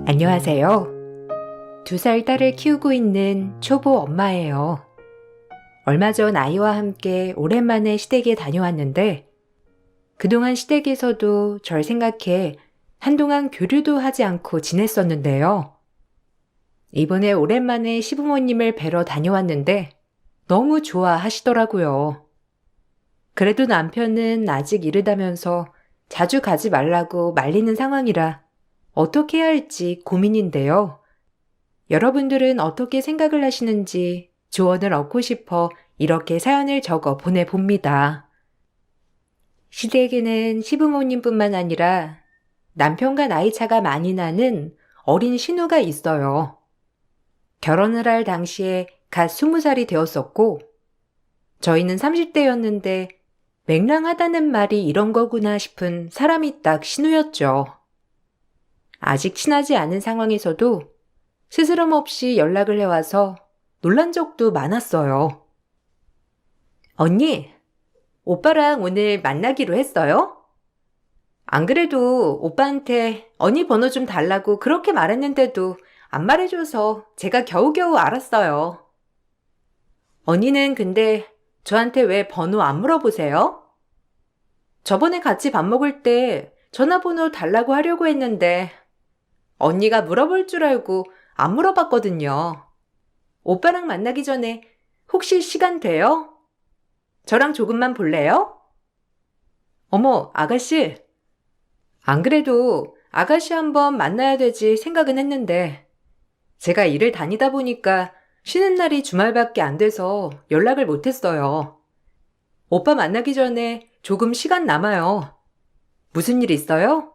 안녕하세요. 2살 딸을 키우고 있는 초보 엄마예요. 얼마 전 아이와 함께 오랜만에 시댁에 다녀왔는데 그동안 시댁에서도 절 생각해 한동안 교류도 하지 않고 지냈었는데요. 이번에 오랜만에 시부모님을 뵈러 다녀왔는데 너무 좋아하시더라고요. 그래도 남편은 아직 이르다면서 자주 가지 말라고 말리는 상황이라 어떻게 해야 할지 고민인데요. 여러분들은 어떻게 생각을 하시는지 조언을 얻고 싶어 이렇게 사연을 적어 보내봅니다. 시댁에는 시부모님뿐만 아니라 남편과 나이 차가 많이 나는 어린 신우가 있어요. 결혼을 할 당시에 갓 20살이 되었었고 저희는 30대였는데 맹랑하다는 말이 이런 거구나 싶은 사람이 딱 신우였죠. 아직 친하지 않은 상황에서도 스스럼 없이 연락을 해와서 놀란 적도 많았어요. 언니, 오빠랑 오늘 만나기로 했어요? 안 그래도 오빠한테 언니 번호 좀 달라고 그렇게 말했는데도 안 말해줘서 제가 겨우겨우 알았어요. 언니는 근데 저한테 왜 번호 안 물어보세요? 저번에 같이 밥 먹을 때 전화번호 달라고 하려고 했는데 언니가 물어볼 줄 알고 안 물어봤거든요. 오빠랑 만나기 전에 혹시 시간 돼요? 저랑 조금만 볼래요? 어머, 아가씨. 안 그래도 아가씨 한번 만나야 되지 생각은 했는데 제가 일을 다니다 보니까 쉬는 날이 주말밖에 안 돼서 연락을 못했어요. 오빠 만나기 전에 조금 시간 남아요. 무슨 일 있어요?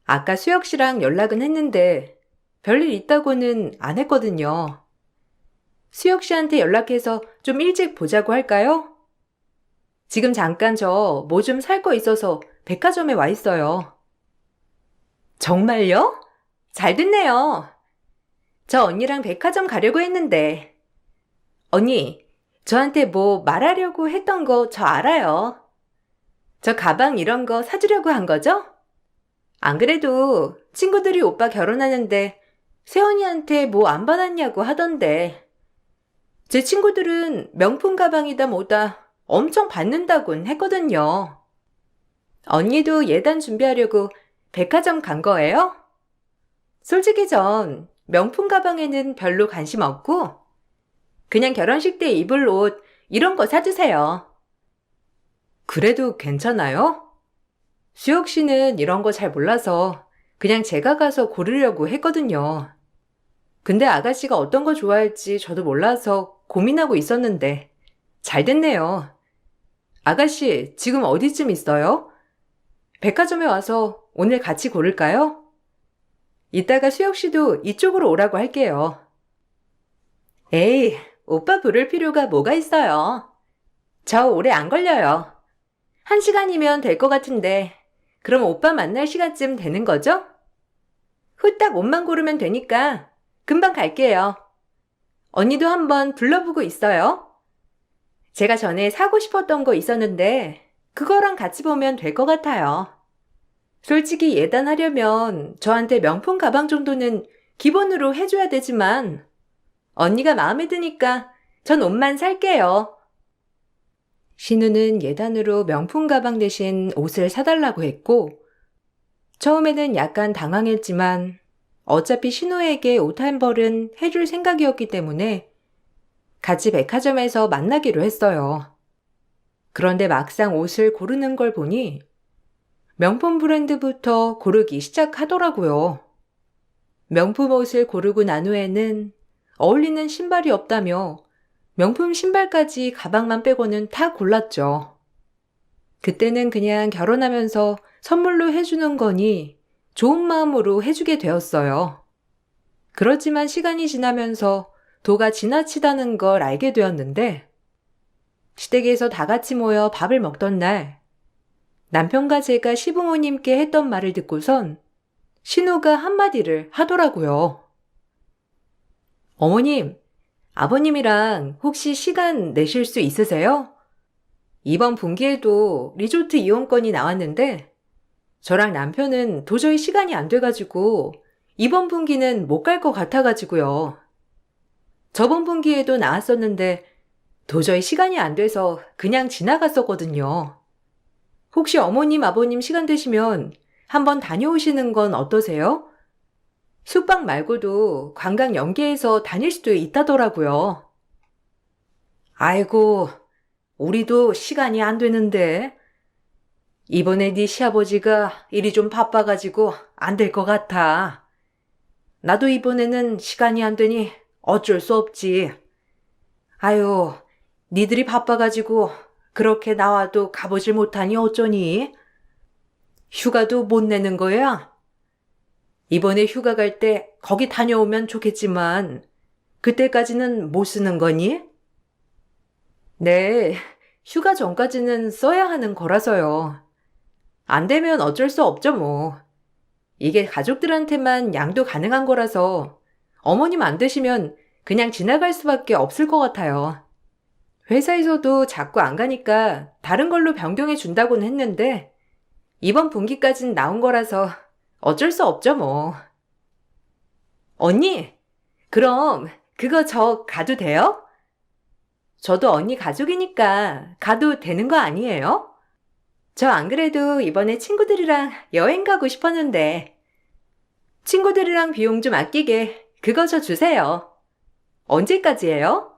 아까 수혁 씨랑 연락은 했는데 별일 있다고는 안 했거든요. 수혁 씨한테 연락해서 좀 일찍 보자고 할까요? 지금 잠깐 저 뭐 좀 살 거 있어서 백화점에 와 있어요. 정말요? 잘 됐네요. 저 언니랑 백화점 가려고 했는데. 언니, 저한테 뭐 말하려고 했던 거 저 알아요. 저 가방 이런 거 사주려고 한 거죠? 안 그래도 친구들이 오빠 결혼하는데 세원이한테 뭐 안 받았냐고 하던데. 제 친구들은 명품 가방이다 뭐다 엄청 받는다곤 했거든요. 언니도 예단 준비하려고 백화점 간 거예요? 솔직히 전 명품 가방에는 별로 관심 없고 그냥 결혼식 때 입을 옷 이런 거 사주세요. 그래도 괜찮아요? 수혁 씨는 이런 거 잘 몰라서 그냥 제가 가서 고르려고 했거든요. 근데 아가씨가 어떤 거 좋아할지 저도 몰라서 고민하고 있었는데 잘 됐네요. 아가씨, 지금 어디쯤 있어요? 백화점에 와서 오늘 같이 고를까요? 이따가 수혁 씨도 이쪽으로 오라고 할게요. 에이, 오빠 부를 필요가 뭐가 있어요. 저 오래 안 걸려요. 1시간이면 될 것 같은데 그럼 오빠 만날 시간쯤 되는 거죠? 후딱 옷만 고르면 되니까 금방 갈게요. 언니도 한번 둘러보고 있어요. 제가 전에 사고 싶었던 거 있었는데 그거랑 같이 보면 될 것 같아요. 솔직히 예단하려면 저한테 명품 가방 정도는 기본으로 해줘야 되지만 언니가 마음에 드니까 전 옷만 살게요. 신우는 예단으로 명품 가방 대신 옷을 사달라고 했고 처음에는 약간 당황했지만 어차피 신우에게 옷 한 벌은 해줄 생각이었기 때문에 같이 백화점에서 만나기로 했어요. 그런데 막상 옷을 고르는 걸 보니 명품 브랜드부터 고르기 시작하더라고요. 명품 옷을 고르고 난 후에는 어울리는 신발이 없다며 명품 신발까지 가방만 빼고는 다 골랐죠. 그때는 그냥 결혼하면서 선물로 해주는 거니 좋은 마음으로 해주게 되었어요. 그렇지만 시간이 지나면서 도가 지나치다는 걸 알게 되었는데 시댁에서 다 같이 모여 밥을 먹던 날 남편과 제가 시부모님께 했던 말을 듣고선 신우가 한마디를 하더라고요. 어머님, 아버님이랑 혹시 시간 내실 수 있으세요? 이번 분기에도 리조트 이용권이 나왔는데 저랑 남편은 도저히 시간이 안 돼가지고 이번 분기는 못 갈 것 같아가지고요. 저번 분기에도 나왔었는데 도저히 시간이 안 돼서 그냥 지나갔었거든요. 혹시 어머님, 아버님 시간 되시면 한번 다녀오시는 건 어떠세요? 숙박 말고도 관광 연계해서 다닐 수도 있다더라고요. 아이고, 우리도 시간이 안 되는데. 이번에 네 시아버지가 일이 좀 바빠가지고 안 될 것 같아. 나도 이번에는 시간이 안 되니 어쩔 수 없지. 아유, 니들이 바빠가지고 그렇게 나와도 가보질 못하니 어쩌니? 휴가도 못 내는 거야? 이번에 휴가 갈 때 거기 다녀오면 좋겠지만 그때까지는 못 쓰는 거니? 네, 휴가 전까지는 써야 하는 거라서요. 안 되면 어쩔 수 없죠, 뭐. 이게 가족들한테만 양도 가능한 거라서 어머님 안 되시면 그냥 지나갈 수밖에 없을 것 같아요. 회사에서도 자꾸 안 가니까 다른 걸로 변경해 준다고는 했는데 이번 분기까진 나온 거라서 어쩔 수 없죠, 뭐. 언니, 그럼 그거 저 가도 돼요? 저도 언니 가족이니까 가도 되는 거 아니에요? 저 안 그래도 이번에 친구들이랑 여행 가고 싶었는데 친구들이랑 비용 좀 아끼게 그거 저 주세요. 언제까지예요?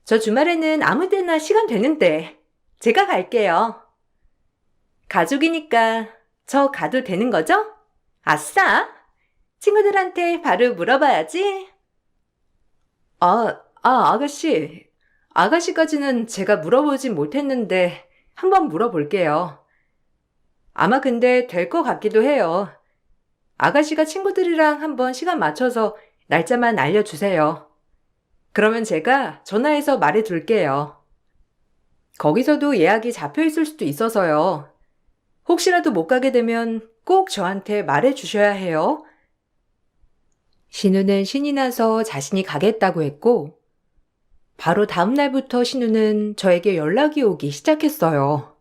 저 주말에는 아무 때나 시간 되는데 제가 갈게요. 가족이니까 저 가도 되는 거죠? 아싸! 친구들한테 바로 물어봐야지. 아가씨. 아가씨까지는 제가 물어보진 못했는데 한번 물어볼게요. 아마 근데 될 것 같기도 해요. 아가씨가 친구들이랑 한번 시간 맞춰서 날짜만 알려주세요. 그러면 제가 전화해서 말해둘게요. 거기서도 예약이 잡혀 있을 수도 있어서요. 혹시라도 못 가게 되면 꼭 저한테 말해주셔야 해요. 신우는 신이 나서 자신이 가겠다고 했고, 바로 다음 날부터 신우는 저에게 연락이 오기 시작했어요.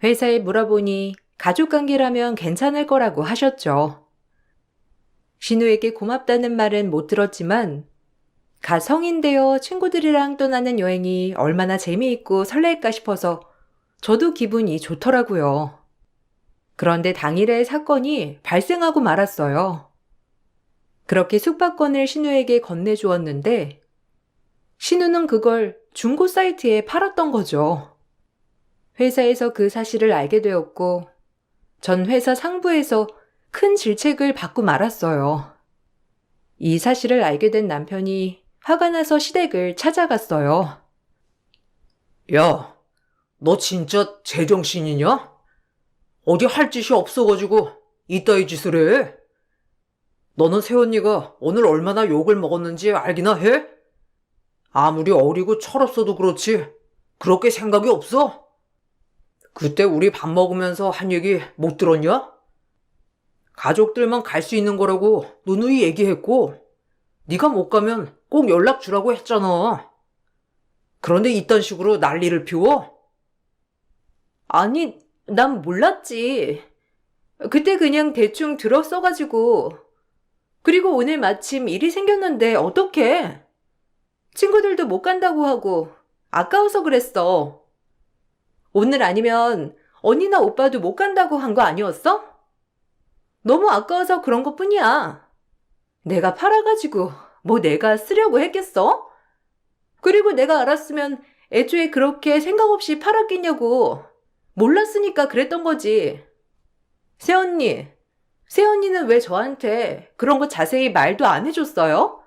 회사에 물어보니 가족관계라면 괜찮을 거라고 하셨죠. 신우에게 고맙다는 말은 못 들었지만 갓 성인 되어 친구들이랑 떠나는 여행이 얼마나 재미있고 설렐까 싶어서 저도 기분이 좋더라고요. 그런데 당일에 사건이 발생하고 말았어요. 그렇게 숙박권을 신우에게 건네주었는데 신우는 그걸 중고 사이트에 팔았던 거죠. 회사에서 그 사실을 알게 되었고 전 회사 상부에서 큰 질책을 받고 말았어요. 이 사실을 알게 된 남편이 화가 나서 시댁을 찾아갔어요. 야, 너 진짜 제정신이냐? 어디 할 짓이 없어가지고 이따위 짓을 해? 너는 새언니가 오늘 얼마나 욕을 먹었는지 알기나 해? 아무리 어리고 철없어도 그렇지 그렇게 생각이 없어? 그때 우리 밥 먹으면서 한 얘기 못 들었냐? 가족들만 갈 수 있는 거라고 누누이 얘기했고 네가 못 가면 꼭 연락 주라고 했잖아. 그런데 이딴 식으로 난리를 피워? 아니, 난 몰랐지. 그때 그냥 대충 들었어가지고. 그리고 오늘 마침 일이 생겼는데 어떡해. 친구들도 못 간다고 하고 아까워서 그랬어. 오늘 아니면 언니나 오빠도 못 간다고 한 거 아니었어? 너무 아까워서 그런 것 뿐이야. 내가 팔아가지고 뭐 내가 쓰려고 했겠어? 그리고 내가 알았으면 애초에 그렇게 생각 없이 팔았겠냐고. 몰랐으니까 그랬던 거지. 새언니, 새언니는 왜 저한테 그런 거 자세히 말도 안 해줬어요?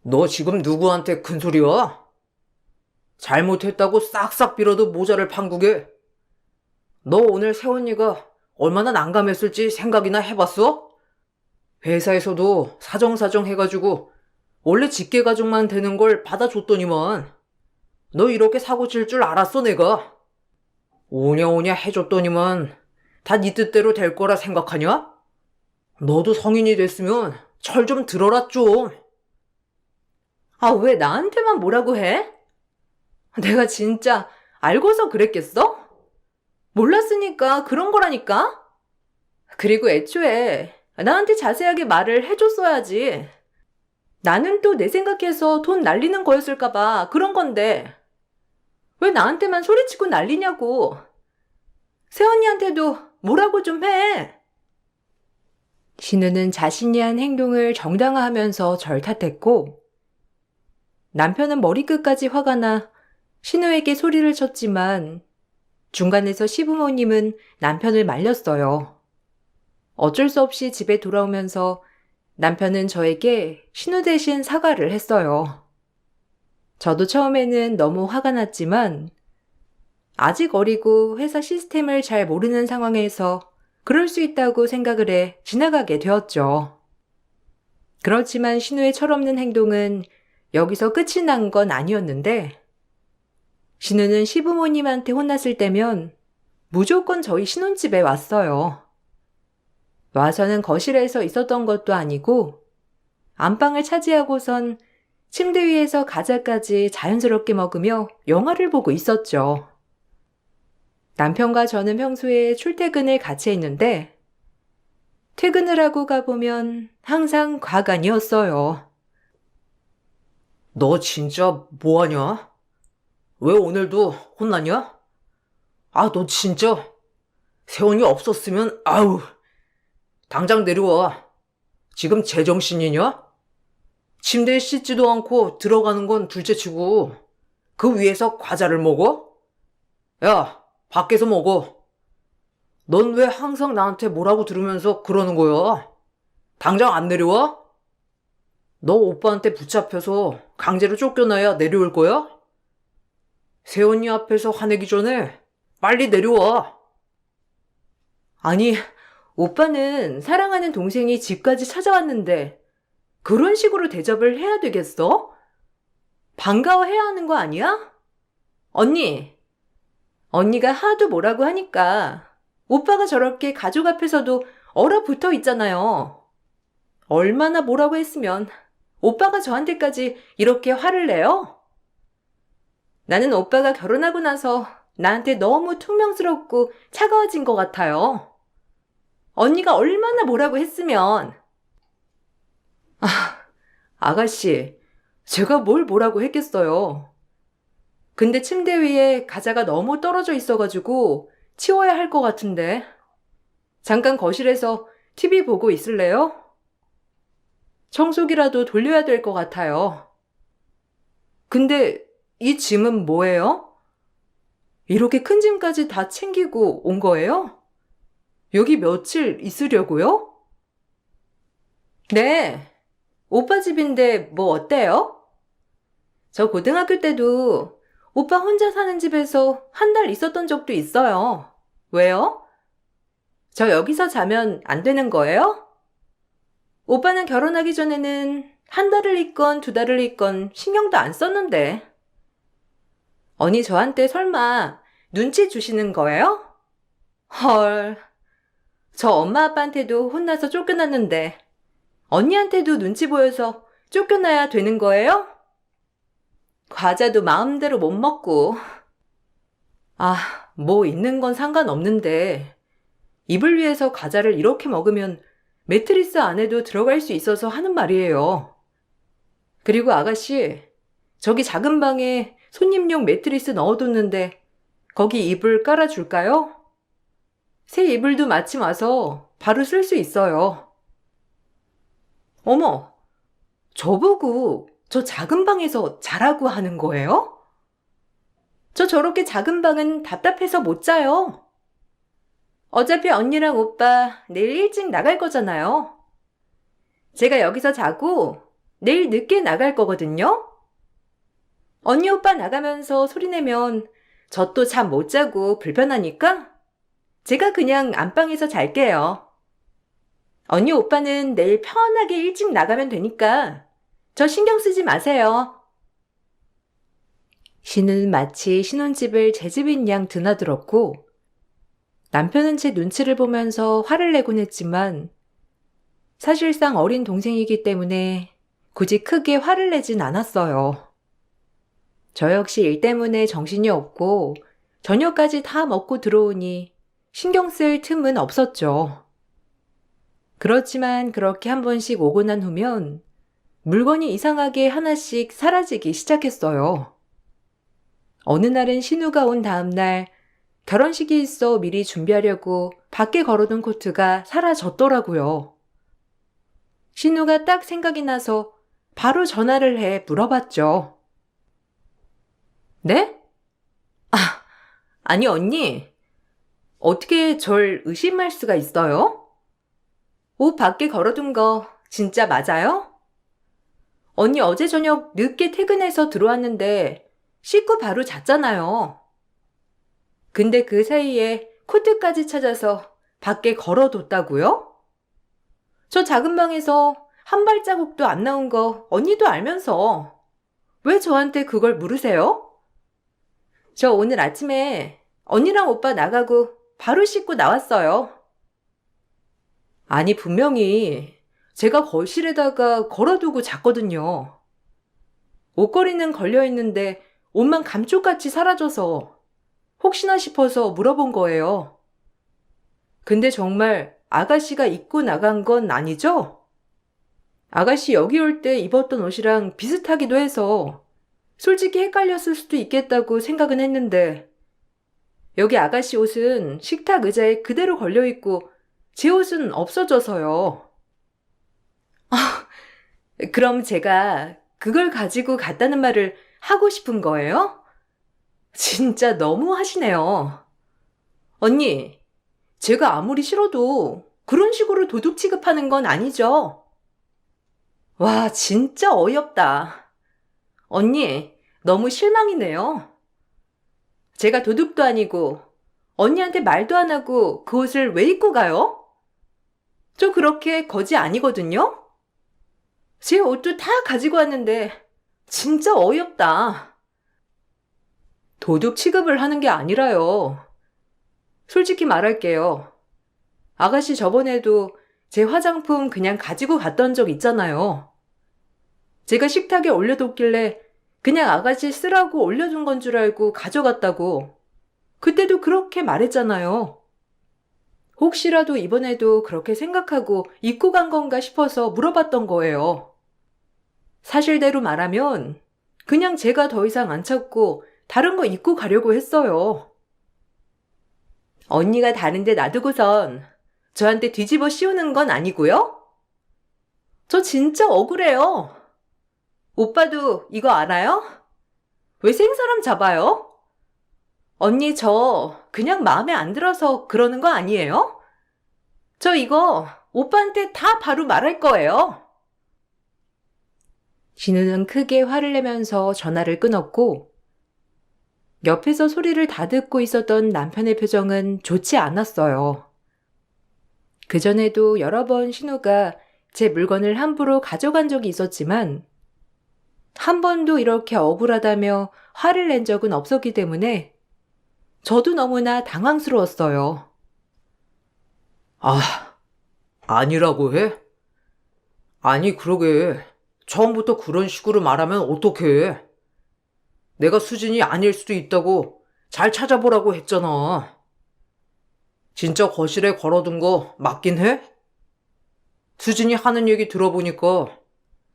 너 지금 누구한테 큰소리야? 잘못했다고 싹싹 빌어도 모자를 판국에. 너 오늘 새언니가 얼마나 난감했을지 생각이나 해봤어? 회사에서도 사정사정 해가지고 원래 직계가족만 되는 걸 받아줬더니만 너 이렇게 사고 칠 줄 알았어 내가. 오냐오냐 해줬더니만 다 네 뜻대로 될 거라 생각하냐? 너도 성인이 됐으면 철 좀 들어라 좀. 아, 왜 나한테만 뭐라고 해? 내가 진짜 알고서 그랬겠어? 몰랐으니까 그런 거라니까? 그리고 애초에 나한테 자세하게 말을 해줬어야지. 나는 또 내 생각해서 돈 날리는 거였을까봐 그런 건데. 왜 나한테만 소리치고 난리냐고. 새언니한테도 뭐라고 좀 해. 신우는 자신이 한 행동을 정당화하면서 절 탓했고, 남편은 머리끝까지 화가 나 신우에게 소리를 쳤지만 중간에서 시부모님은 남편을 말렸어요. 어쩔 수 없이 집에 돌아오면서 남편은 저에게 신우 대신 사과를 했어요. 저도 처음에는 너무 화가 났지만 아직 어리고 회사 시스템을 잘 모르는 상황에서 그럴 수 있다고 생각을 해 지나가게 되었죠. 그렇지만 신우의 철없는 행동은 여기서 끝이 난 건 아니었는데, 신우는 시부모님한테 혼났을 때면 무조건 저희 신혼집에 왔어요. 와서는 거실에서 있었던 것도 아니고 안방을 차지하고선 침대 위에서 과자까지 자연스럽게 먹으며 영화를 보고 있었죠. 남편과 저는 평소에 출퇴근을 같이 했는데 퇴근을 하고 가보면 항상 과간이었어요. 너 진짜 뭐하냐? 왜 오늘도 혼나냐? 아, 너 진짜 세원이 없었으면 아우 당장 내려와. 지금 제정신이냐? 침대에 씻지도 않고 들어가는 건 둘째치고 그 위에서 과자를 먹어? 야, 밖에서 먹어. 넌 왜 항상 나한테 뭐라고 들으면서 그러는 거야? 당장 안 내려와? 너 오빠한테 붙잡혀서 강제로 쫓겨나야 내려올 거야? 세원이 앞에서 화내기 전에 빨리 내려와. 아니, 오빠는 사랑하는 동생이 집까지 찾아왔는데 그런 식으로 대접을 해야 되겠어? 반가워해야 하는 거 아니야? 언니가 하도 뭐라고 하니까 오빠가 저렇게 가족 앞에서도 얼어붙어 있잖아요. 얼마나 뭐라고 했으면 오빠가 저한테까지 이렇게 화를 내요? 나는 오빠가 결혼하고 나서 나한테 너무 퉁명스럽고 차가워진 것 같아요. 언니가 얼마나 뭐라고 했으면. 아가씨, 제가 뭘 뭐라고 했겠어요. 근데 침대 위에 과자가 너무 떨어져 있어가지고 치워야 할 것 같은데. 잠깐 거실에서 TV 보고 있을래요? 청소기라도 돌려야 될 것 같아요. 근데 이 짐은 뭐예요? 이렇게 큰 짐까지 다 챙기고 온 거예요? 여기 며칠 있으려고요? 네. 오빠 집인데 뭐 어때요? 저 고등학교 때도 오빠 혼자 사는 집에서 한 달 있었던 적도 있어요. 왜요? 저 여기서 자면 안 되는 거예요? 오빠는 결혼하기 전에는 한 달을 있건 두 달을 있건 신경도 안 썼는데. 언니 저한테 설마 눈치 주시는 거예요? 헐, 저 엄마 아빠한테도 혼나서 쫓겨났는데 언니한테도 눈치 보여서 쫓겨나야 되는 거예요? 과자도 마음대로 못 먹고. 뭐 있는 건 상관없는데 이불 위에서 과자를 이렇게 먹으면 매트리스 안에도 들어갈 수 있어서 하는 말이에요. 그리고 아가씨, 저기 작은 방에 손님용 매트리스 넣어뒀는데 거기 이불 깔아줄까요? 새 이불도 마침 와서 바로 쓸 수 있어요. 어머, 저보고 저 작은 방에서 자라고 하는 거예요? 저 저렇게 작은 방은 답답해서 못 자요. 어차피 언니랑 오빠 내일 일찍 나갈 거잖아요. 제가 여기서 자고 내일 늦게 나갈 거거든요. 언니 오빠 나가면서 소리내면 저 또 잠 못 자고 불편하니까 제가 그냥 안방에서 잘게요. 언니 오빠는 내일 편하게 일찍 나가면 되니까 저 신경 쓰지 마세요. 신은 마치 신혼집을 제 집인 양 드나들었고 남편은 제 눈치를 보면서 화를 내곤 했지만 사실상 어린 동생이기 때문에 굳이 크게 화를 내진 않았어요. 저 역시 일 때문에 정신이 없고 저녁까지 다 먹고 들어오니 신경 쓸 틈은 없었죠. 그렇지만 그렇게 한 번씩 오고 난 후면 물건이 이상하게 하나씩 사라지기 시작했어요. 어느 날은 신우가 온 다음 날 결혼식이 있어 미리 준비하려고 밖에 걸어둔 코트가 사라졌더라고요. 신우가 딱 생각이 나서 바로 전화를 해 물어봤죠. 네? 아니 언니, 어떻게 절 의심할 수가 있어요? 옷 밖에 걸어둔 거 진짜 맞아요? 언니 어제 저녁 늦게 퇴근해서 들어왔는데 씻고 바로 잤잖아요. 근데 그 사이에 코트까지 찾아서 밖에 걸어뒀다고요? 저 작은 방에서 한 발자국도 안 나온 거 언니도 알면서 왜 저한테 그걸 물으세요? 저 오늘 아침에 언니랑 오빠 나가고 바로 씻고 나왔어요. 아니, 분명히 제가 거실에다가 걸어두고 잤거든요. 옷걸이는 걸려있는데 옷만 감쪽같이 사라져서 혹시나 싶어서 물어본 거예요. 근데 정말 아가씨가 입고 나간 건 아니죠? 아가씨 여기 올 때 입었던 옷이랑 비슷하기도 해서 솔직히 헷갈렸을 수도 있겠다고 생각은 했는데 여기 아가씨 옷은 식탁 의자에 그대로 걸려있고 제 옷은 없어져서요. 그럼 제가 그걸 가지고 갔다는 말을 하고 싶은 거예요? 진짜 너무 하시네요. 언니, 제가 아무리 싫어도 그런 식으로 도둑 취급하는 건 아니죠? 와, 진짜 어이없다. 언니, 너무 실망이네요. 제가 도둑도 아니고 언니한테 말도 안 하고 그 옷을 왜 입고 가요? 저 그렇게 거지 아니거든요? 제 옷도 다 가지고 왔는데 진짜 어이없다. 도둑 취급을 하는 게 아니라요. 솔직히 말할게요. 아가씨 저번에도 제 화장품 그냥 가지고 갔던 적 있잖아요. 제가 식탁에 올려뒀길래 그냥 아가씨 쓰라고 올려둔 건 줄 알고 가져갔다고. 그때도 그렇게 말했잖아요. 혹시라도 이번에도 그렇게 생각하고 입고 간 건가 싶어서 물어봤던 거예요. 사실대로 말하면 그냥 제가 더 이상 안 찾고 다른 거 입고 가려고 했어요. 언니가 다른데 놔두고선 저한테 뒤집어 씌우는 건 아니고요? 저 진짜 억울해요. 오빠도 이거 알아요? 왜 생사람 잡아요? 언니 저 그냥 마음에 안 들어서 그러는 거 아니에요? 저 이거 오빠한테 다 바로 말할 거예요. 진우는 크게 화를 내면서 전화를 끊었고 옆에서 소리를 다 듣고 있었던 남편의 표정은 좋지 않았어요. 그전에도 여러 번 신우가 제 물건을 함부로 가져간 적이 있었지만 한 번도 이렇게 억울하다며 화를 낸 적은 없었기 때문에 저도 너무나 당황스러웠어요. 아니라고 해? 아니, 그러게. 처음부터 그런 식으로 말하면 어떡해? 내가 수진이 아닐 수도 있다고 잘 찾아보라고 했잖아. 진짜 거실에 걸어둔 거 맞긴 해? 수진이 하는 얘기 들어보니까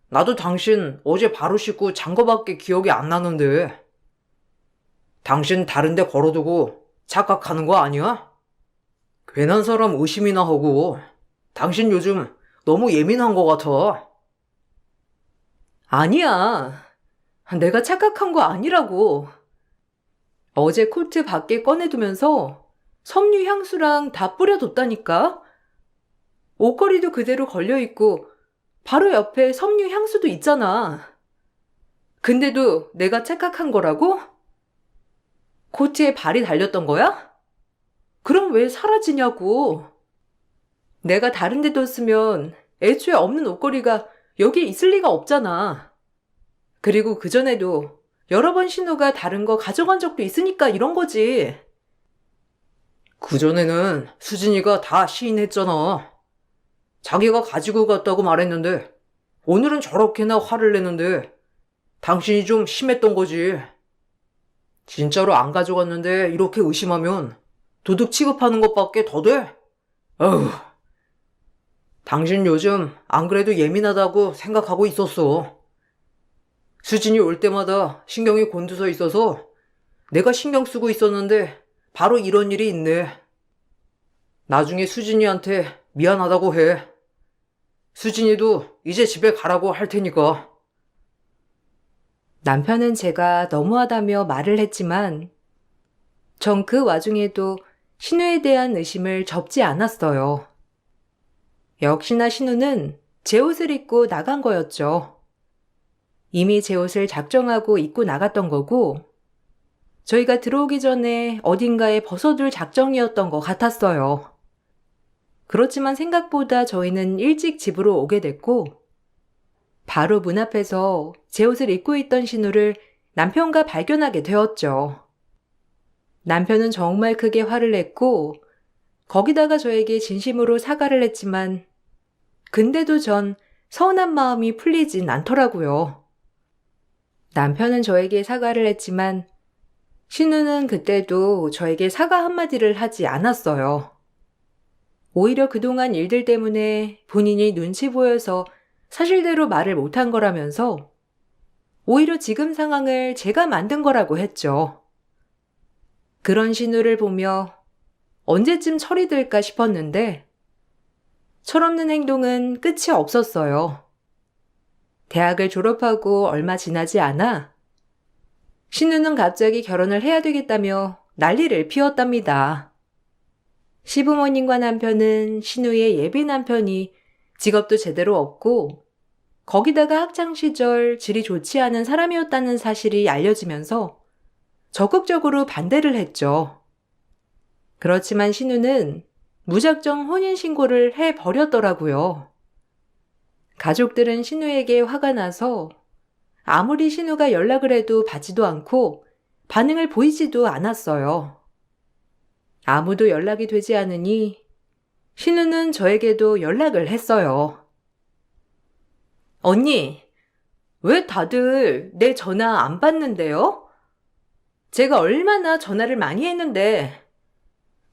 나도 당신 어제 바로 씻고 잔 거밖에 기억이 안 나는데. 당신 다른 데 걸어두고 착각하는 거 아니야? 괜한 사람 의심이나 하고. 당신 요즘 너무 예민한 거 같아. 아니야. 내가 착각한 거 아니라고. 어제 코트 밖에 꺼내두면서 섬유 향수랑 다 뿌려뒀다니까. 옷걸이도 그대로 걸려있고 바로 옆에 섬유 향수도 있잖아. 근데도 내가 착각한 거라고? 코트에 발이 달렸던 거야? 그럼 왜 사라지냐고. 내가 다른 데 뒀으면 애초에 없는 옷걸이가 여기에 있을 리가 없잖아. 그리고 그전에도 여러 번 신우가 다른 거 가져간 적도 있으니까 이런 거지. 그전에는 수진이가 다 시인했잖아. 자기가 가지고 갔다고 말했는데 오늘은 저렇게나 화를 내는데 당신이 좀 심했던 거지. 진짜로 안 가져갔는데 이렇게 의심하면 도둑 취급하는 것밖에 더 돼? 어휴. 당신 요즘 안 그래도 예민하다고 생각하고 있었어. 수진이 올 때마다 신경이 곤두서 있어서 내가 신경 쓰고 있었는데 바로 이런 일이 있네. 나중에 수진이한테 미안하다고 해. 수진이도 이제 집에 가라고 할 테니까. 남편은 제가 너무하다며 말을 했지만 전 그 와중에도 신우에 대한 의심을 접지 않았어요. 역시나 신우는 제 옷을 입고 나간 거였죠. 이미 제 옷을 작정하고 입고 나갔던 거고 저희가 들어오기 전에 어딘가에 벗어둘 작정이었던 것 같았어요. 그렇지만 생각보다 저희는 일찍 집으로 오게 됐고 바로 문 앞에서 제 옷을 입고 있던 신우를 남편과 발견하게 되었죠. 남편은 정말 크게 화를 냈고 거기다가 저에게 진심으로 사과를 했지만 근데도 전 서운한 마음이 풀리진 않더라고요. 남편은 저에게 사과를 했지만 신우는 그때도 저에게 사과 한마디를 하지 않았어요. 오히려 그동안 일들 때문에 본인이 눈치 보여서 사실대로 말을 못한 거라면서 오히려 지금 상황을 제가 만든 거라고 했죠. 그런 신우를 보며 언제쯤 철이 들까 싶었는데 철없는 행동은 끝이 없었어요. 대학을 졸업하고 얼마 지나지 않아 신우는 갑자기 결혼을 해야 되겠다며 난리를 피웠답니다. 시부모님과 남편은 신우의 예비 남편이 직업도 제대로 없고 거기다가 학창시절 질이 좋지 않은 사람이었다는 사실이 알려지면서 적극적으로 반대를 했죠. 그렇지만 신우는 무작정 혼인신고를 해버렸더라고요. 가족들은 신우에게 화가 나서 아무리 신우가 연락을 해도 받지도 않고 반응을 보이지도 않았어요. 아무도 연락이 되지 않으니 신우는 저에게도 연락을 했어요. 언니, 왜 다들 내 전화 안 받는데요? 제가 얼마나 전화를 많이 했는데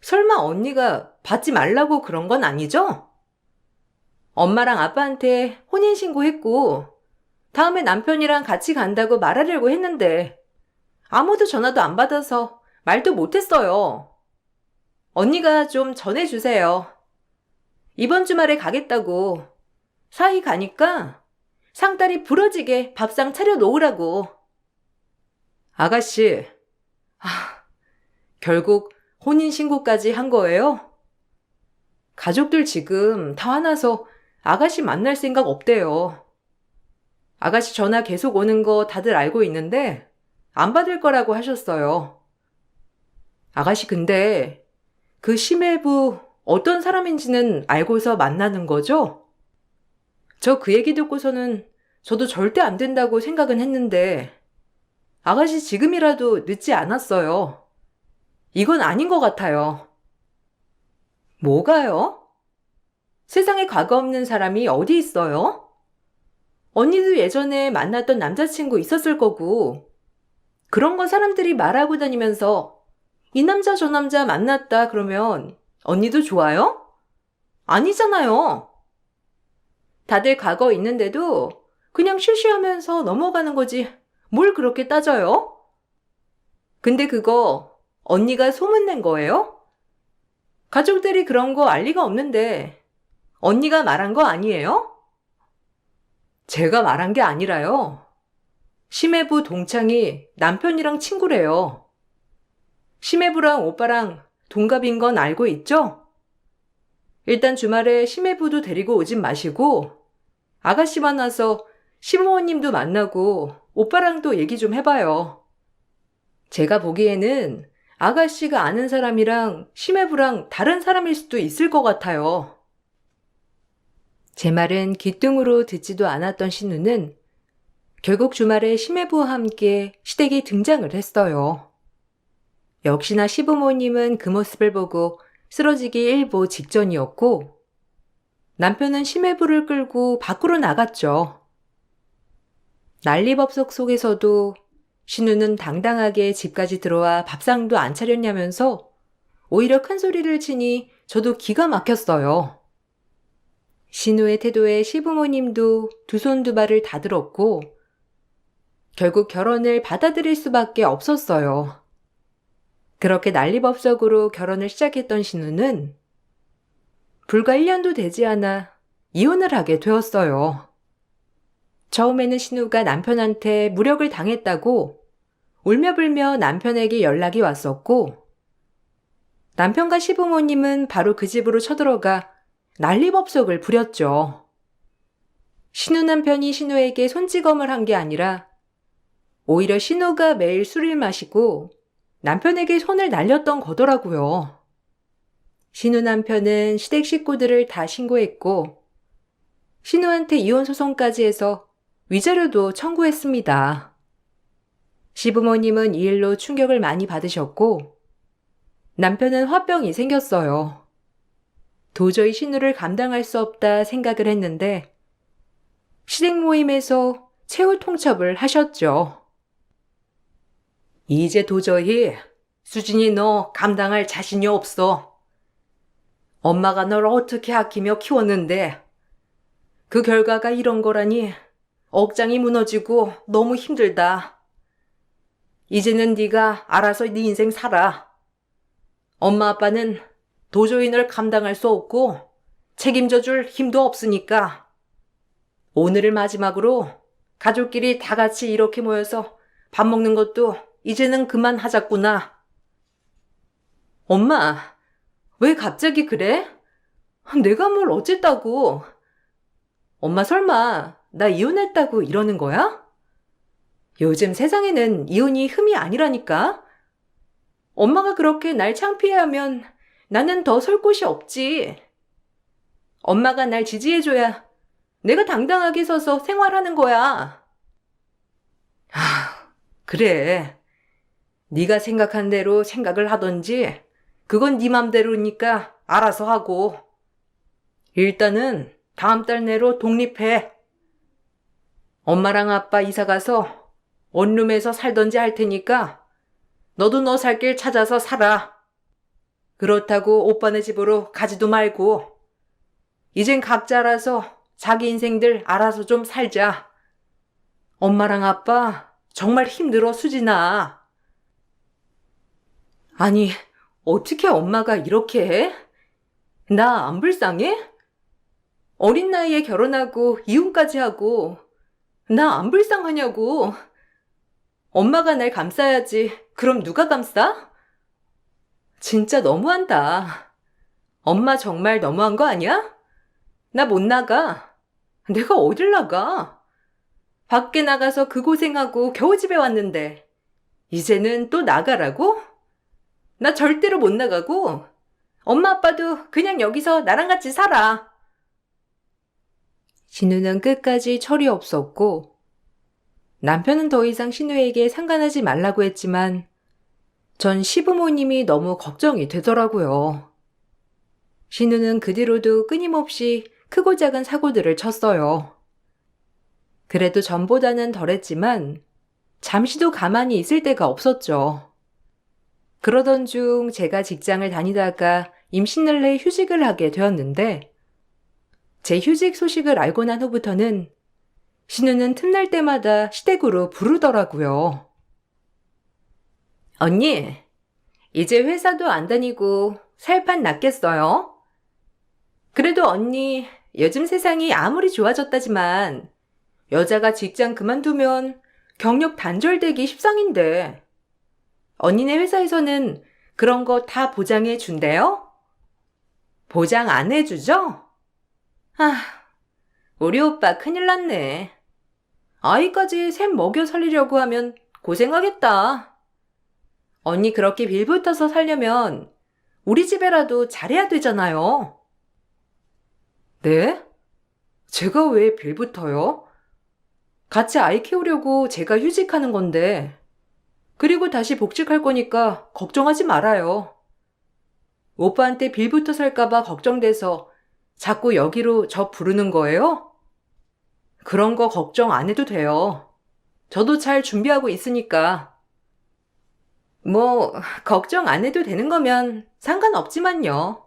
설마 언니가 받지 말라고 그런 건 아니죠? 엄마랑 아빠한테 혼인신고했고 다음에 남편이랑 같이 간다고 말하려고 했는데 아무도 전화도 안 받아서 말도 못했어요. 언니가 좀 전해주세요. 이번 주말에 가겠다고 사이 가니까 상다리 부러지게 밥상 차려놓으라고. 아가씨, 결국 혼인신고까지 한 거예요? 가족들 지금 다 화나서 아가씨 만날 생각 없대요. 아가씨 전화 계속 오는 거 다들 알고 있는데 안 받을 거라고 하셨어요. 아가씨 근데 그 심해부 어떤 사람인지는 알고서 만나는 거죠? 저 그 얘기 듣고서는 저도 절대 안 된다고 생각은 했는데 아가씨 지금이라도 늦지 않았어요. 이건 아닌 것 같아요. 뭐가요? 세상에 과거 없는 사람이 어디 있어요? 언니도 예전에 만났던 남자친구 있었을 거고 그런 거 사람들이 말하고 다니면서 이 남자 저 남자 만났다 그러면 언니도 좋아요? 아니잖아요. 다들 과거 있는데도 그냥 쉬쉬하면서 넘어가는 거지 뭘 그렇게 따져요? 근데 그거 언니가 소문낸 거예요? 가족들이 그런 거 알 리가 없는데 언니가 말한 거 아니에요? 제가 말한 게 아니라요. 심해부 동창이 남편이랑 친구래요. 심해부랑 오빠랑 동갑인 건 알고 있죠? 일단 주말에 심해부도 데리고 오진 마시고 아가씨 만나서 시부모님도 만나고 오빠랑도 얘기 좀 해봐요. 제가 보기에는 아가씨가 아는 사람이랑 심해부랑 다른 사람일 수도 있을 것 같아요. 제 말은 귀뚱으로 듣지도 않았던 신우는 결국 주말에 심해부와 함께 시댁에 등장을 했어요. 역시나 시부모님은 그 모습을 보고 쓰러지기 일보 직전이었고 남편은 심해부를 끌고 밖으로 나갔죠. 난리법석 속에서도 신우는 당당하게 집까지 들어와 밥상도 안 차렸냐면서 오히려 큰 소리를 치니 저도 기가 막혔어요. 신우의 태도에 시부모님도 두 손 두 발을 다 들었고 결국 결혼을 받아들일 수밖에 없었어요. 그렇게 난리법석으로 결혼을 시작했던 신우는 불과 1년도 되지 않아 이혼을 하게 되었어요. 처음에는 신우가 남편한테 무력을 당했다고 울며불며 남편에게 연락이 왔었고 남편과 시부모님은 바로 그 집으로 쳐들어가 난리법석을 부렸죠. 신우 남편이 신우에게 손찌검을 한 게 아니라 오히려 신우가 매일 술을 마시고 남편에게 손을 날렸던 거더라고요. 신우 남편은 시댁 식구들을 다 신고했고 신우한테 이혼 소송까지 해서 위자료도 청구했습니다. 시부모님은 이 일로 충격을 많이 받으셨고 남편은 화병이 생겼어요. 도저히 신우를 감당할 수 없다 생각을 했는데 시댁 모임에서 최후 통첩을 하셨죠. 이제 도저히 수진이 너 감당할 자신이 없어. 엄마가 널 어떻게 아끼며 키웠는데 그 결과가 이런 거라니 억장이 무너지고 너무 힘들다. 이제는 네가 알아서 네 인생 살아. 엄마 아빠는 도저히 널 감당할 수 없고 책임져 줄 힘도 없으니까 오늘을 마지막으로 가족끼리 다 같이 이렇게 모여서 밥 먹는 것도 이제는 그만하자꾸나. 엄마, 왜 갑자기 그래? 내가 뭘 어쨌다고. 엄마 설마 나 이혼했다고 이러는 거야? 요즘 세상에는 이혼이 흠이 아니라니까. 엄마가 그렇게 날 창피해하면 나는 더 설 곳이 없지. 엄마가 날 지지해줘야 내가 당당하게 서서 생활하는 거야. 그래. 네가 생각한 대로 생각을 하던지 그건 네 맘대로니까 알아서 하고. 일단은 다음 달 내로 독립해. 엄마랑 아빠 이사 가서 원룸에서 살던지 할 테니까 너도 너 살 길 찾아서 살아. 그렇다고 오빠네 집으로 가지도 말고 이젠 각자 알아서 자기 인생들 알아서 좀 살자. 엄마랑 아빠 정말 힘들어, 수진아. 아니, 어떻게 엄마가 이렇게 해? 나 안 불쌍해? 어린 나이에 결혼하고 이혼까지 하고 나 안 불쌍하냐고. 엄마가 날 감싸야지. 그럼 누가 감싸? 진짜 너무한다. 엄마 정말 너무한 거 아니야? 나 못 나가. 내가 어딜 나가? 밖에 나가서 그 고생하고 겨우 집에 왔는데 이제는 또 나가라고? 나 절대로 못 나가고 엄마 아빠도 그냥 여기서 나랑 같이 살아. 신우는 끝까지 철이 없었고 남편은 더 이상 신우에게 상관하지 말라고 했지만 전 시부모님이 너무 걱정이 되더라고요. 신우는 그 뒤로도 끊임없이 크고 작은 사고들을 쳤어요. 그래도 전보다는 덜했지만 잠시도 가만히 있을 데가 없었죠. 그러던 중 제가 직장을 다니다가 임신을 내 휴직을 하게 되었는데 제 휴직 소식을 알고 난 후부터는 신우는 틈날 때마다 시댁으로 부르더라고요. 언니, 이제 회사도 안 다니고 살판 났겠어요? 그래도 언니, 요즘 세상이 아무리 좋아졌다지만 여자가 직장 그만두면 경력 단절되기 십상인데 언니네 회사에서는 그런 거 다 보장해 준대요? 보장 안 해주죠? 우리 오빠 큰일 났네. 아이까지 셋 먹여 살리려고 하면 고생하겠다. 언니 그렇게 빌붙어서 살려면 우리 집에라도 잘해야 되잖아요. 네? 제가 왜 빌붙어요? 같이 아이 키우려고 제가 휴직하는 건데 그리고 다시 복직할 거니까 걱정하지 말아요. 오빠한테 빌붙어 살까봐 걱정돼서 자꾸 여기로 저 부르는 거예요? 그런 거 걱정 안 해도 돼요. 저도 잘 준비하고 있으니까. 걱정 안 해도 되는 거면 상관없지만요.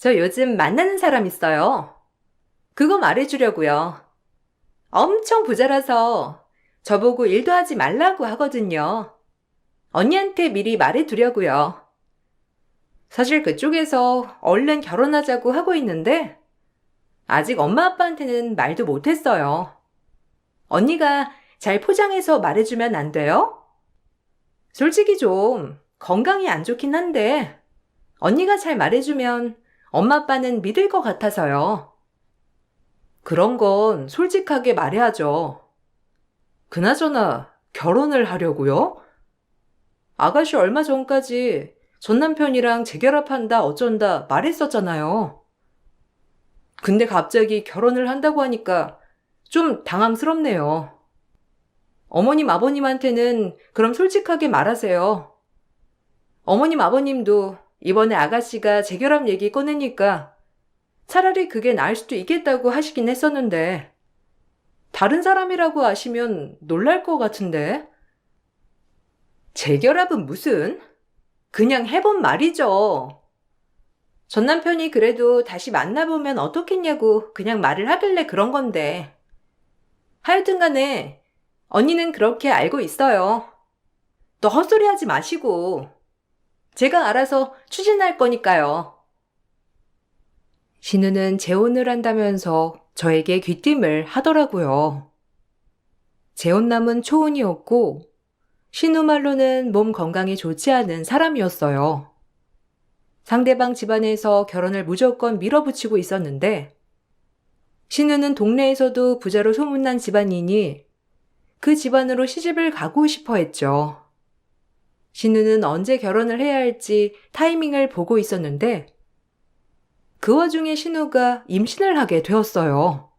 저 요즘 만나는 사람 있어요. 그거 말해주려고요. 엄청 부자라서 저보고 일도 하지 말라고 하거든요. 언니한테 미리 말해두려고요. 사실 그쪽에서 얼른 결혼하자고 하고 있는데 아직 엄마 아빠한테는 말도 못했어요. 언니가 잘 포장해서 말해주면 안 돼요? 솔직히 좀 건강이 안 좋긴 한데 언니가 잘 말해주면 엄마 아빠는 믿을 것 같아서요. 그런 건 솔직하게 말해야죠. 그나저나 결혼을 하려고요? 아가씨 얼마 전까지 전 남편이랑 재결합한다 어쩐다 말했었잖아요. 근데 갑자기 결혼을 한다고 하니까 좀 당황스럽네요. 어머님 아버님한테는 그럼 솔직하게 말하세요. 어머님 아버님도 이번에 아가씨가 재결합 얘기 꺼내니까 차라리 그게 나을 수도 있겠다고 하시긴 했었는데 다른 사람이라고 아시면 놀랄 것 같은데. 재결합은 무슨? 그냥 해본 말이죠. 전 남편이 그래도 다시 만나보면 어떻겠냐고 그냥 말을 하길래 그런 건데. 하여튼 간에 언니는 그렇게 알고 있어요. 또 헛소리 하지 마시고 제가 알아서 추진할 거니까요. 신우는 재혼을 한다면서 저에게 귀띔을 하더라고요. 재혼남은 초혼이었고 신우 말로는 몸 건강이 좋지 않은 사람이었어요. 상대방 집안에서 결혼을 무조건 밀어붙이고 있었는데 신우는 동네에서도 부자로 소문난 집안이니 그 집안으로 시집을 가고 싶어 했죠. 신우는 언제 결혼을 해야 할지 타이밍을 보고 있었는데 그 와중에 신우가 임신을 하게 되었어요.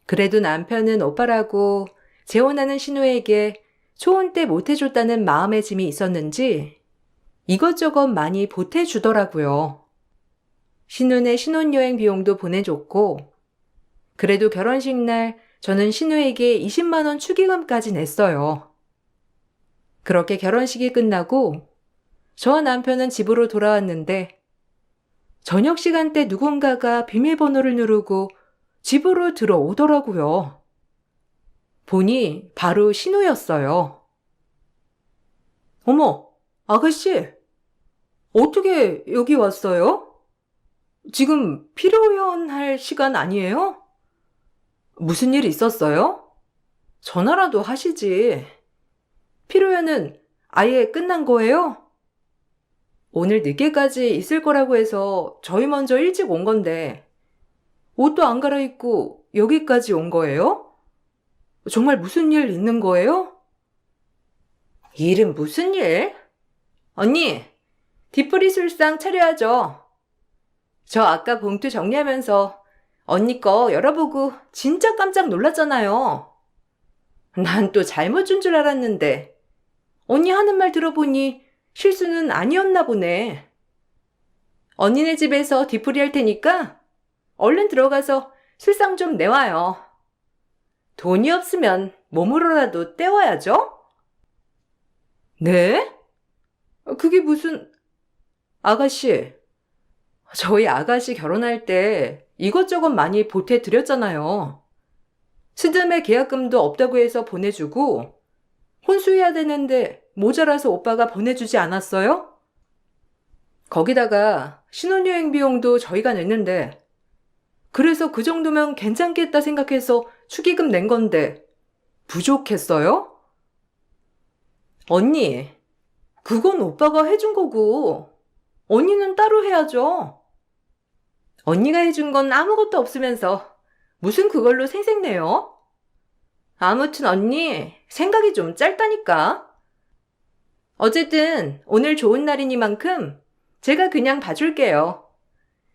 그래도 남편은 오빠라고 재혼하는 신우에게 초혼 때 못해줬다는 마음의 짐이 있었는지 이것저것 많이 보태주더라고요. 신우네 신혼여행 비용도 보내줬고 그래도 결혼식 날 저는 신우에게 20만 원 축의금까지 냈어요. 그렇게 결혼식이 끝나고 저와 남편은 집으로 돌아왔는데 저녁 시간대 누군가가 비밀번호를 누르고 집으로 들어오더라고요. 보니 바로 신우였어요. 어머, 아가씨, 어떻게 여기 왔어요? 지금 필요할 시간 아니에요? 무슨 일 있었어요? 전화라도 하시지. 필요연은 아예 끝난 거예요? 오늘 늦게까지 있을 거라고 해서 저희 먼저 일찍 온 건데 옷도 안 갈아입고 여기까지 온 거예요? 정말 무슨 일 있는 거예요? 일은 무슨 일? 언니, 뒤풀이 술상 차려야죠. 저 아까 봉투 정리하면서 언니 거 열어보고 진짜 깜짝 놀랐잖아요. 난 또 잘못 준 줄 알았는데 언니 하는 말 들어보니 실수는 아니었나 보네. 언니네 집에서 뒤풀이 할 테니까 얼른 들어가서 술상 좀 내와요. 돈이 없으면 몸으로라도 때워야죠? 네? 그게 무슨... 아가씨, 저희 아가씨 결혼할 때 이것저것 많이 보태드렸잖아요. 스드메 계약금도 없다고 해서 보내주고 혼수해야 되는데 모자라서 오빠가 보내주지 않았어요? 거기다가 신혼여행 비용도 저희가 냈는데 그래서 그 정도면 괜찮겠다 생각해서 축의금 낸 건데 부족했어요? 언니, 그건 오빠가 해준 거고 언니는 따로 해야죠. 언니가 해준 건 아무것도 없으면서 무슨 그걸로 생색내요? 아무튼 언니, 생각이 좀 짧다니까. 어쨌든 오늘 좋은 날이니만큼 제가 그냥 봐줄게요.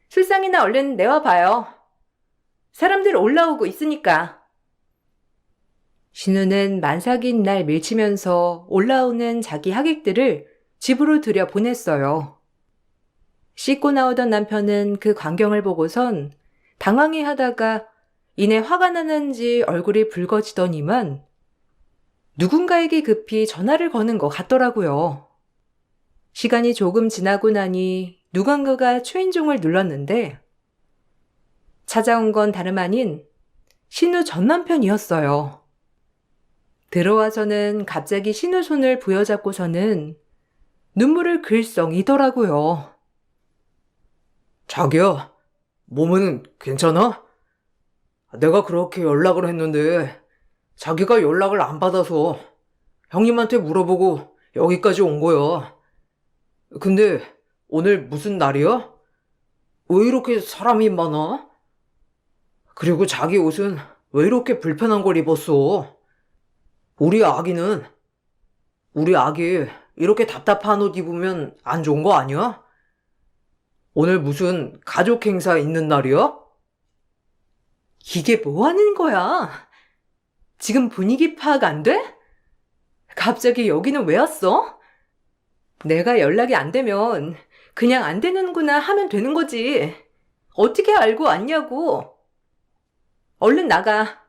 술상이나 얼른 내와봐요. 사람들 올라오고 있으니까. 신우는 만삭인 날 밀치면서 올라오는 자기 하객들을 집으로 들여보냈어요. 씻고 나오던 남편은 그 광경을 보고선 당황해 하다가 이내 화가 나는지 얼굴이 붉어지더니만 누군가에게 급히 전화를 거는 것 같더라고요. 시간이 조금 지나고 나니 누군가가 초인종을 눌렀는데 찾아온 건 다름 아닌 신우 전 남편이었어요. 들어와서는 갑자기 신우 손을 부여잡고서는 눈물을 글썽이더라고요. 자기야, 몸은 괜찮아? 내가 그렇게 연락을 했는데 자기가 연락을 안 받아서 형님한테 물어보고 여기까지 온 거야. 근데 오늘 무슨 날이야? 왜 이렇게 사람이 많아? 그리고 자기 옷은 왜 이렇게 불편한 걸 입었어? 우리 아기는? 우리 아기 이렇게 답답한 옷 입으면 안 좋은 거 아니야? 오늘 무슨 가족 행사 있는 날이야? 이게 뭐 하는 거야? 지금 분위기 파악 안 돼? 갑자기 여기는 왜 왔어? 내가 연락이 안 되면 그냥 안 되는구나 하면 되는 거지. 어떻게 알고 왔냐고. 얼른 나가.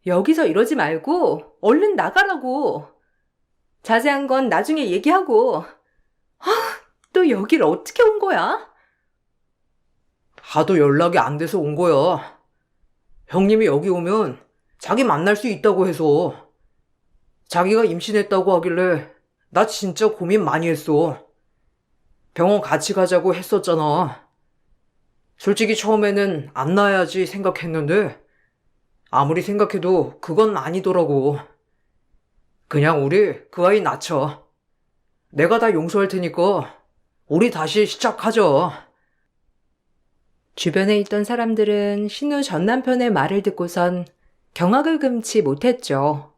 여기서 이러지 말고 얼른 나가라고. 자세한 건 나중에 얘기하고. 또 여길 어떻게 온 거야? 하도 연락이 안 돼서 온 거야. 형님이 여기 오면 자기 만날 수 있다고 해서. 자기가 임신했다고 하길래 나 진짜 고민 많이 했어. 병원 같이 가자고 했었잖아. 솔직히 처음에는 안 낳아야지 생각했는데 아무리 생각해도 그건 아니더라고. 그냥 우리 그 아이 낳자. 내가 다 용서할 테니까 우리 다시 시작하자. 주변에 있던 사람들은 신우 전 남편의 말을 듣고선 경악을 금치 못했죠.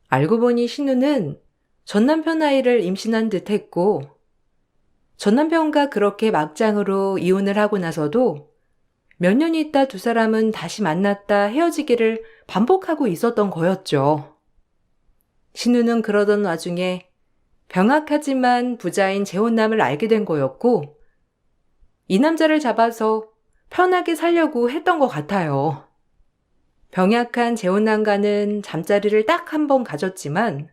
알고 보니 신우는 전 남편 아이를 임신한 듯 했고, 전 남편과 그렇게 막장으로 이혼을 하고 나서도 몇 년 있다 두 사람은 다시 만났다 헤어지기를 반복하고 있었던 거였죠. 신우는 그러던 와중에 병약하지만 부자인 재혼남을 알게 된 거였고, 이 남자를 잡아서 편하게 살려고 했던 것 같아요. 병약한 재혼남과는 잠자리를 딱 한 번 가졌지만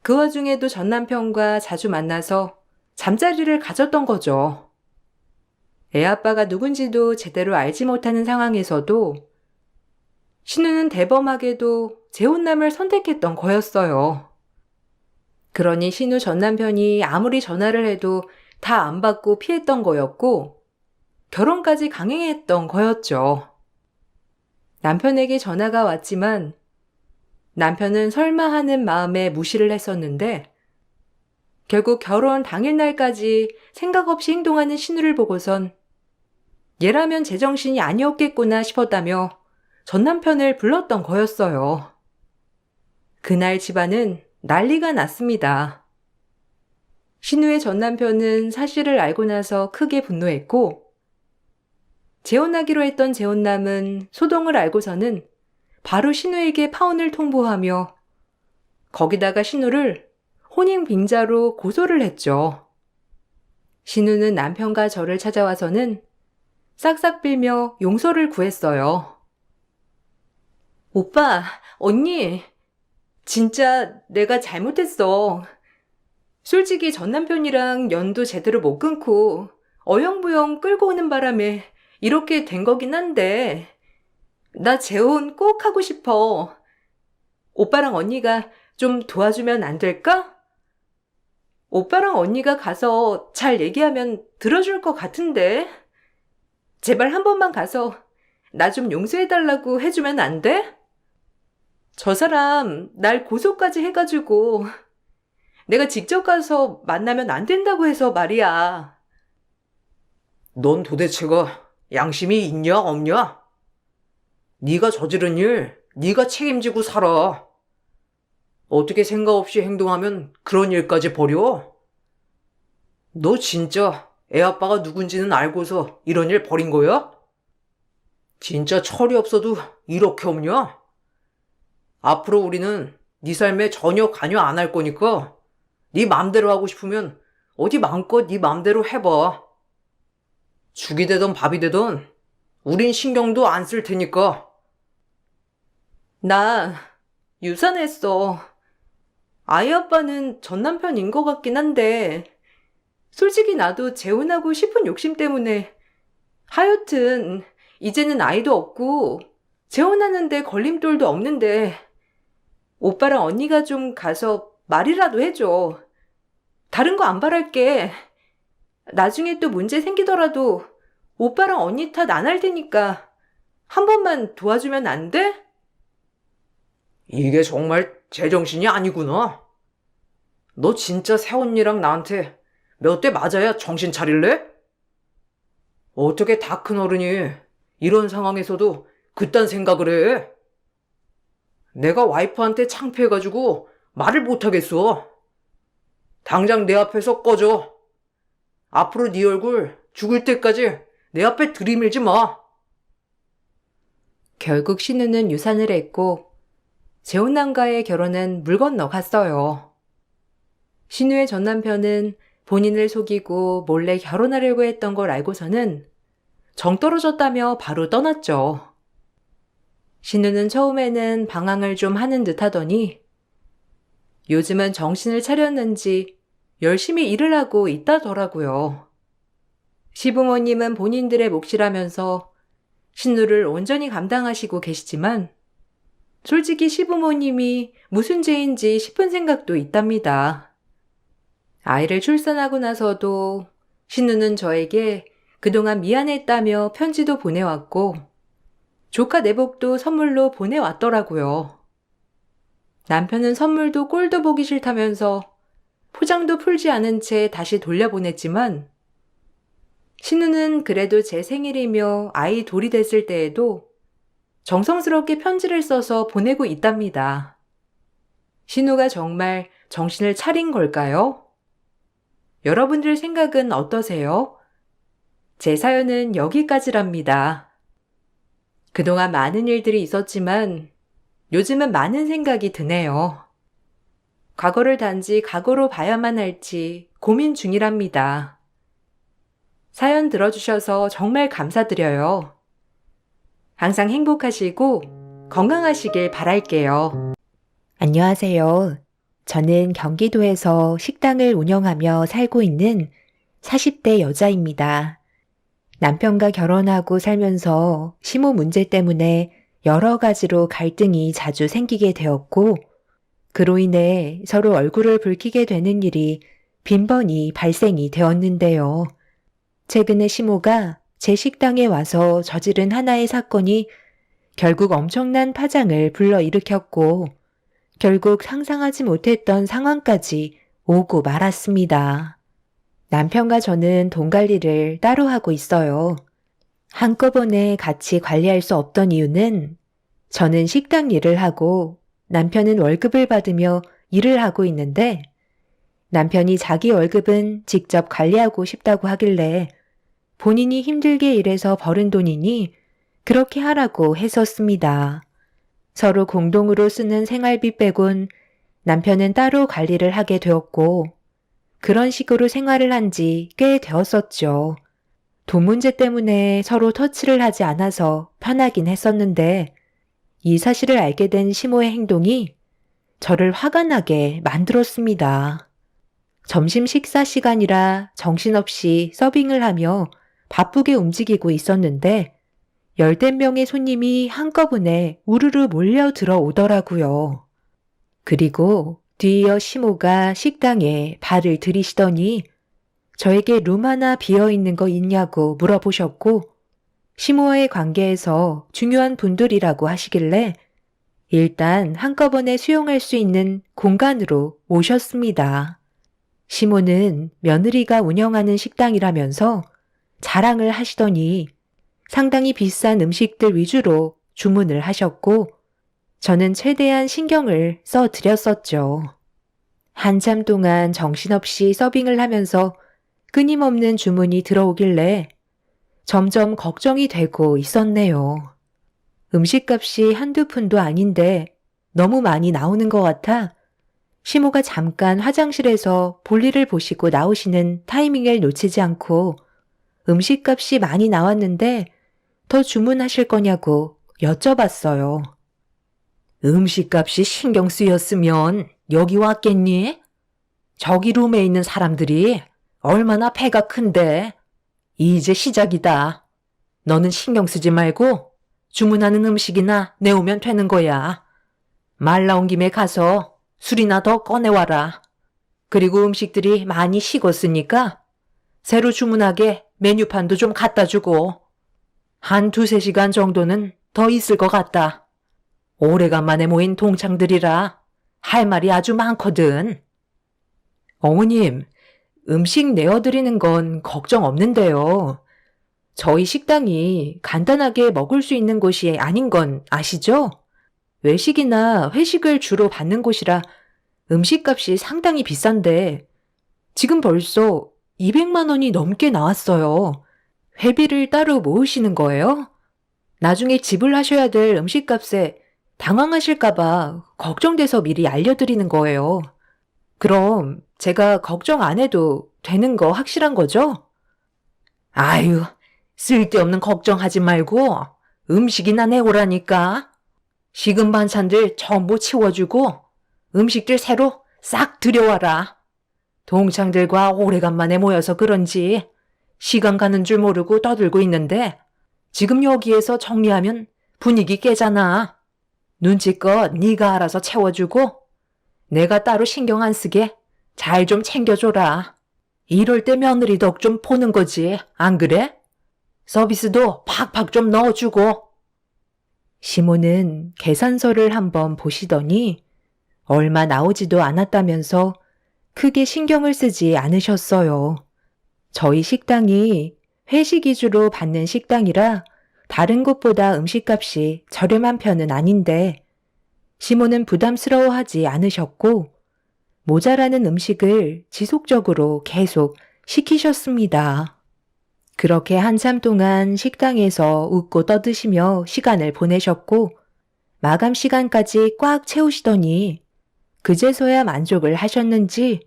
그 와중에도 전 남편과 자주 만나서 잠자리를 가졌던 거죠. 애 아빠가 누군지도 제대로 알지 못하는 상황에서도 신우는 대범하게도 재혼남을 선택했던 거였어요. 그러니 신우 전 남편이 아무리 전화를 해도 다 안 받고 피했던 거였고 결혼까지 강행했던 거였죠. 남편에게 전화가 왔지만 남편은 설마 하는 마음에 무시를 했었는데 결국 결혼 당일날까지 생각 없이 행동하는 신우를 보고선 얘라면 제정신이 아니었겠구나 싶었다며 전 남편을 불렀던 거였어요. 그날 집안은 난리가 났습니다. 신우의 전 남편은 사실을 알고 나서 크게 분노했고 재혼하기로 했던 재혼남은 소동을 알고서는 바로 신우에게 파혼을 통보하며 거기다가 신우를 혼인빙자로 고소를 했죠. 신우는 남편과 저를 찾아와서는 싹싹 빌며 용서를 구했어요. 오빠, 언니, 진짜 내가 잘못했어. 솔직히 전 남편이랑 연도 제대로 못 끊고 어영부영 끌고 오는 바람에 이렇게 된 거긴 한데 나 재혼 꼭 하고 싶어. 오빠랑 언니가 좀 도와주면 안 될까? 오빠랑 언니가 가서 잘 얘기하면 들어줄 것 같은데. 제발 한 번만 가서 나 좀 용서해달라고 해주면 안 돼? 저 사람 날 고소까지 해가지고 내가 직접 가서 만나면 안 된다고 해서 말이야. 넌 도대체가 양심이 있냐 없냐? 네가 저지른 일 네가 책임지고 살아. 어떻게 생각 없이 행동하면 그런 일까지 벌여? 너 진짜 애 아빠가 누군지는 알고서 이런 일 벌인 거야? 진짜 철이 없어도 이렇게 없냐? 앞으로 우리는 네 삶에 전혀 관여 안 할 거니까 네 맘대로 하고 싶으면 어디 마음껏 네 맘대로 해봐. 죽이 되던 밥이 되던 우린 신경도 안 쓸 테니까. 나 유산했어. 아이 아빠는 전 남편인 것 같긴 한데 솔직히 나도 재혼하고 싶은 욕심 때문에 하여튼 이제는 아이도 없고 재혼하는데 걸림돌도 없는데 오빠랑 언니가 좀 가서 말이라도 해줘. 다른 거 안 바랄게. 나중에 또 문제 생기더라도 오빠랑 언니 탓 안 할 테니까 한 번만 도와주면 안 돼? 이게 정말 제정신이 아니구나. 너 진짜 새언니랑 나한테 몇 대 맞아야 정신 차릴래? 어떻게 다 큰 어른이 이런 상황에서도 그딴 생각을 해? 내가 와이프한테 창피해가지고 말을 못하겠어. 당장 내 앞에서 꺼져. 앞으로 네 얼굴 죽을 때까지 내 앞에 들이밀지 마. 결국 신우는 유산을 했고 재혼남과의 결혼은 물 건너 갔어요. 신우의 전 남편은 본인을 속이고 몰래 결혼하려고 했던 걸 알고서는 정 떨어졌다며 바로 떠났죠. 신우는 처음에는 방황을 좀 하는 듯 하더니 요즘은 정신을 차렸는지 열심히 일을 하고 있다더라고요. 시부모님은 본인들의 몫이라면서 신우를 온전히 감당하시고 계시지만 솔직히 시부모님이 무슨 죄인지 싶은 생각도 있답니다. 아이를 출산하고 나서도 신우는 저에게 그동안 미안했다며 편지도 보내왔고 조카 내복도 선물로 보내왔더라고요. 남편은 선물도 꼴도 보기 싫다면서 포장도 풀지 않은 채 다시 돌려보냈지만 신우는 그래도 제 생일이며 아이 돌이 됐을 때에도 정성스럽게 편지를 써서 보내고 있답니다. 신우가 정말 정신을 차린 걸까요? 여러분들 생각은 어떠세요? 제 사연은 여기까지랍니다. 그동안 많은 일들이 있었지만 요즘은 많은 생각이 드네요. 과거를 단지 과거로 봐야만 할지 고민 중이랍니다. 사연 들어주셔서 정말 감사드려요. 항상 행복하시고 건강하시길 바랄게요. 안녕하세요. 저는 경기도에서 식당을 운영하며 살고 있는 40대 여자입니다. 남편과 결혼하고 살면서 시모 문제 때문에 여러 가지로 갈등이 자주 생기게 되었고, 그로 인해 서로 얼굴을 붉히게 되는 일이 빈번히 발생이 되었는데요. 최근에 시모가 제 식당에 와서 저지른 하나의 사건이 결국 엄청난 파장을 불러일으켰고, 결국 상상하지 못했던 상황까지 오고 말았습니다. 남편과 저는 돈 관리를 따로 하고 있어요. 한꺼번에 같이 관리할 수 없던 이유는 저는 식당 일을 하고 남편은 월급을 받으며 일을 하고 있는데 남편이 자기 월급은 직접 관리하고 싶다고 하길래 본인이 힘들게 일해서 벌은 돈이니 그렇게 하라고 했었습니다. 서로 공동으로 쓰는 생활비 빼곤 남편은 따로 관리를 하게 되었고 그런 식으로 생활을 한 지 꽤 되었었죠. 돈 문제 때문에 서로 터치를 하지 않아서 편하긴 했었는데 이 사실을 알게 된 시모의 행동이 저를 화가 나게 만들었습니다. 점심 식사 시간이라 정신없이 서빙을 하며 바쁘게 움직이고 있었는데 열댓 명의 손님이 한꺼번에 우르르 몰려 들어오더라고요. 그리고 뒤이어 시모가 식당에 발을 들이시더니 저에게 룸 하나 비어있는 거 있냐고 물어보셨고 시모와의 관계에서 중요한 분들이라고 하시길래 일단 한꺼번에 수용할 수 있는 공간으로 모셨습니다. 시모는 며느리가 운영하는 식당이라면서 자랑을 하시더니 상당히 비싼 음식들 위주로 주문을 하셨고 저는 최대한 신경을 써드렸었죠. 한참 동안 정신없이 서빙을 하면서 끊임없는 주문이 들어오길래 점점 걱정이 되고 있었네요. 음식값이 한두 푼도 아닌데 너무 많이 나오는 것 같아 시모가 잠깐 화장실에서 볼일을 보시고 나오시는 타이밍을 놓치지 않고 음식값이 많이 나왔는데 더 주문하실 거냐고 여쭤봤어요. 음식값이 신경 쓰였으면 여기 왔겠니? 저기 룸에 있는 사람들이 얼마나 배가 큰데? 이제 시작이다. 너는 신경 쓰지 말고 주문하는 음식이나 내오면 되는 거야. 말 나온 김에 가서 술이나 더 꺼내와라. 그리고 음식들이 많이 식었으니까 새로 주문하게 메뉴판도 좀 갖다 주고. 한 두세 시간 정도는 더 있을 것 같다. 오래간만에 모인 동창들이라 할 말이 아주 많거든. 어머님, 음식 내어드리는 건 걱정 없는데요. 저희 식당이 간단하게 먹을 수 있는 곳이 아닌 건 아시죠? 외식이나 회식을 주로 받는 곳이라 음식값이 상당히 비싼데 지금 벌써 200만 원이 넘게 나왔어요. 회비를 따로 모으시는 거예요? 나중에 지불하셔야 될 음식값에 당황하실까봐 걱정돼서 미리 알려드리는 거예요. 그럼 제가 걱정 안 해도 되는 거 확실한 거죠? 아유, 쓸데없는 걱정하지 말고 음식이나 내오라니까. 식은 반찬들 전부 치워주고 음식들 새로 싹 들여와라. 동창들과 오래간만에 모여서 그런지 시간 가는 줄 모르고 떠들고 있는데 지금 여기에서 정리하면 분위기 깨잖아. 눈치껏 네가 알아서 채워주고 내가 따로 신경 안 쓰게 잘 좀 챙겨줘라. 이럴 때 며느리 덕 좀 보는 거지, 안 그래? 서비스도 팍팍 좀 넣어주고. 시모는 계산서를 한번 보시더니 얼마 나오지도 않았다면서 크게 신경을 쓰지 않으셨어요. 저희 식당이 회식 위주로 받는 식당이라 다른 곳보다 음식값이 저렴한 편은 아닌데 시모는 부담스러워하지 않으셨고 모자라는 음식을 지속적으로 계속 시키셨습니다. 그렇게 한참 동안 식당에서 웃고 떠드시며 시간을 보내셨고 마감 시간까지 꽉 채우시더니 그제서야 만족을 하셨는지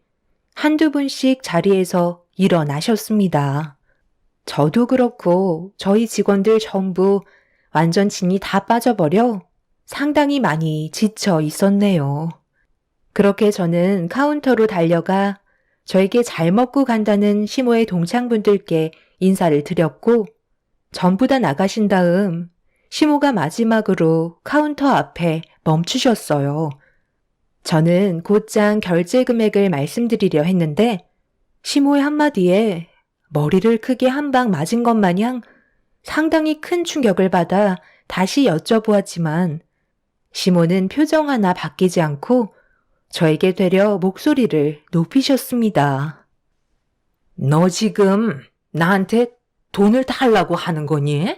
한두 분씩 자리에서 일어나셨습니다. 저도 그렇고 저희 직원들 전부 완전 진이 다 빠져버려 상당히 많이 지쳐 있었네요. 그렇게 저는 카운터로 달려가 저에게 잘 먹고 간다는 시모의 동창분들께 인사를 드렸고 전부 다 나가신 다음 시모가 마지막으로 카운터 앞에 멈추셨어요. 저는 곧장 결제 금액을 말씀드리려 했는데 시모의 한마디에 머리를 크게 한 방 맞은 것 마냥 상당히 큰 충격을 받아 다시 여쭤보았지만 시모는 표정 하나 바뀌지 않고 저에게 되려 목소리를 높이셨습니다. 너 지금 나한테 돈을 달라고 하는 거니?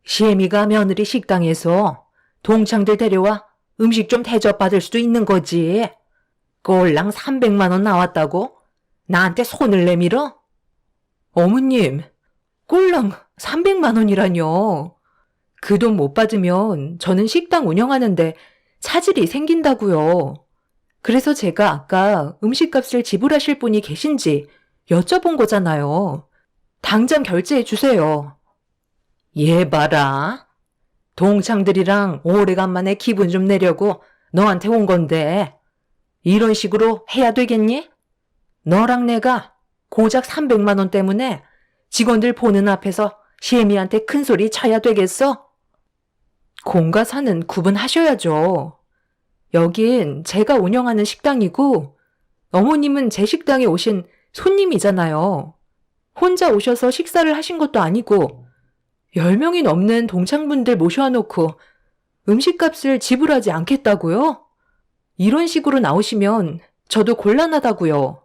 시애미가 며느리 식당에서 동창들 데려와 음식 좀 대접받을 수도 있는 거지. 꼴랑 300만 원 나왔다고? 나한테 손을 내밀어? 어머님, 꼴랑 300만 원이라뇨. 그 돈 못 받으면 저는 식당 운영하는데 차질이 생긴다고요. 그래서 제가 아까 음식값을 지불하실 분이 계신지 여쭤본 거잖아요. 당장 결제해 주세요. 얘 봐라. 동창들이랑 오래간만에 기분 좀 내려고 너한테 온 건데 이런 식으로 해야 되겠니? 너랑 내가 고작 300만 원 때문에 직원들 보는 앞에서 시애미한테 큰 소리 쳐야 되겠어? 공과 사는 구분하셔야죠. 여긴 제가 운영하는 식당이고 어머님은 제 식당에 오신 손님이잖아요. 혼자 오셔서 식사를 하신 것도 아니고 10명이 넘는 동창분들 모셔놓고 음식값을 지불하지 않겠다고요? 이런 식으로 나오시면 저도 곤란하다고요.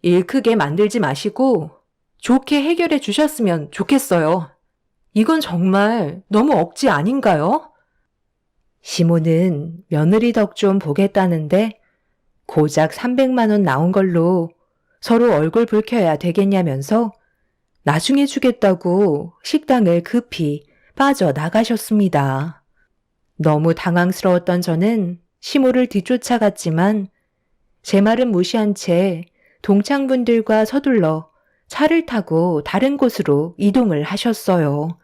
일 크게 만들지 마시고 좋게 해결해 주셨으면 좋겠어요. 이건 정말 너무 억지 아닌가요? 시모는 며느리 덕 좀 보겠다는데 고작 300만 원 나온 걸로 서로 얼굴 붉혀야 되겠냐면서 나중에 주겠다고 식당을 급히 빠져나가셨습니다. 너무 당황스러웠던 저는 시모를 뒤쫓아갔지만 제 말은 무시한 채 동창분들과 서둘러 차를 타고 다른 곳으로 이동을 하셨어요.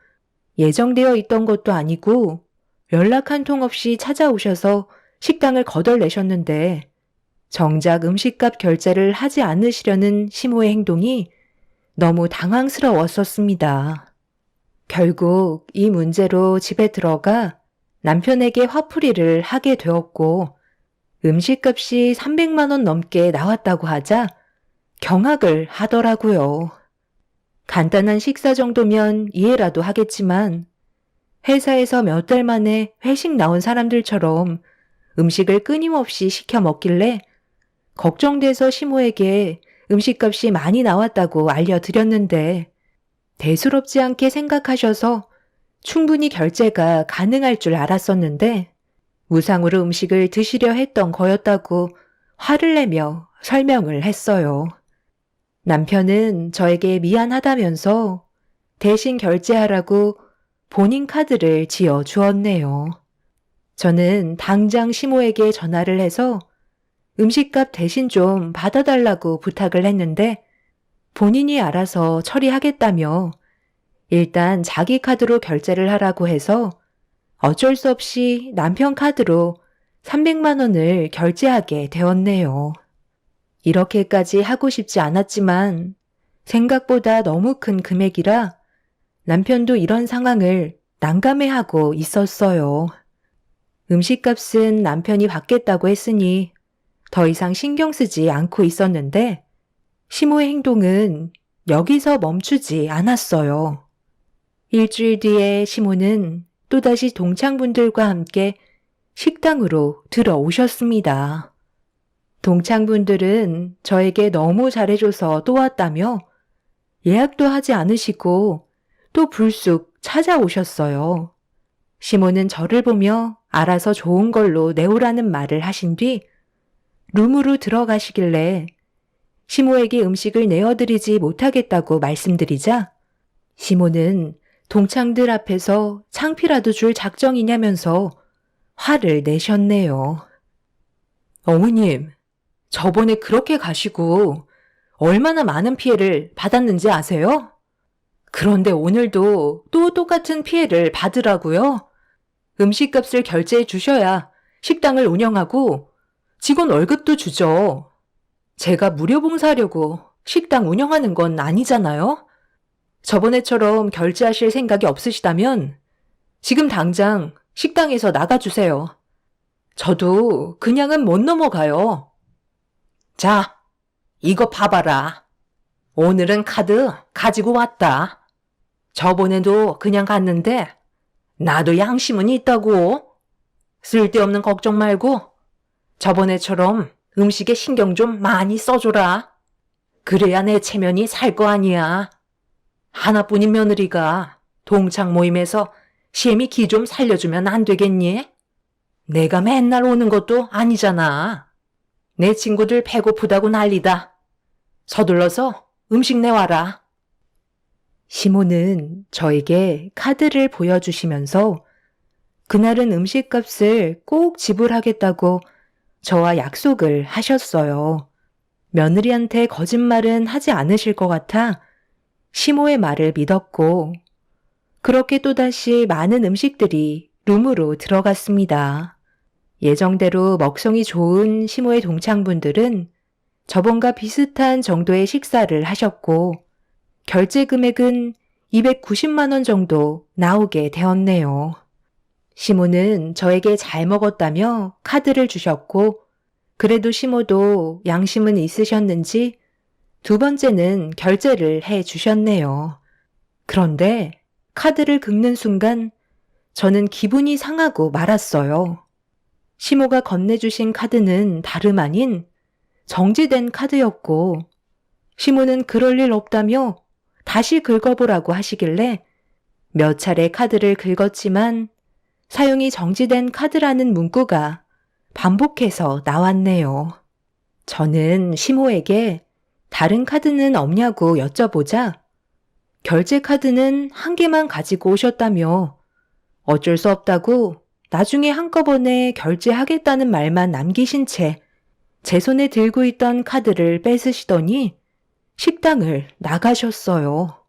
예정되어 있던 것도 아니고 연락 한 통 없이 찾아오셔서 식당을 거덜내셨는데 정작 음식값 결제를 하지 않으시려는 시모의 행동이 너무 당황스러웠었습니다. 결국 이 문제로 집에 들어가 남편에게 화풀이를 하게 되었고 음식값이 300만 원 넘게 나왔다고 하자 경악을 하더라고요. 간단한 식사 정도면 이해라도 하겠지만 회사에서 몇 달 만에 회식 나온 사람들처럼 음식을 끊임없이 시켜 먹길래 걱정돼서 시모에게 음식값이 많이 나왔다고 알려드렸는데 대수롭지 않게 생각하셔서 충분히 결제가 가능할 줄 알았었는데 무상으로 음식을 드시려 했던 거였다고 화를 내며 설명을 했어요. 남편은 저에게 미안하다면서 대신 결제하라고 본인 카드를 지어 주었네요. 저는 당장 시모에게 전화를 해서 음식값 대신 좀 받아달라고 부탁을 했는데 본인이 알아서 처리하겠다며 일단 자기 카드로 결제를 하라고 해서 어쩔 수 없이 남편 카드로 300만 원을 결제하게 되었네요. 이렇게까지 하고 싶지 않았지만 생각보다 너무 큰 금액이라 남편도 이런 상황을 난감해하고 있었어요. 음식값은 남편이 받겠다고 했으니 더 이상 신경 쓰지 않고 있었는데 시모의 행동은 여기서 멈추지 않았어요. 일주일 뒤에 시모는 또다시 동창분들과 함께 식당으로 들어오셨습니다. 동창분들은 저에게 너무 잘해줘서 또 왔다며 예약도 하지 않으시고 또 불쑥 찾아오셨어요. 시모는 저를 보며 알아서 좋은 걸로 내오라는 말을 하신 뒤 룸으로 들어가시길래 시모에게 음식을 내어드리지 못하겠다고 말씀드리자 시모는 동창들 앞에서 창피라도 줄 작정이냐면서 화를 내셨네요. 어머님, 저번에 그렇게 가시고 얼마나 많은 피해를 받았는지 아세요? 그런데 오늘도 또 똑같은 피해를 받으라고요? 음식값을 결제해 주셔야 식당을 운영하고 직원 월급도 주죠. 제가 무료 봉사하려고 식당 운영하는 건 아니잖아요? 저번에처럼 결제하실 생각이 없으시다면 지금 당장 식당에서 나가주세요. 저도 그냥은 못 넘어가요. 자, 이거 봐봐라. 오늘은 카드 가지고 왔다. 저번에도 그냥 갔는데 나도 양심은 있다고. 쓸데없는 걱정 말고 저번에처럼 음식에 신경 좀 많이 써줘라. 그래야 내 체면이 살 거 아니야. 하나뿐인 며느리가 동창 모임에서 시엠이 기 좀 살려주면 안 되겠니? 내가 맨날 오는 것도 아니잖아. 내 친구들 배고프다고 난리다. 서둘러서 음식 내와라. 시모는 저에게 카드를 보여주시면서 그날은 음식값을 꼭 지불하겠다고 저와 약속을 하셨어요. 며느리한테 거짓말은 하지 않으실 것 같아 시모의 말을 믿었고 그렇게 또다시 많은 음식들이 룸으로 들어갔습니다. 예정대로 먹성이 좋은 시모의 동창분들은 저번과 비슷한 정도의 식사를 하셨고 결제 금액은 290만 원 정도 나오게 되었네요. 시모는 저에게 잘 먹었다며 카드를 주셨고 그래도 시모도 양심은 있으셨는지 두 번째는 결제를 해 주셨네요. 그런데 카드를 긁는 순간 저는 기분이 상하고 말았어요. 시모가 건네주신 카드는 다름 아닌 정지된 카드였고 시모는 그럴 일 없다며 다시 긁어보라고 하시길래 몇 차례 카드를 긁었지만 사용이 정지된 카드라는 문구가 반복해서 나왔네요. 저는 시모에게 다른 카드는 없냐고 여쭤보자 결제 카드는 한 개만 가지고 오셨다며 어쩔 수 없다고 나중에 한꺼번에 결제하겠다는 말만 남기신 채 제 손에 들고 있던 카드를 뺏으시더니 식당을 나가셨어요.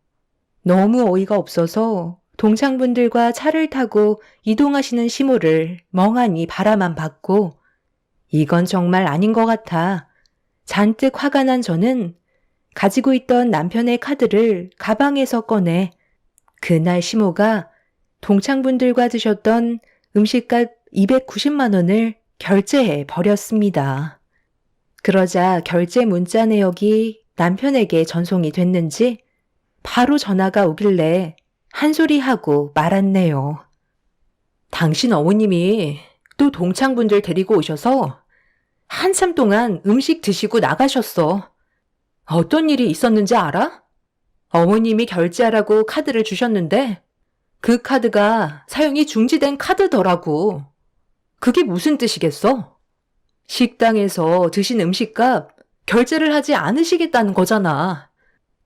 너무 어이가 없어서 동창분들과 차를 타고 이동하시는 시모를 멍하니 바라만 봤고 이건 정말 아닌 것 같아 잔뜩 화가 난 저는 가지고 있던 남편의 카드를 가방에서 꺼내 그날 시모가 동창분들과 드셨던 음식값 290만 원을 결제해 버렸습니다. 그러자 결제 문자 내역이 남편에게 전송이 됐는지 바로 전화가 오길래 한 소리 하고 말았네요. 당신 어머님이 또 동창분들 데리고 오셔서 한참 동안 음식 드시고 나가셨어. 어떤 일이 있었는지 알아? 어머님이 결제하라고 카드를 주셨는데 그 카드가 사용이 중지된 카드더라고. 그게 무슨 뜻이겠어? 식당에서 드신 음식값 결제를 하지 않으시겠다는 거잖아.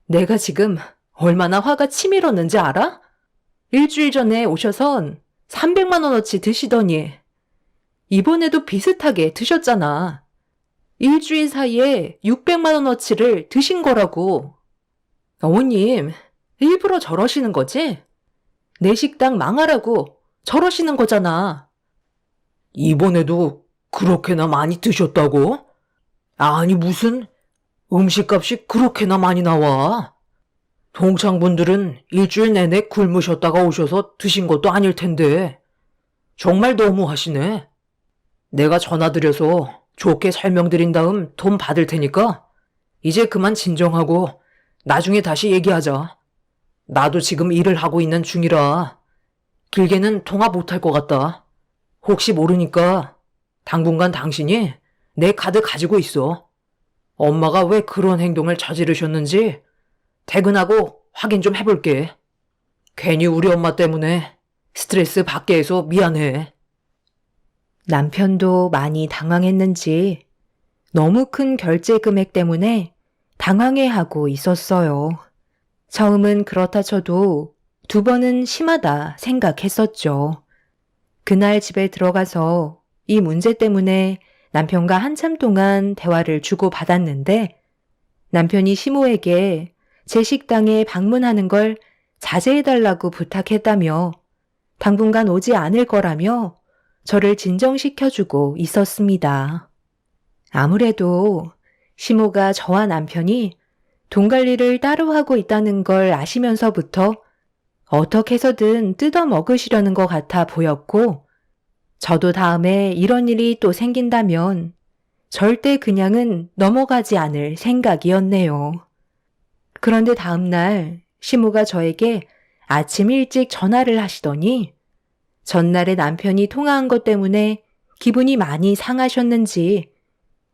내가 지금 얼마나 화가 치밀었는지 알아? 일주일 전에 오셔선 300만 원어치 드시더니 이번에도 비슷하게 드셨잖아. 일주일 사이에 600만 원어치를 드신 거라고. 어머님, 일부러 저러시는 거지? 내 식당 망하라고 저러시는 거잖아. 이번에도 그렇게나 많이 드셨다고? 아니, 무슨 음식값이 그렇게나 많이 나와? 동창분들은 일주일 내내 굶으셨다가 오셔서 드신 것도 아닐 텐데. 정말 너무하시네. 내가 전화드려서 좋게 설명드린 다음 돈 받을 테니까 이제 그만 진정하고 나중에 다시 얘기하자. 나도 지금 일을 하고 있는 중이라 길게는 통화 못할 것 같다. 혹시 모르니까 당분간 당신이 내 카드 가지고 있어. 엄마가 왜 그런 행동을 저지르셨는지 퇴근하고 확인 좀 해볼게. 괜히 우리 엄마 때문에 스트레스 받게 해서 미안해. 남편도 많이 당황했는지 너무 큰 결제 금액 때문에 당황해하고 있었어요. 처음은 그렇다 쳐도 두 번은 심하다 생각했었죠. 그날 집에 들어가서 이 문제 때문에 남편과 한참 동안 대화를 주고받았는데 남편이 시모에게 제 식당에 방문하는 걸 자제해달라고 부탁했다며 당분간 오지 않을 거라며 저를 진정시켜주고 있었습니다. 아무래도 시모가 저와 남편이 돈 관리를 따로 하고 있다는 걸 아시면서부터 어떻게 해서든 뜯어 먹으시려는 것 같아 보였고 저도 다음에 이런 일이 또 생긴다면 절대 그냥은 넘어가지 않을 생각이었네요. 그런데 다음날 시모가 저에게 아침 일찍 전화를 하시더니 전날에 남편이 통화한 것 때문에 기분이 많이 상하셨는지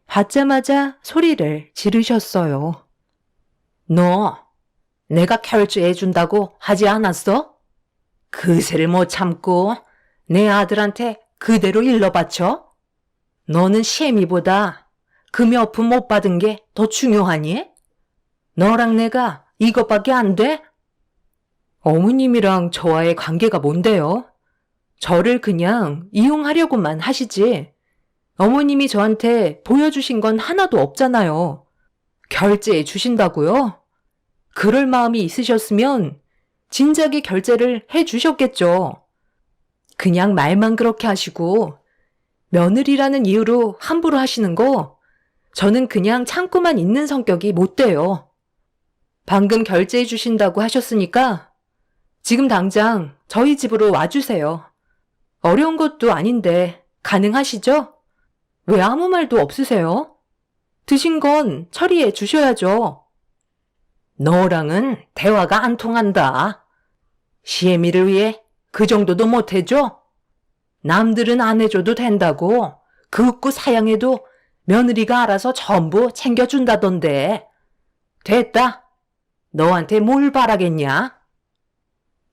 받자마자 소리를 지르셨어요. 너 내가 결제해준다고 하지 않았어? 그새를 못 참고 내 아들한테 그대로 일러바쳐? 너는 시애미보다 금여품 못 받은 게 더 중요하니? 너랑 내가 이것밖에 안 돼? 어머님이랑 저와의 관계가 뭔데요? 저를 그냥 이용하려고만 하시지. 어머님이 저한테 보여주신 건 하나도 없잖아요. 결제해 주신다고요? 그럴 마음이 있으셨으면 진작에 결제를 해 주셨겠죠. 그냥 말만 그렇게 하시고 며느리라는 이유로 함부로 하시는 거 저는 그냥 참고만 있는 성격이 못 돼요. 방금 결제해 주신다고 하셨으니까 지금 당장 저희 집으로 와주세요. 어려운 것도 아닌데 가능하시죠? 왜 아무 말도 없으세요? 드신 건 처리해 주셔야죠. 너랑은 대화가 안 통한다. 시애미를 위해 그 정도도 못 해줘? 남들은 안 해줘도 된다고 극구 사양해도 며느리가 알아서 전부 챙겨준다던데. 됐다. 너한테 뭘 바라겠냐?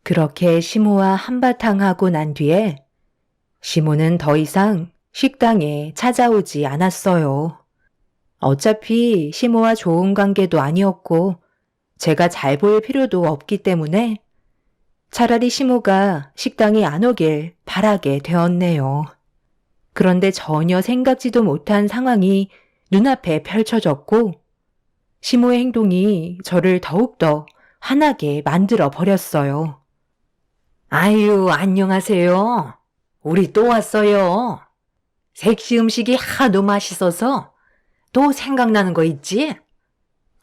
그렇게 시모와 한바탕 하고 난 뒤에 시모는 더 이상 식당에 찾아오지 않았어요. 어차피 시모와 좋은 관계도 아니었고 제가 잘 보일 필요도 없기 때문에 차라리 시모가 식당에 안 오길 바라게 되었네요. 그런데 전혀 생각지도 못한 상황이 눈앞에 펼쳐졌고 시모의 행동이 저를 더욱더 화나게 만들어 버렸어요. 아유, 안녕하세요. 우리 또 왔어요. 색시 음식이 하도 맛있어서 또 생각나는 거 있지?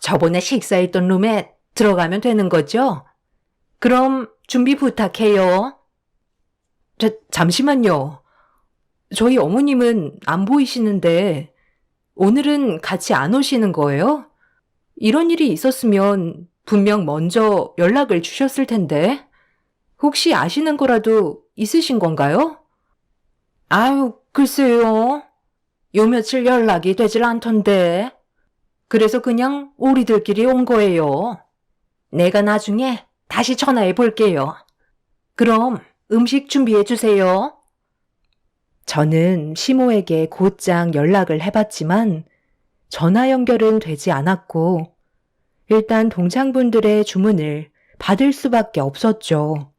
저번에 식사했던 룸에 들어가면 되는 거죠? 그럼 준비 부탁해요. 잠시만요. 저희 어머님은 안 보이시는데 오늘은 같이 안 오시는 거예요? 이런 일이 있었으면 분명 먼저 연락을 주셨을 텐데 혹시 아시는 거라도 있으신 건가요? 아유, 글쎄요. 요 며칠 연락이 되질 않던데. 그래서 그냥 우리들끼리 온 거예요. 내가 나중에 다시 전화해 볼게요. 그럼 음식 준비해 주세요. 저는 시모에게 곧장 연락을 해봤지만 전화 연결은 되지 않았고 일단 동창분들의 주문을 받을 수밖에 없었죠.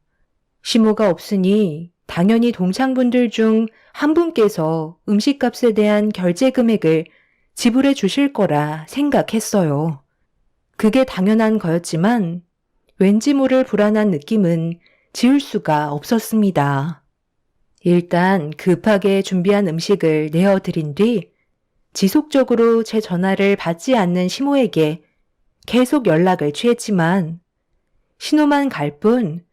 시모가 없으니 당연히 동창분들 중 한 분께서 음식값에 대한 결제 금액을 지불해 주실 거라 생각했어요. 그게 당연한 거였지만 왠지 모를 불안한 느낌은 지울 수가 없었습니다. 일단 급하게 준비한 음식을 내어드린 뒤 지속적으로 제 전화를 받지 않는 시모에게 계속 연락을 취했지만 신호만 갈 뿐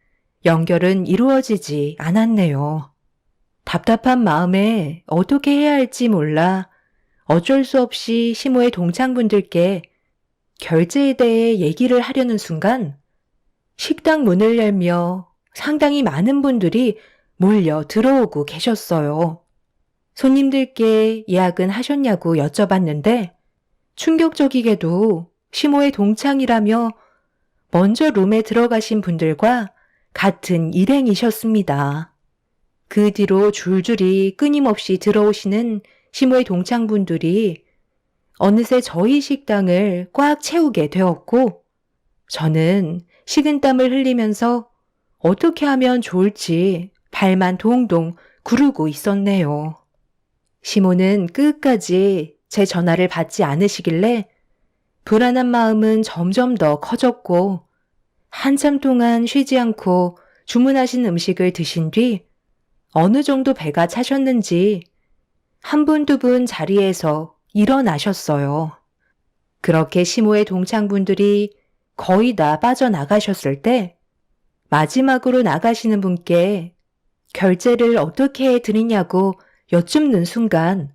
연결은 이루어지지 않았네요. 답답한 마음에 어떻게 해야 할지 몰라 어쩔 수 없이 시모의 동창분들께 결제에 대해 얘기를 하려는 순간 식당 문을 열며 상당히 많은 분들이 몰려 들어오고 계셨어요. 손님들께 예약은 하셨냐고 여쭤봤는데 충격적이게도 시모의 동창이라며 먼저 룸에 들어가신 분들과 같은 일행이셨습니다. 그 뒤로 줄줄이 끊임없이 들어오시는 시모의 동창분들이 어느새 저희 식당을 꽉 채우게 되었고 저는 식은땀을 흘리면서 어떻게 하면 좋을지 발만 동동 구르고 있었네요. 시모는 끝까지 제 전화를 받지 않으시길래 불안한 마음은 점점 더 커졌고 한참 동안 쉬지 않고 주문하신 음식을 드신 뒤 어느 정도 배가 차셨는지 한 분, 두 분 자리에서 일어나셨어요. 그렇게 시모의 동창분들이 거의 다 빠져나가셨을 때 마지막으로 나가시는 분께 결제를 어떻게 해드리냐고 여쭙는 순간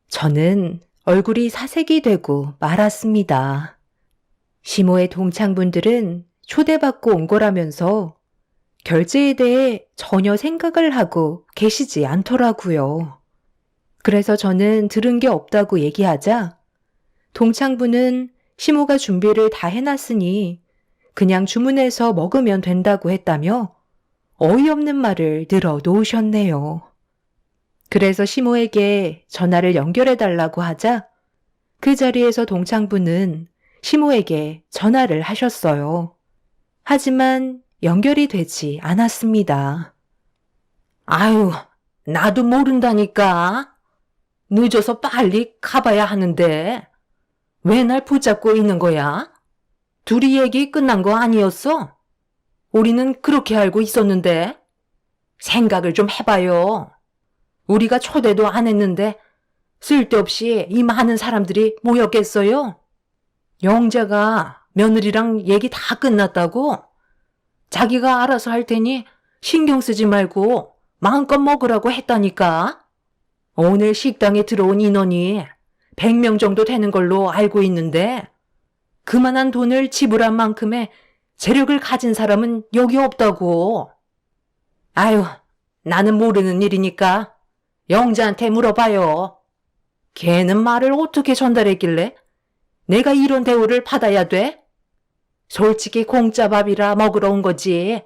저는 얼굴이 사색이 되고 말았습니다. 시모의 동창분들은 초대받고 온 거라면서 결제에 대해 전혀 생각을 하고 계시지 않더라고요. 그래서 저는 들은 게 없다고 얘기하자 동창부는 시모가 준비를 다 해놨으니 그냥 주문해서 먹으면 된다고 했다며 어이없는 말을 늘어 놓으셨네요. 그래서 시모에게 전화를 연결해달라고 하자 그 자리에서 동창부는 시모에게 전화를 하셨어요. 하지만 연결이 되지 않았습니다. 아유, 나도 모른다니까. 늦어서 빨리 가봐야 하는데 왜 날 붙잡고 있는 거야? 둘이 얘기 끝난 거 아니었어? 우리는 그렇게 알고 있었는데 생각을 좀 해봐요. 우리가 초대도 안 했는데 쓸데없이 이 많은 사람들이 모였겠어요? 영자가 며느리랑 얘기 다 끝났다고? 자기가 알아서 할 테니 신경 쓰지 말고 마음껏 먹으라고 했다니까. 오늘 식당에 들어온 인원이 100명 정도 되는 걸로 알고 있는데 그만한 돈을 지불한 만큼의 재력을 가진 사람은 여기 없다고. 아유, 나는 모르는 일이니까 영자한테 물어봐요. 걔는 말을 어떻게 전달했길래 내가 이런 대우를 받아야 돼? 솔직히 공짜 밥이라 먹으러 온 거지.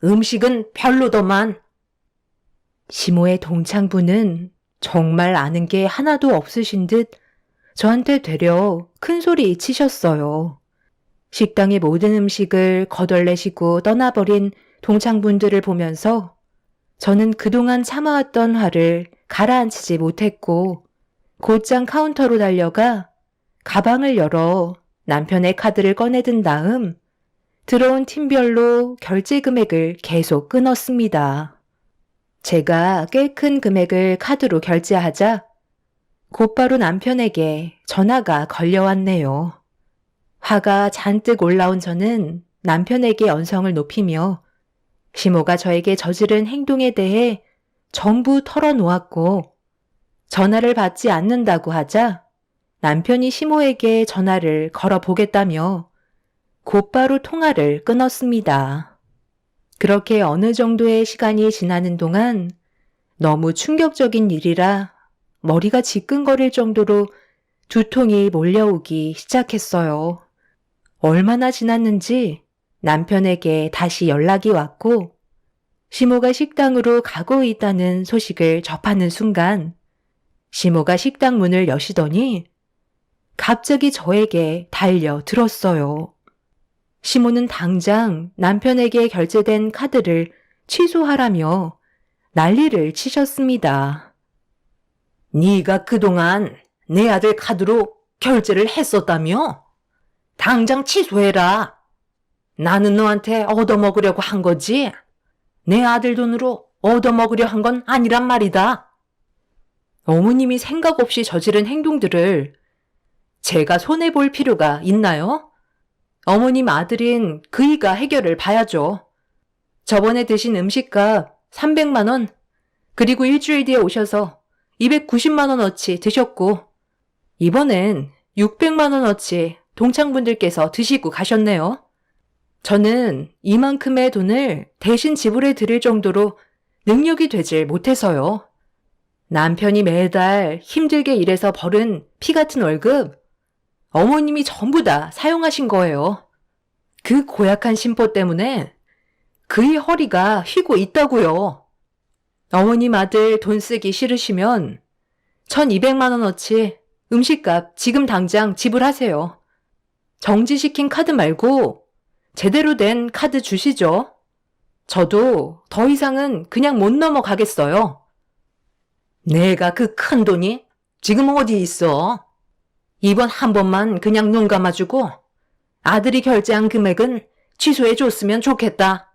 음식은 별로더만. 시모의 동창부는 정말 아는 게 하나도 없으신 듯 저한테 되려 큰 소리 치셨어요. 식당의 모든 음식을 거덜내시고 떠나버린 동창분들을 보면서 저는 그동안 참아왔던 화를 가라앉히지 못했고 곧장 카운터로 달려가 가방을 열어 남편의 카드를 꺼내든 다음 들어온 팀별로 결제 금액을 계속 끊었습니다. 제가 꽤 큰 금액을 카드로 결제하자 곧바로 남편에게 전화가 걸려왔네요. 화가 잔뜩 올라온 저는 남편에게 언성을 높이며 시모가 저에게 저지른 행동에 대해 전부 털어놓았고 전화를 받지 않는다고 하자 남편이 시모에게 전화를 걸어보겠다며 곧바로 통화를 끊었습니다. 그렇게 어느 정도의 시간이 지나는 동안 너무 충격적인 일이라 머리가 지끈거릴 정도로 두통이 몰려오기 시작했어요. 얼마나 지났는지 남편에게 다시 연락이 왔고 시모가 식당으로 가고 있다는 소식을 접하는 순간 시모가 식당 문을 여시더니 갑자기 저에게 달려들었어요. 시모는 당장 남편에게 결제된 카드를 취소하라며 난리를 치셨습니다. 네가 그동안 내 아들 카드로 결제를 했었다며? 당장 취소해라. 나는 너한테 얻어먹으려고 한 거지. 내 아들 돈으로 얻어먹으려 한 건 아니란 말이다. 어머님이 생각 없이 저지른 행동들을 제가 손해볼 필요가 있나요? 어머님 아들인 그이가 해결을 봐야죠. 저번에 드신 음식값 300만 원, 그리고 일주일 뒤에 오셔서 290만 원어치 드셨고, 이번엔 600만 원어치 동창분들께서 드시고 가셨네요. 저는 이만큼의 돈을 대신 지불해 드릴 정도로 능력이 되질 못해서요. 남편이 매달 힘들게 일해서 벌은 피 같은 월급, 어머님이 전부 다 사용하신 거예요. 그 고약한 심보 때문에 그의 허리가 휘고 있다고요. 어머님 아들 돈 쓰기 싫으시면 1200만 원어치 음식값 지금 당장 지불하세요. 정지시킨 카드 말고 제대로 된 카드 주시죠. 저도 더 이상은 그냥 못 넘어가겠어요. 내가 그 큰 돈이 지금 어디 있어? 이번 한 번만 그냥 눈 감아주고 아들이 결제한 금액은 취소해 줬으면 좋겠다.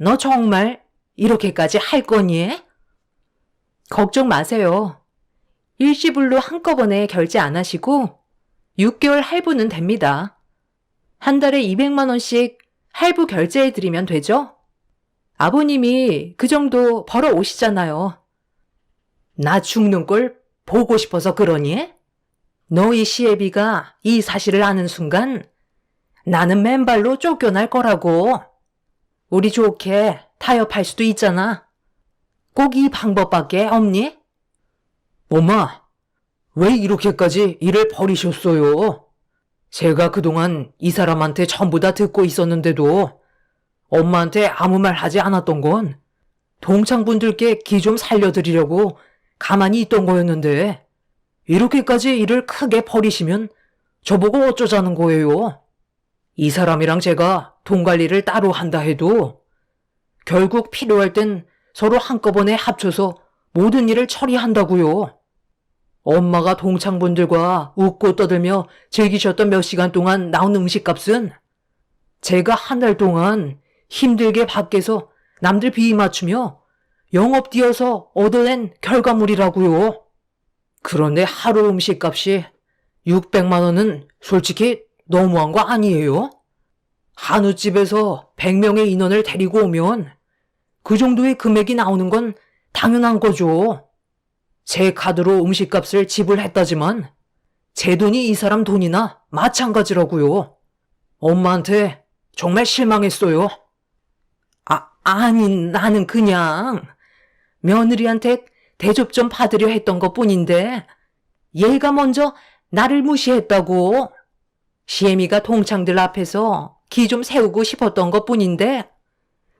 너 정말 이렇게까지 할 거니? 걱정 마세요. 일시불로 한꺼번에 결제 안 하시고 6개월 할부는 됩니다. 한 달에 200만 원씩 할부 결제해 드리면 되죠? 아버님이 그 정도 벌어 오시잖아요. 나 죽는 꼴 보고 싶어서 그러니? 너희 시애비가 이 사실을 아는 순간 나는 맨발로 쫓겨날 거라고. 우리 좋게 타협할 수도 있잖아. 꼭 이 방법밖에 없니? 엄마, 왜 이렇게까지 일을 버리셨어요? 제가 그동안 이 사람한테 전부 다 듣고 있었는데도 엄마한테 아무 말 하지 않았던 건 동창분들께 기 좀 살려드리려고 가만히 있던 거였는데 이렇게까지 일을 크게 버리시면 저보고 어쩌자는 거예요? 이 사람이랑 제가 돈 관리를 따로 한다 해도 결국 필요할 땐 서로 한꺼번에 합쳐서 모든 일을 처리한다고요. 엄마가 동창분들과 웃고 떠들며 즐기셨던 몇 시간 동안 나온 음식값은 제가 한 달 동안 힘들게 밖에서 남들 비위 맞추며 영업 뛰어서 얻어낸 결과물이라고요. 그런데 하루 음식값이 600만 원은 솔직히 너무한 거 아니에요? 한우집에서 100명의 인원을 데리고 오면 그 정도의 금액이 나오는 건 당연한 거죠. 제 카드로 음식값을 지불했다지만 제 돈이 이 사람 돈이나 마찬가지라고요. 엄마한테 정말 실망했어요. 아니 나는 그냥 며느리한테 대접 좀 받으려 했던 것 뿐인데 얘가 먼저 나를 무시했다고. 시애미가 동창들 앞에서 기 좀 세우고 싶었던 것 뿐인데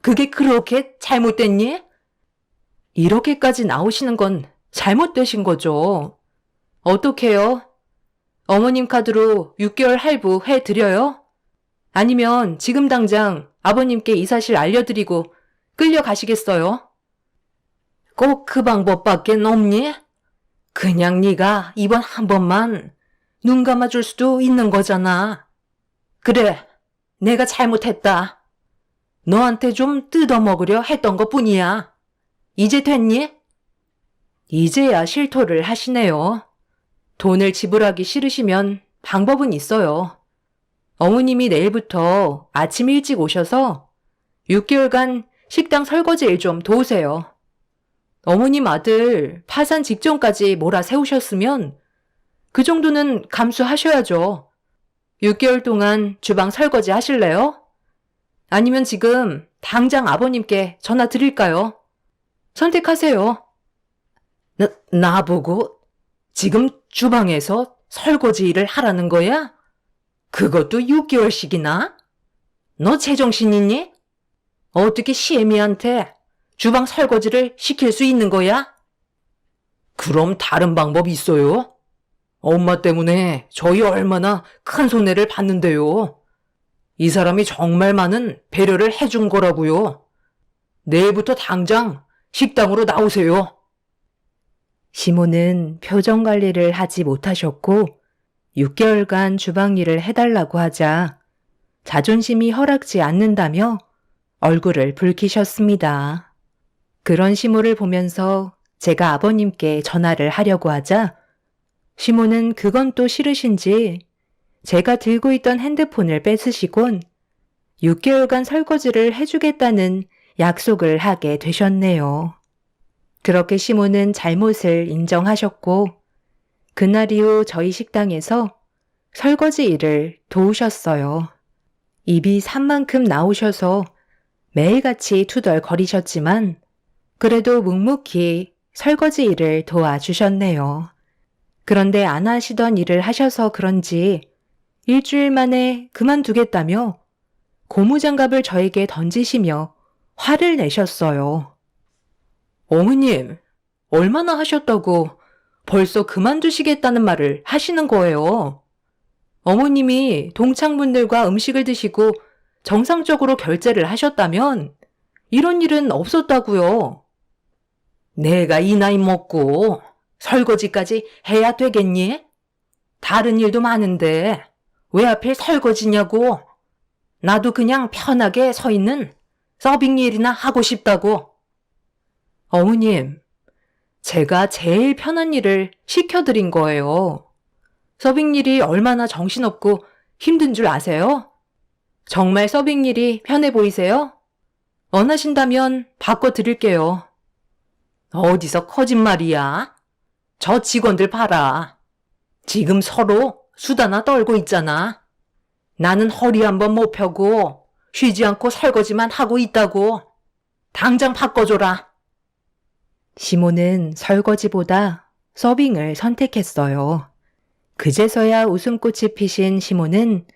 그게 그렇게 잘못됐니? 이렇게까지 나오시는 건 잘못되신 거죠. 어떡해요? 어머님 카드로 6개월 할부 해드려요? 아니면 지금 당장 아버님께 이 사실 알려드리고 끌려가시겠어요? 꼭 그 방법밖에 없니? 그냥 네가 이번 한 번만 눈 감아줄 수도 있는 거잖아. 그래, 내가 잘못했다. 너한테 좀 뜯어먹으려 했던 것뿐이야. 이제 됐니? 이제야 실토를 하시네요. 돈을 지불하기 싫으시면 방법은 있어요. 어머님이 내일부터 아침 일찍 오셔서 6개월간 식당 설거지 일 좀 도우세요. 어머님 아들 파산 직전까지 몰아세우셨으면 그 정도는 감수하셔야죠. 6개월 동안 주방 설거지 하실래요? 아니면 지금 당장 아버님께 전화 드릴까요? 선택하세요. 나보고 지금 주방에서 설거지 일을 하라는 거야? 그것도 6개월씩이나? 너 제정신 있니? 어떻게 시애미한테 주방 설거지를 시킬 수 있는 거야? 그럼 다른 방법 있어요? 엄마 때문에 저희 얼마나 큰 손해를 봤는데요. 이 사람이 정말 많은 배려를 해준 거라고요. 내일부터 당장 식당으로 나오세요. 시모는 표정 관리를 하지 못하셨고 6개월간 주방 일을 해달라고 하자 자존심이 허락지 않는다며 얼굴을 붉히셨습니다. 그런 시모를 보면서 제가 아버님께 전화를 하려고 하자 시모는 그건 또 싫으신지 제가 들고 있던 핸드폰을 뺏으시곤 6개월간 설거지를 해주겠다는 약속을 하게 되셨네요. 그렇게 시모는 잘못을 인정하셨고 그날 이후 저희 식당에서 설거지 일을 도우셨어요. 입이 산만큼 나오셔서 매일같이 투덜거리셨지만 그래도 묵묵히 설거지 일을 도와주셨네요. 그런데 안 하시던 일을 하셔서 그런지 일주일 만에 그만두겠다며 고무장갑을 저에게 던지시며 화를 내셨어요. 어머님, 얼마나 하셨다고 벌써 그만두시겠다는 말을 하시는 거예요. 어머님이 동창분들과 음식을 드시고 정상적으로 결제를 하셨다면 이런 일은 없었다고요. 내가 이 나이 먹고 설거지까지 해야 되겠니? 다른 일도 많은데 왜 하필 설거지냐고. 나도 그냥 편하게 서 있는 서빙 일이나 하고 싶다고. 어머님, 제가 제일 편한 일을 시켜드린 거예요. 서빙 일이 얼마나 정신없고 힘든 줄 아세요? 정말 서빙 일이 편해 보이세요? 원하신다면 바꿔드릴게요. 어디서 거짓말이야? 저 직원들 봐라. 지금 서로 수다나 떨고 있잖아. 나는 허리 한번 못 펴고 쉬지 않고 설거지만 하고 있다고. 당장 바꿔줘라. 시모는 설거지보다 서빙을 선택했어요. 그제서야 웃음꽃이 피신 시모는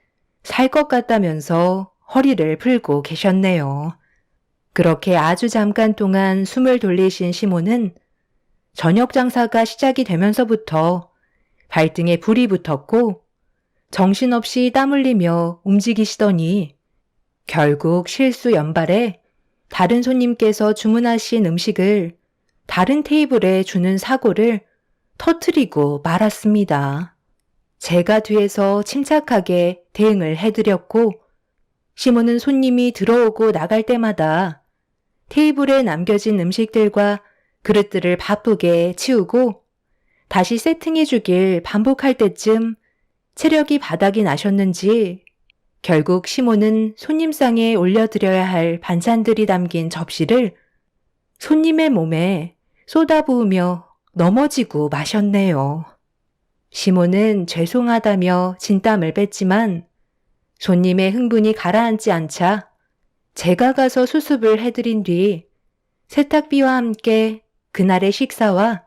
살 것 같다면서 허리를 풀고 계셨네요. 그렇게 아주 잠깐 동안 숨을 돌리신 시모는 저녁 장사가 시작이 되면서부터 발등에 불이 붙었고 정신없이 땀 흘리며 움직이시더니 결국 실수 연발에 다른 손님께서 주문하신 음식을 다른 테이블에 주는 사고를 터뜨리고 말았습니다. 제가 뒤에서 침착하게 대응을 해드렸고 시모는 손님이 들어오고 나갈 때마다 테이블에 남겨진 음식들과 그릇들을 바쁘게 치우고 다시 세팅해 주길 반복할 때쯤 체력이 바닥이 나셨는지 결국 시모는 손님상에 올려드려야 할 반찬들이 담긴 접시를 손님의 몸에 쏟아부으며 넘어지고 마셨네요. 시모는 죄송하다며 진땀을 뺐지만 손님의 흥분이 가라앉지 않자 제가 가서 수습을 해드린 뒤 세탁비와 함께 그날의 식사와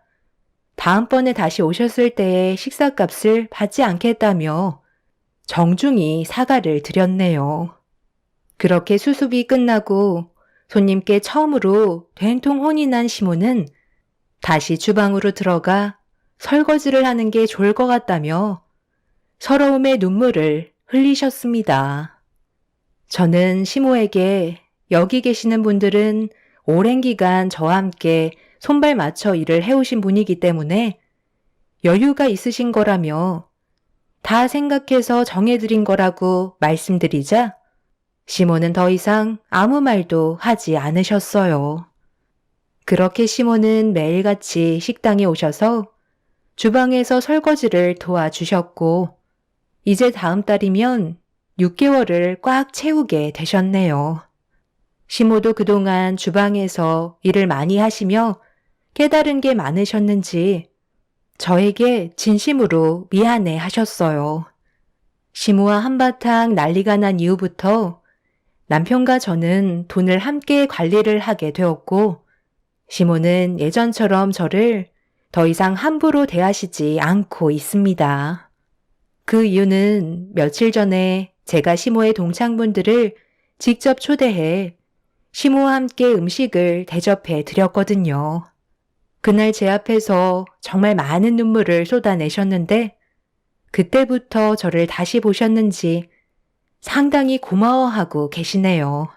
다음번에 다시 오셨을 때의 식사값을 받지 않겠다며 정중히 사과를 드렸네요. 그렇게 수습이 끝나고 손님께 처음으로 된통 혼이 난 시모는 다시 주방으로 들어가 설거지를 하는 게 좋을 것 같다며 서러움의 눈물을 흘리셨습니다. 저는 시모에게 여기 계시는 분들은 오랜 기간 저와 함께 손발 맞춰 일을 해오신 분이기 때문에 여유가 있으신 거라며 다 생각해서 정해드린 거라고 말씀드리자 시모는 더 이상 아무 말도 하지 않으셨어요. 그렇게 시모는 매일같이 식당에 오셔서 주방에서 설거지를 도와주셨고, 이제 다음 달이면 6개월을 꽉 채우게 되셨네요. 시모도 그동안 주방에서 일을 많이 하시며 깨달은 게 많으셨는지 저에게 진심으로 미안해 하셨어요. 시모와 한바탕 난리가 난 이후부터 남편과 저는 돈을 함께 관리를 하게 되었고, 시모는 예전처럼 저를 더 이상 함부로 대하시지 않고 있습니다. 그 이유는 며칠 전에 제가 시모의 동창분들을 직접 초대해 시모와 함께 음식을 대접해 드렸거든요. 그날 제 앞에서 정말 많은 눈물을 쏟아내셨는데 그때부터 저를 다시 보셨는지 상당히 고마워하고 계시네요.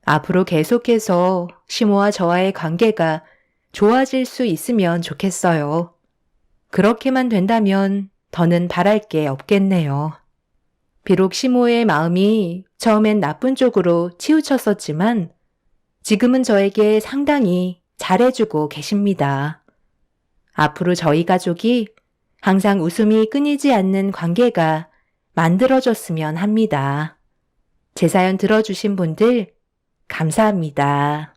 앞으로 계속해서 시모와 저와의 관계가 좋아질 수 있으면 좋겠어요. 그렇게만 된다면 더는 바랄 게 없겠네요. 비록 시모의 마음이 처음엔 나쁜 쪽으로 치우쳤었지만 지금은 저에게 상당히 잘해주고 계십니다. 앞으로 저희 가족이 항상 웃음이 끊이지 않는 관계가 만들어졌으면 합니다. 제 사연 들어주신 분들 감사합니다.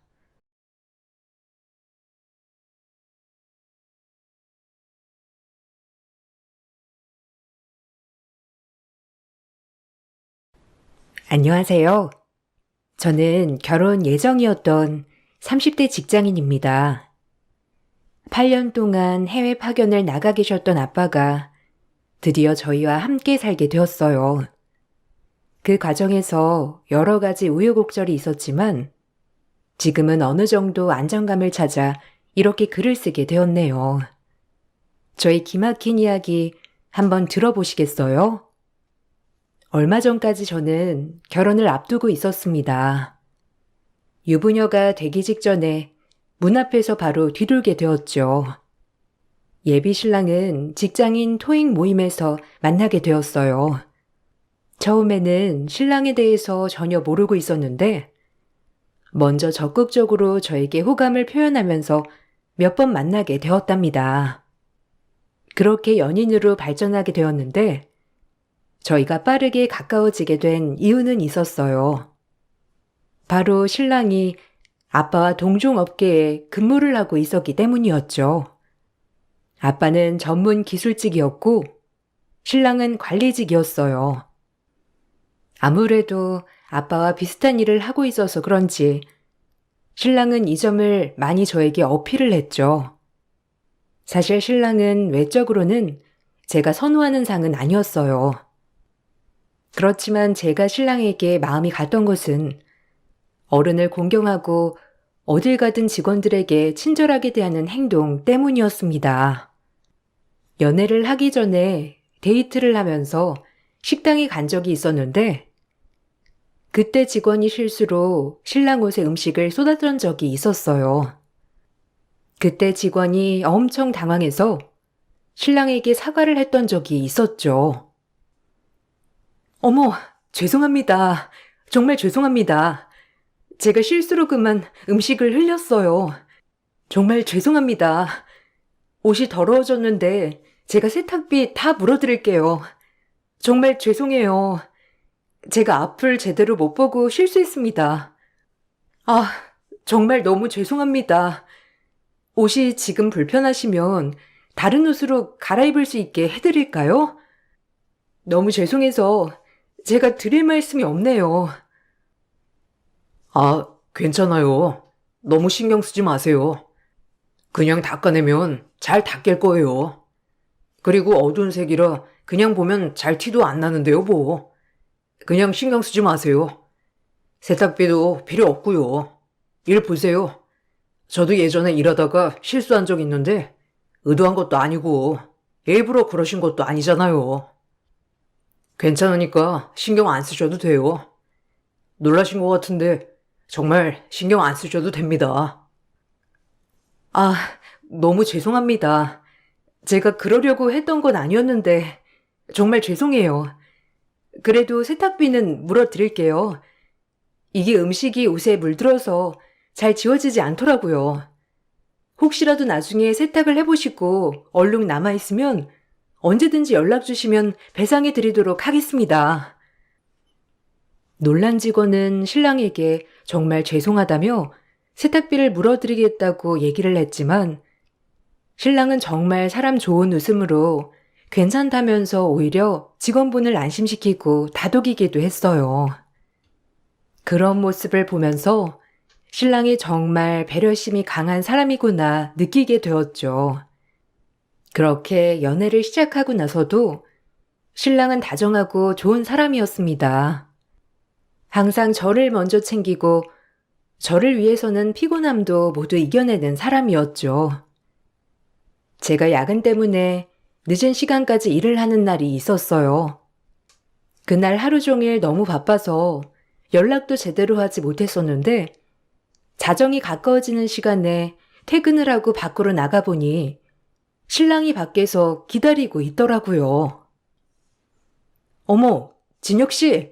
안녕하세요. 저는 결혼 예정이었던 30대 직장인입니다. 8년 동안 해외 파견을 나가 계셨던 아빠가 드디어 저희와 함께 살게 되었어요. 그 과정에서 여러 가지 우여곡절이 있었지만 지금은 어느 정도 안정감을 찾아 이렇게 글을 쓰게 되었네요. 저희 기막힌 이야기 한번 들어보시겠어요? 얼마 전까지 저는 결혼을 앞두고 있었습니다. 유부녀가 되기 직전에 문 앞에서 바로 뒤돌게 되었죠. 예비 신랑은 직장인 토익 모임에서 만나게 되었어요. 처음에는 신랑에 대해서 전혀 모르고 있었는데 먼저 적극적으로 저에게 호감을 표현하면서 몇 번 만나게 되었답니다. 그렇게 연인으로 발전하게 되었는데 저희가 빠르게 가까워지게 된 이유는 있었어요. 바로 신랑이 아빠와 동종업계에 근무를 하고 있었기 때문이었죠. 아빠는 전문 기술직이었고 신랑은 관리직이었어요. 아무래도 아빠와 비슷한 일을 하고 있어서 그런지 신랑은 이 점을 많이 저에게 어필을 했죠. 사실 신랑은 외적으로는 제가 선호하는 상은 아니었어요. 그렇지만 제가 신랑에게 마음이 갔던 것은 어른을 공경하고 어딜 가든 직원들에게 친절하게 대하는 행동 때문이었습니다. 연애를 하기 전에 데이트를 하면서 식당에 간 적이 있었는데 그때 직원이 실수로 신랑 옷에 음식을 쏟았던 적이 있었어요. 그때 직원이 엄청 당황해서 신랑에게 사과를 했던 적이 있었죠. 어머, 죄송합니다. 정말 죄송합니다. 제가 실수로 그만 음식을 흘렸어요. 정말 죄송합니다. 옷이 더러워졌는데 제가 세탁비 다 물어드릴게요. 정말 죄송해요. 제가 앞을 제대로 못 보고 실수했습니다. 아, 정말 너무 죄송합니다. 옷이 지금 불편하시면 다른 옷으로 갈아입을 수 있게 해드릴까요? 너무 죄송해서 제가 드릴 말씀이 없네요. 아, 괜찮아요. 너무 신경 쓰지 마세요. 그냥 닦아내면 잘 닦일 거예요. 그리고 어두운 색이라 그냥 보면 잘 티도 안 나는데요, 뭐. 그냥 신경 쓰지 마세요. 세탁비도 필요 없고요. 일 보세요. 저도 예전에 일하다가 실수한 적 있는데 의도한 것도 아니고 일부러 그러신 것도 아니잖아요. 괜찮으니까 신경 안 쓰셔도 돼요. 놀라신 것 같은데 정말 신경 안 쓰셔도 됩니다. 아, 너무 죄송합니다. 제가 그러려고 했던 건 아니었는데 정말 죄송해요. 그래도 세탁비는 물어드릴게요. 이게 음식이 옷에 물들어서 잘 지워지지 않더라고요. 혹시라도 나중에 세탁을 해보시고 얼룩 남아있으면 언제든지 연락 주시면 배상해 드리도록 하겠습니다. 놀란 직원은 신랑에게 정말 죄송하다며 세탁비를 물어드리겠다고 얘기를 했지만 신랑은 정말 사람 좋은 웃음으로 괜찮다면서 오히려 직원분을 안심시키고 다독이기도 했어요. 그런 모습을 보면서 신랑이 정말 배려심이 강한 사람이구나 느끼게 되었죠. 그렇게 연애를 시작하고 나서도 신랑은 다정하고 좋은 사람이었습니다. 항상 저를 먼저 챙기고 저를 위해서는 피곤함도 모두 이겨내는 사람이었죠. 제가 야근 때문에 늦은 시간까지 일을 하는 날이 있었어요. 그날 하루 종일 너무 바빠서 연락도 제대로 하지 못했었는데 자정이 가까워지는 시간에 퇴근을 하고 밖으로 나가보니 신랑이 밖에서 기다리고 있더라고요. 어머, 진혁 씨,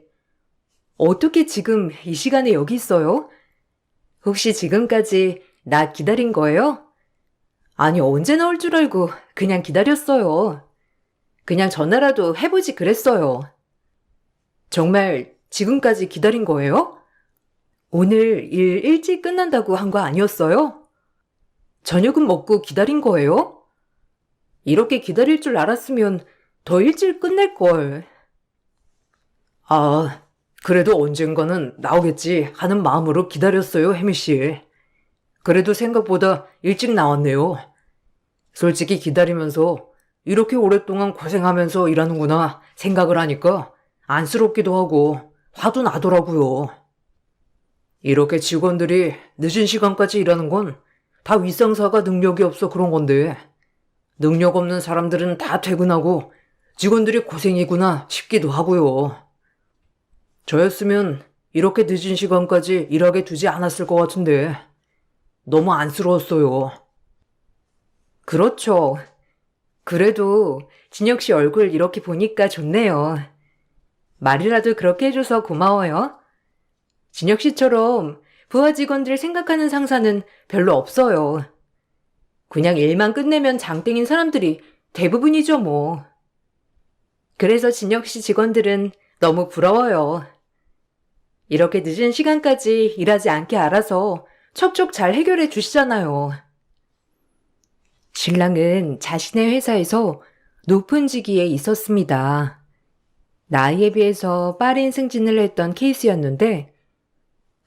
어떻게 지금 이 시간에 여기 있어요? 혹시 지금까지 나 기다린 거예요? 아니, 언제 나올 줄 알고 그냥 기다렸어요. 그냥 전화라도 해보지 그랬어요. 정말 지금까지 기다린 거예요? 오늘 일 일찍 끝난다고 한 거 아니었어요? 저녁은 먹고 기다린 거예요? 이렇게 기다릴 줄 알았으면 더 일찍 끝낼걸. 아, 그래도 언젠가는 나오겠지 하는 마음으로 기다렸어요, 혜미 씨. 그래도 생각보다 일찍 나왔네요. 솔직히 기다리면서 이렇게 오랫동안 고생하면서 일하는구나 생각을 하니까 안쓰럽기도 하고 화도 나더라고요. 이렇게 직원들이 늦은 시간까지 일하는 건 다 윗상사가 능력이 없어 그런 건데 능력 없는 사람들은 다 퇴근하고 직원들이 고생이구나 싶기도 하고요. 저였으면 이렇게 늦은 시간까지 일하게 두지 않았을 것 같은데 너무 안쓰러웠어요. 그렇죠. 그래도 진혁 씨 얼굴 이렇게 보니까 좋네요. 말이라도 그렇게 해줘서 고마워요. 진혁 씨처럼 부하 직원들 생각하는 상사는 별로 없어요. 그냥 일만 끝내면 장땡인 사람들이 대부분이죠, 뭐. 그래서 진혁 씨 직원들은 너무 부러워요. 이렇게 늦은 시간까지 일하지 않게 알아서 척척 잘 해결해 주시잖아요. 신랑은 자신의 회사에서 높은 직위에 있었습니다. 나이에 비해서 빠른 승진을 했던 케이스였는데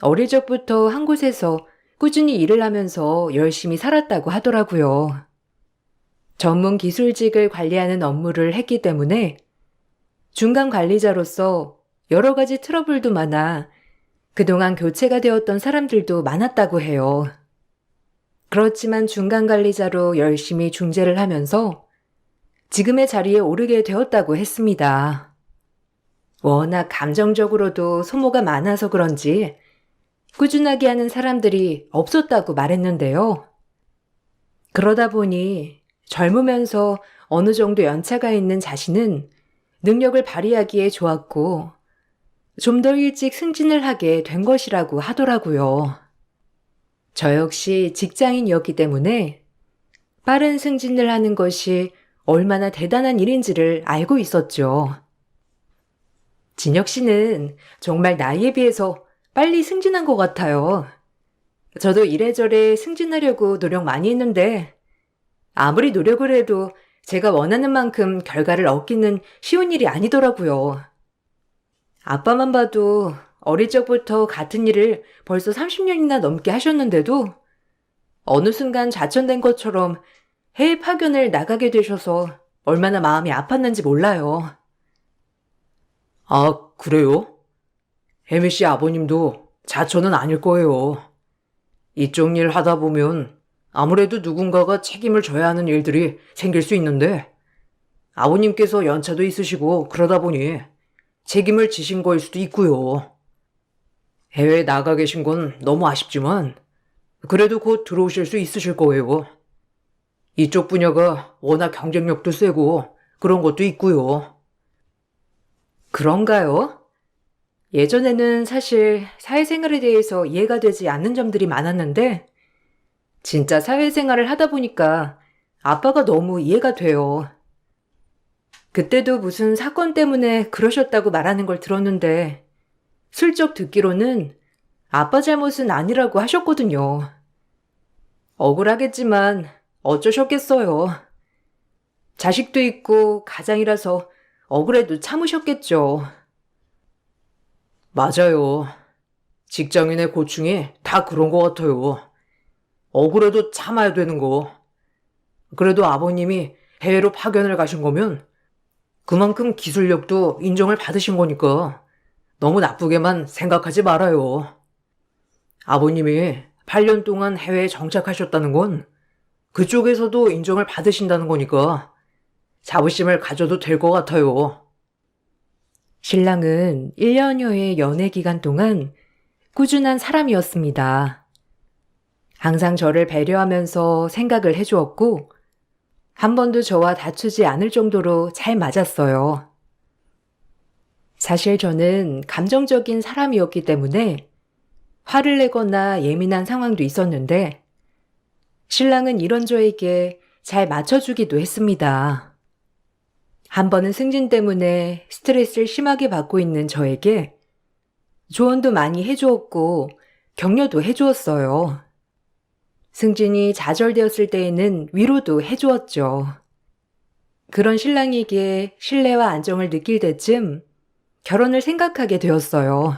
어릴 적부터 한 곳에서 꾸준히 일을 하면서 열심히 살았다고 하더라고요. 전문 기술직을 관리하는 업무를 했기 때문에 중간 관리자로서 여러 가지 트러블도 많아 그동안 교체가 되었던 사람들도 많았다고 해요. 그렇지만 중간 관리자로 열심히 중재를 하면서 지금의 자리에 오르게 되었다고 했습니다. 워낙 감정적으로도 소모가 많아서 그런지 꾸준하게 하는 사람들이 없었다고 말했는데요. 그러다 보니 젊으면서 어느 정도 연차가 있는 자신은 능력을 발휘하기에 좋았고 좀 더 일찍 승진을 하게 된 것이라고 하더라고요. 저 역시 직장인이었기 때문에 빠른 승진을 하는 것이 얼마나 대단한 일인지를 알고 있었죠. 진혁 씨는 정말 나이에 비해서 빨리 승진한 것 같아요. 저도 이래저래 승진하려고 노력 많이 했는데 아무리 노력을 해도 제가 원하는 만큼 결과를 얻기는 쉬운 일이 아니더라고요. 아빠만 봐도 어릴 적부터 같은 일을 벌써 30년이나 넘게 하셨는데도 어느 순간 좌천된 것처럼 해외 파견을 나가게 되셔서 얼마나 마음이 아팠는지 몰라요. 아, 그래요? 혜미 씨 아버님도 자처는 아닐 거예요. 이쪽 일 하다 보면 아무래도 누군가가 책임을 져야 하는 일들이 생길 수 있는데 아버님께서 연차도 있으시고 그러다 보니 책임을 지신 거일 수도 있고요. 해외에 나가 계신 건 너무 아쉽지만 그래도 곧 들어오실 수 있으실 거예요. 이쪽 분야가 워낙 경쟁력도 세고 그런 것도 있고요. 그런가요? 예전에는 사실 사회생활에 대해서 이해가 되지 않는 점들이 많았는데 진짜 사회생활을 하다 보니까 아빠가 너무 이해가 돼요. 그때도 무슨 사건 때문에 그러셨다고 말하는 걸 들었는데 슬쩍 듣기로는 아빠 잘못은 아니라고 하셨거든요. 억울하겠지만 어쩌셨겠어요. 자식도 있고 가장이라서 억울해도 참으셨겠죠. 맞아요. 직장인의 고충이 다 그런 것 같아요. 억울해도 참아야 되는 거. 그래도 아버님이 해외로 파견을 가신 거면 그만큼 기술력도 인정을 받으신 거니까 너무 나쁘게만 생각하지 말아요. 아버님이 8년 동안 해외에 정착하셨다는 건 그쪽에서도 인정을 받으신다는 거니까 자부심을 가져도 될 것 같아요. 신랑은 1년여의 연애 기간 동안 꾸준한 사람이었습니다. 항상 저를 배려하면서 생각을 해주었고, 한 번도 저와 다투지 않을 정도로 잘 맞았어요. 사실 저는 감정적인 사람이었기 때문에 화를 내거나 예민한 상황도 있었는데, 신랑은 이런 저에게 잘 맞춰주기도 했습니다. 한 번은 승진 때문에 스트레스를 심하게 받고 있는 저에게 조언도 많이 해주었고 격려도 해주었어요. 승진이 좌절되었을 때에는 위로도 해주었죠. 그런 신랑에게 신뢰와 안정을 느낄 때쯤 결혼을 생각하게 되었어요.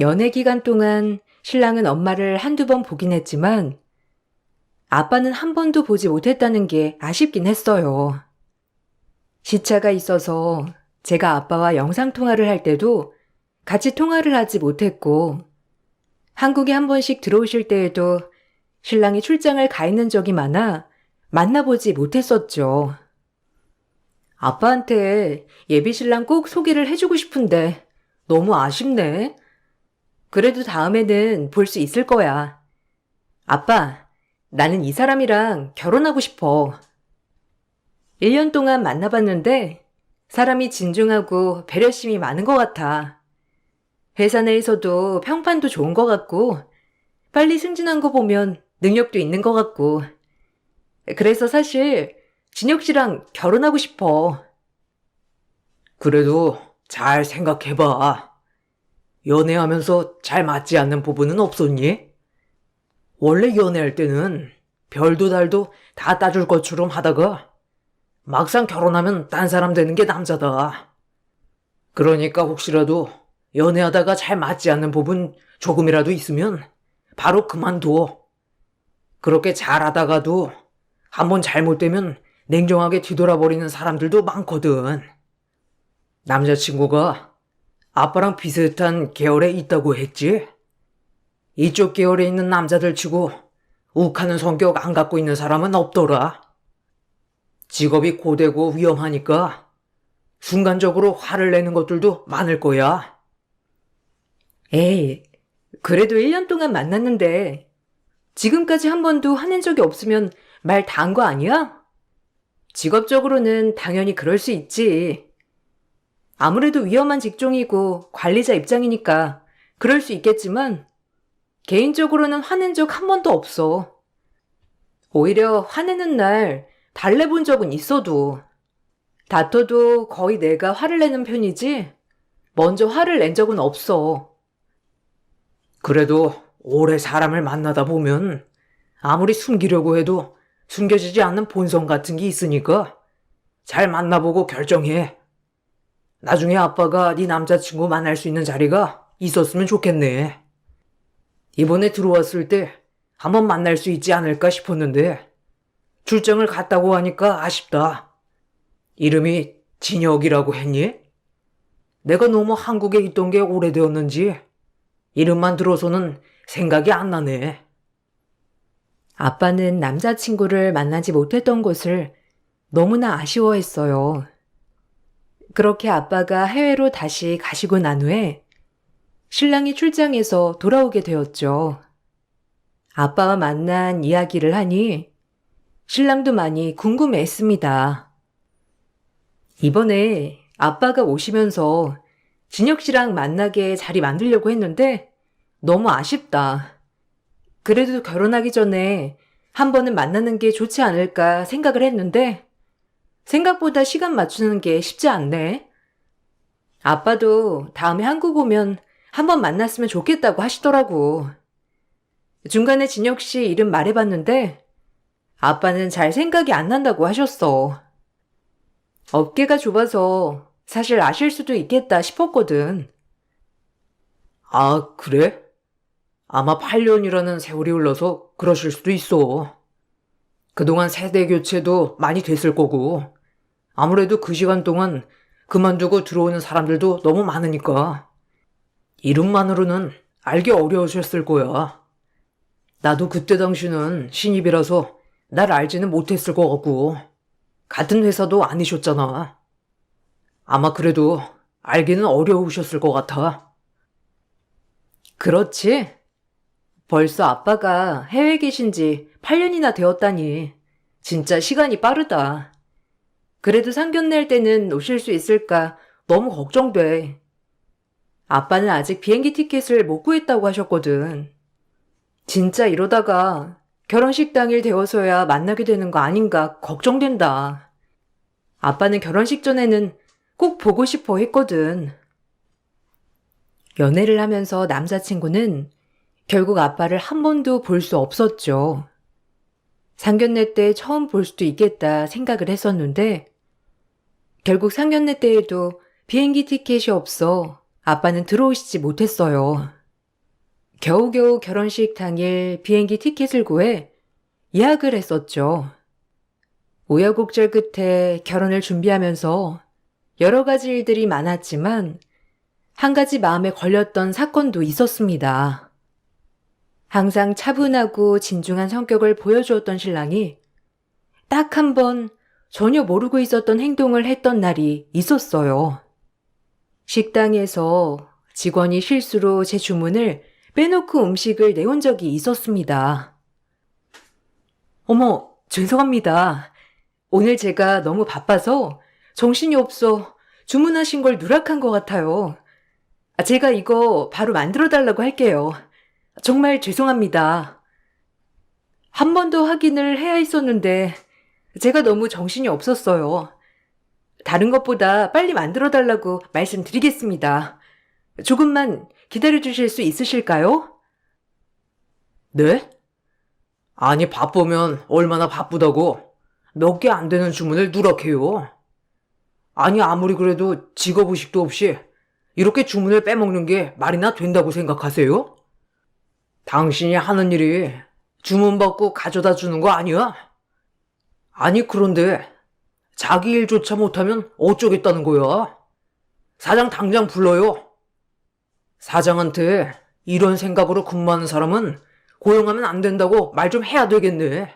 연애 기간 동안 신랑은 엄마를 한두 번 보긴 했지만 아빠는 한 번도 보지 못했다는 게 아쉽긴 했어요. 시차가 있어서 제가 아빠와 영상통화를 할 때도 같이 통화를 하지 못했고, 한국에 한 번씩 들어오실 때에도 신랑이 출장을 가 있는 적이 많아 만나보지 못했었죠. 아빠한테 예비 신랑 꼭 소개를 해주고 싶은데 너무 아쉽네. 그래도 다음에는 볼 수 있을 거야. 아빠, 나는 이 사람이랑 결혼하고 싶어. 1년 동안 만나봤는데 사람이 진중하고 배려심이 많은 것 같아. 회사 내에서도 평판도 좋은 것 같고 빨리 승진한 거 보면 능력도 있는 것 같고 그래서 사실 진혁 씨랑 결혼하고 싶어. 그래도 잘 생각해봐. 연애하면서 잘 맞지 않는 부분은 없었니? 원래 연애할 때는 별도 달도 다 따줄 것처럼 하다가 막상 결혼하면 딴 사람 되는 게 남자다. 그러니까 혹시라도 연애하다가 잘 맞지 않는 부분 조금이라도 있으면 바로 그만둬. 그렇게 잘하다가도 한번 잘못되면 냉정하게 뒤돌아버리는 사람들도 많거든. 남자친구가 아빠랑 비슷한 계열에 있다고 했지? 이쪽 계열에 있는 남자들 치고 욱하는 성격 안 갖고 있는 사람은 없더라. 직업이 고되고 위험하니까 순간적으로 화를 내는 것들도 많을 거야. 에이, 그래도 1년 동안 만났는데 지금까지 한 번도 화낸 적이 없으면 말 다 한 거 아니야? 직업적으로는 당연히 그럴 수 있지. 아무래도 위험한 직종이고 관리자 입장이니까 그럴 수 있겠지만 개인적으로는 화낸 적 한 번도 없어. 오히려 화내는 날 달래본 적은 있어도 다퉈도 거의 내가 화를 내는 편이지 먼저 화를 낸 적은 없어. 그래도 오래 사람을 만나다 보면 아무리 숨기려고 해도 숨겨지지 않는 본성 같은 게 있으니까 잘 만나보고 결정해. 나중에 아빠가 네 남자친구 만날 수 있는 자리가 있었으면 좋겠네. 이번에 들어왔을 때 한번 만날 수 있지 않을까 싶었는데 출장을 갔다고 하니까 아쉽다. 이름이 진혁이라고 했니? 내가 너무 한국에 있던 게 오래되었는지 이름만 들어서는 생각이 안 나네. 아빠는 남자친구를 만나지 못했던 것을 너무나 아쉬워했어요. 그렇게 아빠가 해외로 다시 가시고 난 후에 신랑이 출장에서 돌아오게 되었죠. 아빠와 만난 이야기를 하니 신랑도 많이 궁금해했습니다. 이번에 아빠가 오시면서 진혁 씨랑 만나게 자리 만들려고 했는데 너무 아쉽다. 그래도 결혼하기 전에 한 번은 만나는 게 좋지 않을까 생각을 했는데 생각보다 시간 맞추는 게 쉽지 않네. 아빠도 다음에 한국 오면 한 번 만났으면 좋겠다고 하시더라고. 중간에 진혁 씨 이름 말해봤는데 아빠는 잘 생각이 안 난다고 하셨어. 어깨가 좁아서 사실 아실 수도 있겠다 싶었거든. 아, 그래? 아마 8년이라는 세월이 흘러서 그러실 수도 있어. 그동안 세대 교체도 많이 됐을 거고, 아무래도 그 시간 동안 그만두고 들어오는 사람들도 너무 많으니까, 이름만으로는 알기 어려우셨을 거야. 나도 그때 당시는 신입이라서 날 알지는 못했을 것 같고, 같은 회사도 아니셨잖아. 아마 그래도 알기는 어려우셨을 것 같아. 그렇지? 벌써 아빠가 해외에 계신 지 8년이나 되었다니. 진짜 시간이 빠르다. 그래도 상견례 때는 오실 수 있을까 너무 걱정돼. 아빠는 아직 비행기 티켓을 못 구했다고 하셨거든. 진짜 이러다가 결혼식 당일 되어서야 만나게 되는 거 아닌가 걱정된다. 아빠는 결혼식 전에는 꼭 보고 싶어 했거든. 연애를 하면서 남자친구는 결국 아빠를 한 번도 볼 수 없었죠. 상견례 때 처음 볼 수도 있겠다 생각을 했었는데 결국 상견례 때에도 비행기 티켓이 없어 아빠는 들어오시지 못했어요. 겨우겨우 결혼식 당일 비행기 티켓을 구해 예약을 했었죠. 우여곡절 끝에 결혼을 준비하면서 여러 가지 일들이 많았지만 한 가지 마음에 걸렸던 사건도 있었습니다. 항상 차분하고 진중한 성격을 보여주었던 신랑이 딱 한 번 전혀 모르고 있었던 행동을 했던 날이 있었어요. 식당에서 직원이 실수로 제 주문을 빼놓고 음식을 내온 적이 있었습니다. 어머, 죄송합니다. 오늘 제가 너무 바빠서 정신이 없어 주문하신 걸 누락한 것 같아요. 제가 이거 바로 만들어 달라고 할게요. 정말 죄송합니다. 한 번 더 확인을 해야 했었는데 제가 너무 정신이 없었어요. 다른 것보다 빨리 만들어 달라고 말씀드리겠습니다. 조금만 기다려 주실 수 있으실까요? 네? 아니, 바쁘면 얼마나 바쁘다고 몇 개 안 되는 주문을 누락해요. 아니, 아무리 그래도 직업의식도 없이 이렇게 주문을 빼먹는 게 말이나 된다고 생각하세요? 당신이 하는 일이 주문 받고 가져다 주는 거 아니야? 아니, 그런데 자기 일조차 못하면 어쩌겠다는 거야? 사장 당장 불러요. 사장한테 이런 생각으로 근무하는 사람은 고용하면 안 된다고 말 좀 해야 되겠네.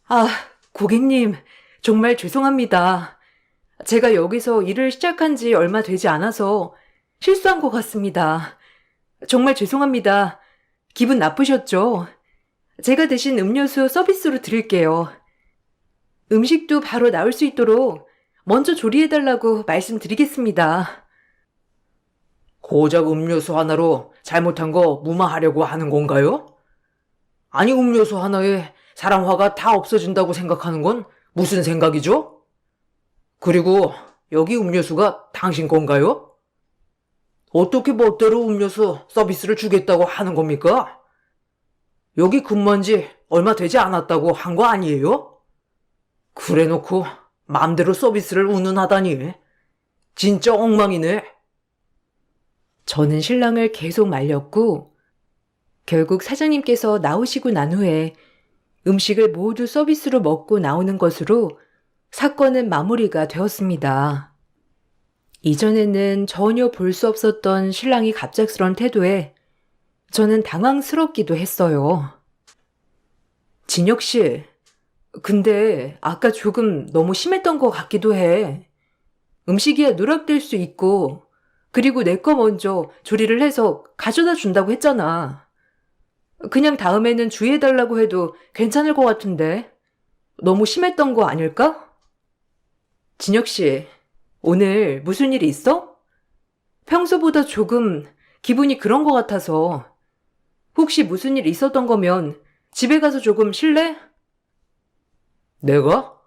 아, 고객님, 정말 죄송합니다. 제가 여기서 일을 시작한 지 얼마 되지 않아서 실수한 것 같습니다. 정말 죄송합니다. 기분 나쁘셨죠? 제가 대신 음료수 서비스로 드릴게요. 음식도 바로 나올 수 있도록 먼저 조리해달라고 말씀드리겠습니다. 고작 음료수 하나로 잘못한 거 무마하려고 하는 건가요? 아니, 음료수 하나에 사람 화가 다 없어진다고 생각하는 건 무슨 생각이죠? 그리고 여기 음료수가 당신 건가요? 어떻게 멋대로 음료수 서비스를 주겠다고 하는 겁니까? 여기 근무한 지 얼마 되지 않았다고 한 거 아니에요? 그래 놓고 맘대로 서비스를 운운하다니. 진짜 엉망이네. 저는 신랑을 계속 말렸고 결국 사장님께서 나오시고 난 후에 음식을 모두 서비스로 먹고 나오는 것으로 사건은 마무리가 되었습니다. 이전에는 전혀 볼 수 없었던 신랑이 갑작스런 태도에 저는 당황스럽기도 했어요. 진혁 씨, 근데 아까 조금 너무 심했던 것 같기도 해. 음식이 누락될 수 있고 그리고 내 거 먼저 조리를 해서 가져다 준다고 했잖아. 그냥 다음에는 주의해달라고 해도 괜찮을 것 같은데 너무 심했던 거 아닐까? 진혁 씨, 오늘 무슨 일이 있어? 평소보다 조금 기분이 그런 것 같아서 혹시 무슨 일 있었던 거면 집에 가서 조금 쉴래? 내가?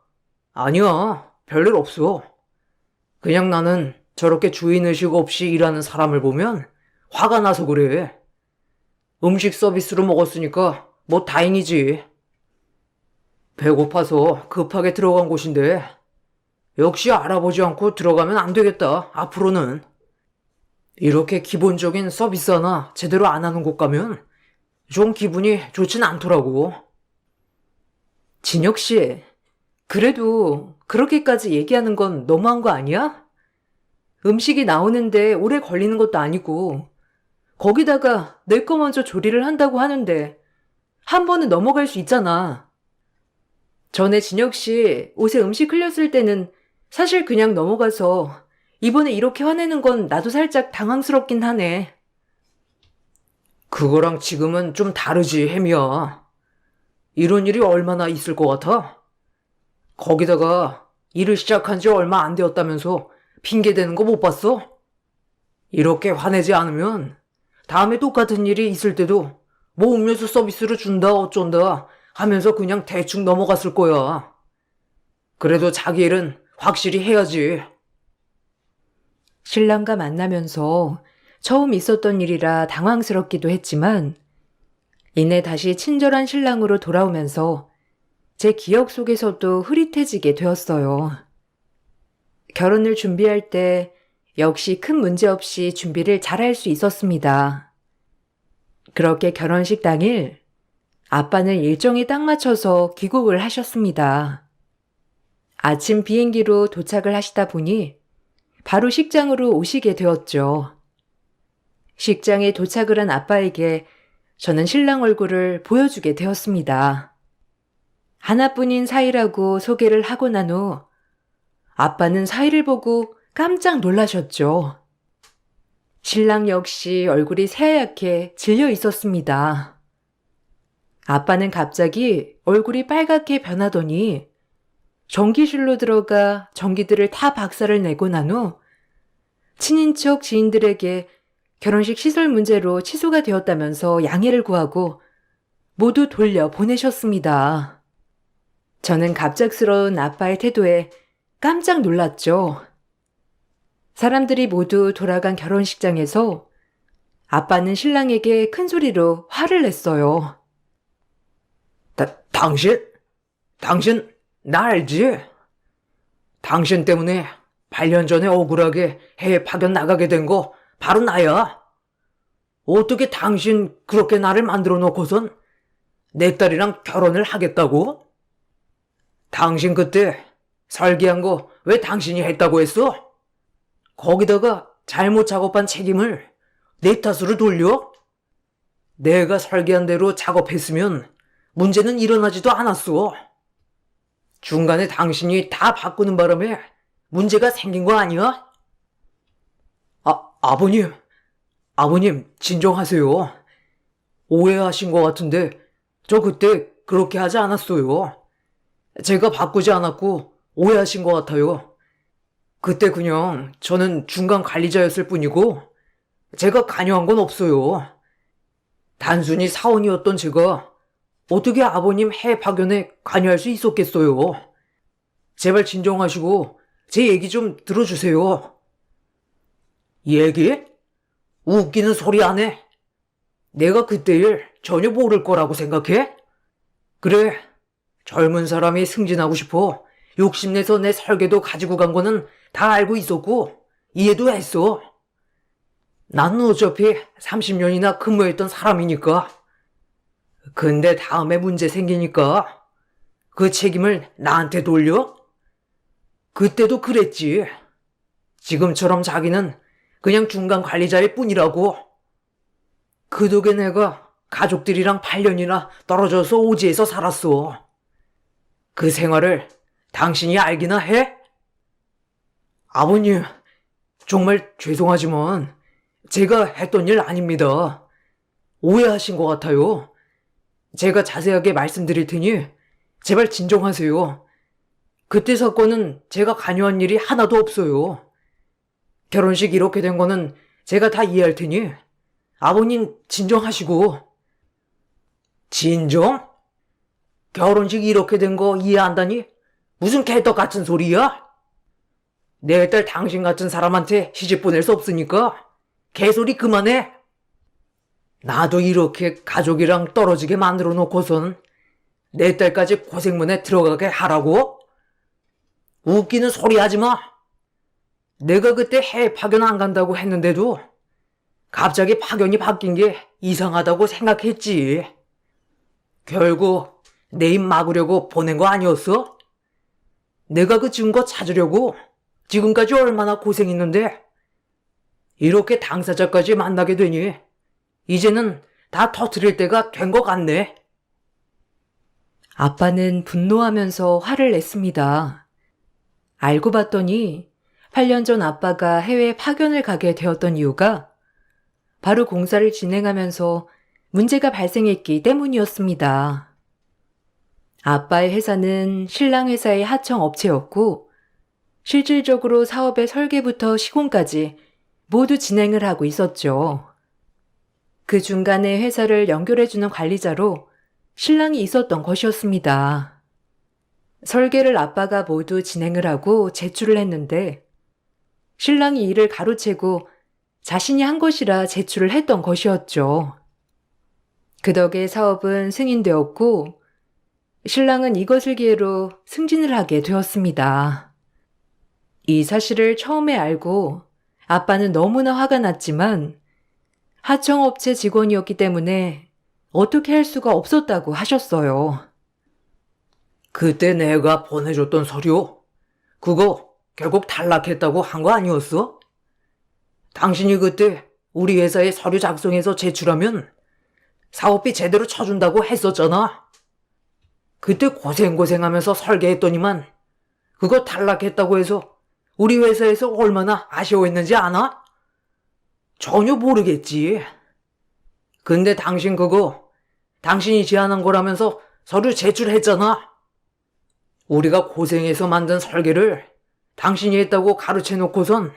아니야. 별일 없어. 그냥 나는 저렇게 주인의식 없이 일하는 사람을 보면 화가 나서 그래. 음식 서비스로 먹었으니까 뭐 다행이지. 배고파서 급하게 들어간 곳인데 역시 알아보지 않고 들어가면 안 되겠다. 앞으로는. 이렇게 기본적인 서비스 하나 제대로 안 하는 곳 가면 좀 기분이 좋진 않더라고. 진혁 씨, 그래도 그렇게까지 얘기하는 건 너무한 거 아니야? 음식이 나오는데 오래 걸리는 것도 아니고, 거기다가 내 거 먼저 조리를 한다고 하는데, 한 번은 넘어갈 수 있잖아. 전에 진혁 씨 옷에 음식 흘렸을 때는 사실 그냥 넘어가서, 이번에 이렇게 화내는 건 나도 살짝 당황스럽긴 하네. 그거랑 지금은 좀 다르지, 혜미야. 이런 일이 얼마나 있을 것 같아? 거기다가 일을 시작한 지 얼마 안 되었다면서 핑계대는 거 못 봤어? 이렇게 화내지 않으면 다음에 똑같은 일이 있을 때도 뭐 음료수 서비스를 준다 어쩐다 하면서 그냥 대충 넘어갔을 거야. 그래도 자기 일은 확실히 해야지. 신랑과 만나면서 처음 있었던 일이라 당황스럽기도 했지만, 이내 다시 친절한 신랑으로 돌아오면서 제 기억 속에서도 흐릿해지게 되었어요. 결혼을 준비할 때 역시 큰 문제 없이 준비를 잘할 수 있었습니다. 그렇게 결혼식 당일 아빠는 일정에 딱 맞춰서 귀국을 하셨습니다. 아침 비행기로 도착을 하시다 보니 바로 식장으로 오시게 되었죠. 식장에 도착을 한 아빠에게 저는 신랑 얼굴을 보여주게 되었습니다. 하나뿐인 사이라고 소개를 하고 난 후 아빠는 사이를 보고 깜짝 놀라셨죠. 신랑 역시 얼굴이 새하얗게 질려 있었습니다. 아빠는 갑자기 얼굴이 빨갛게 변하더니 전기실로 들어가 전기들을 다 박살을 내고 난 후 친인척 지인들에게 결혼식 시설 문제로 취소가 되었다면서 양해를 구하고 모두 돌려 보내셨습니다. 저는 갑작스러운 아빠의 태도에 깜짝 놀랐죠. 사람들이 모두 돌아간 결혼식장에서 아빠는 신랑에게 큰 소리로 화를 냈어요. 당신, 나 알지? 당신 때문에 8년 전에 억울하게 해외 파견 나가게 된 거 바로 나야. 어떻게 당신 그렇게 나를 만들어 놓고선 내 딸이랑 결혼을 하겠다고? 당신 그때 설계한 거 왜 당신이 했다고 했어? 거기다가 잘못 작업한 책임을 내 탓으로 돌려? 내가 설계한 대로 작업했으면 문제는 일어나지도 않았어. 중간에 당신이 다 바꾸는 바람에 문제가 생긴 거 아니야? 아버님, 진정하세요. 오해하신 것 같은데, 저 그때 그렇게 하지 않았어요. 제가 바꾸지 않았고, 오해하신 것 같아요. 그때 그냥 저는 중간 관리자였을 뿐이고, 제가 관여한 건 없어요. 단순히 사원이었던 제가 어떻게 아버님 해외 파견에 관여할 수 있었겠어요. 제발 진정하시고, 제 얘기 좀 들어주세요. 얘기? 웃기는 소리 안 해. 내가 그때 일 전혀 모를 거라고 생각해? 그래, 젊은 사람이 승진하고 싶어 욕심내서 내 설계도 가지고 간 거는 다 알고 있었고 이해도 했어. 나는 어차피 30년이나 근무했던 사람이니까. 근데 다음에 문제 생기니까 그 책임을 나한테 돌려? 그때도 그랬지. 지금처럼 자기는 그냥 중간 관리자일 뿐이라고. 그 덕에 내가 가족들이랑 8년이나 떨어져서 오지에서 살았어. 그 생활을 당신이 알기나 해? 아버님, 정말 죄송하지만 제가 했던 일 아닙니다. 오해하신 것 같아요. 제가 자세하게 말씀드릴 테니 제발 진정하세요. 그때 사건은 제가 관여한 일이 하나도 없어요. 결혼식 이렇게 된 거는 제가 다 이해할 테니 아버님 진정하시고 진정? 결혼식 이렇게 된 거 이해한다니? 무슨 개떡 같은 소리야? 내 딸 당신 같은 사람한테 시집 보낼 수 없으니까 개소리 그만해. 나도 이렇게 가족이랑 떨어지게 만들어 놓고선 내 딸까지 고생문에 들어가게 하라고? 웃기는 소리 하지 마. 내가 그때 해외 파견 안 간다고 했는데도 갑자기 파견이 바뀐 게 이상하다고 생각했지. 결국 내 입 막으려고 보낸 거 아니었어? 내가 그 증거 찾으려고 지금까지 얼마나 고생했는데 이렇게 당사자까지 만나게 되니 이제는 다 터뜨릴 때가 된 것 같네. 아빠는 분노하면서 화를 냈습니다. 알고 봤더니 8년 전 아빠가 해외 파견을 가게 되었던 이유가 바로 공사를 진행하면서 문제가 발생했기 때문이었습니다. 아빠의 회사는 신랑 회사의 하청 업체였고 실질적으로 사업의 설계부터 시공까지 모두 진행을 하고 있었죠. 그 중간에 회사를 연결해주는 관리자로 신랑이 있었던 것이었습니다. 설계를 아빠가 모두 진행을 하고 제출을 했는데 신랑이 이를 가로채고 자신이 한 것이라 제출을 했던 것이었죠. 그 덕에 사업은 승인되었고 신랑은 이것을 기회로 승진을 하게 되었습니다. 이 사실을 처음에 알고 아빠는 너무나 화가 났지만 하청업체 직원이었기 때문에 어떻게 할 수가 없었다고 하셨어요. 그때 내가 보내줬던 서류, 그거 결국 탈락했다고 한 거 아니었어? 당신이 그때 우리 회사에 서류 작성해서 제출하면 사업비 제대로 쳐준다고 했었잖아. 그때 고생하면서 설계했더니만 그거 탈락했다고 해서 우리 회사에서 얼마나 아쉬워했는지 아나? 전혀 모르겠지. 근데 당신 그거 당신이 제안한 거라면서 서류 제출했잖아. 우리가 고생해서 만든 설계를 당신이 했다고 가르쳐 놓고선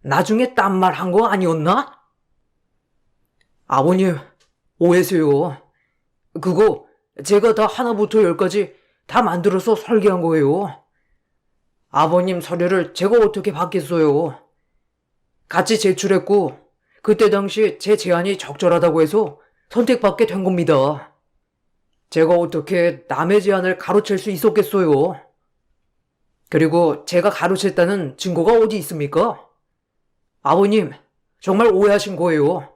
나중에 딴 말 한 거 아니었나? 아버님, 오해세요. 그거 제가 다 하나부터 열까지 다 만들어서 설계한 거예요. 아버님 서류를 제가 어떻게 받겠어요. 같이 제출했고 그때 당시 제 제안이 적절하다고 해서 선택받게 된 겁니다. 제가 어떻게 남의 제안을 가로챌 수 있었겠어요. 그리고 제가 가로챘다는 증거가 어디 있습니까? 아버님, 정말 오해하신 거예요.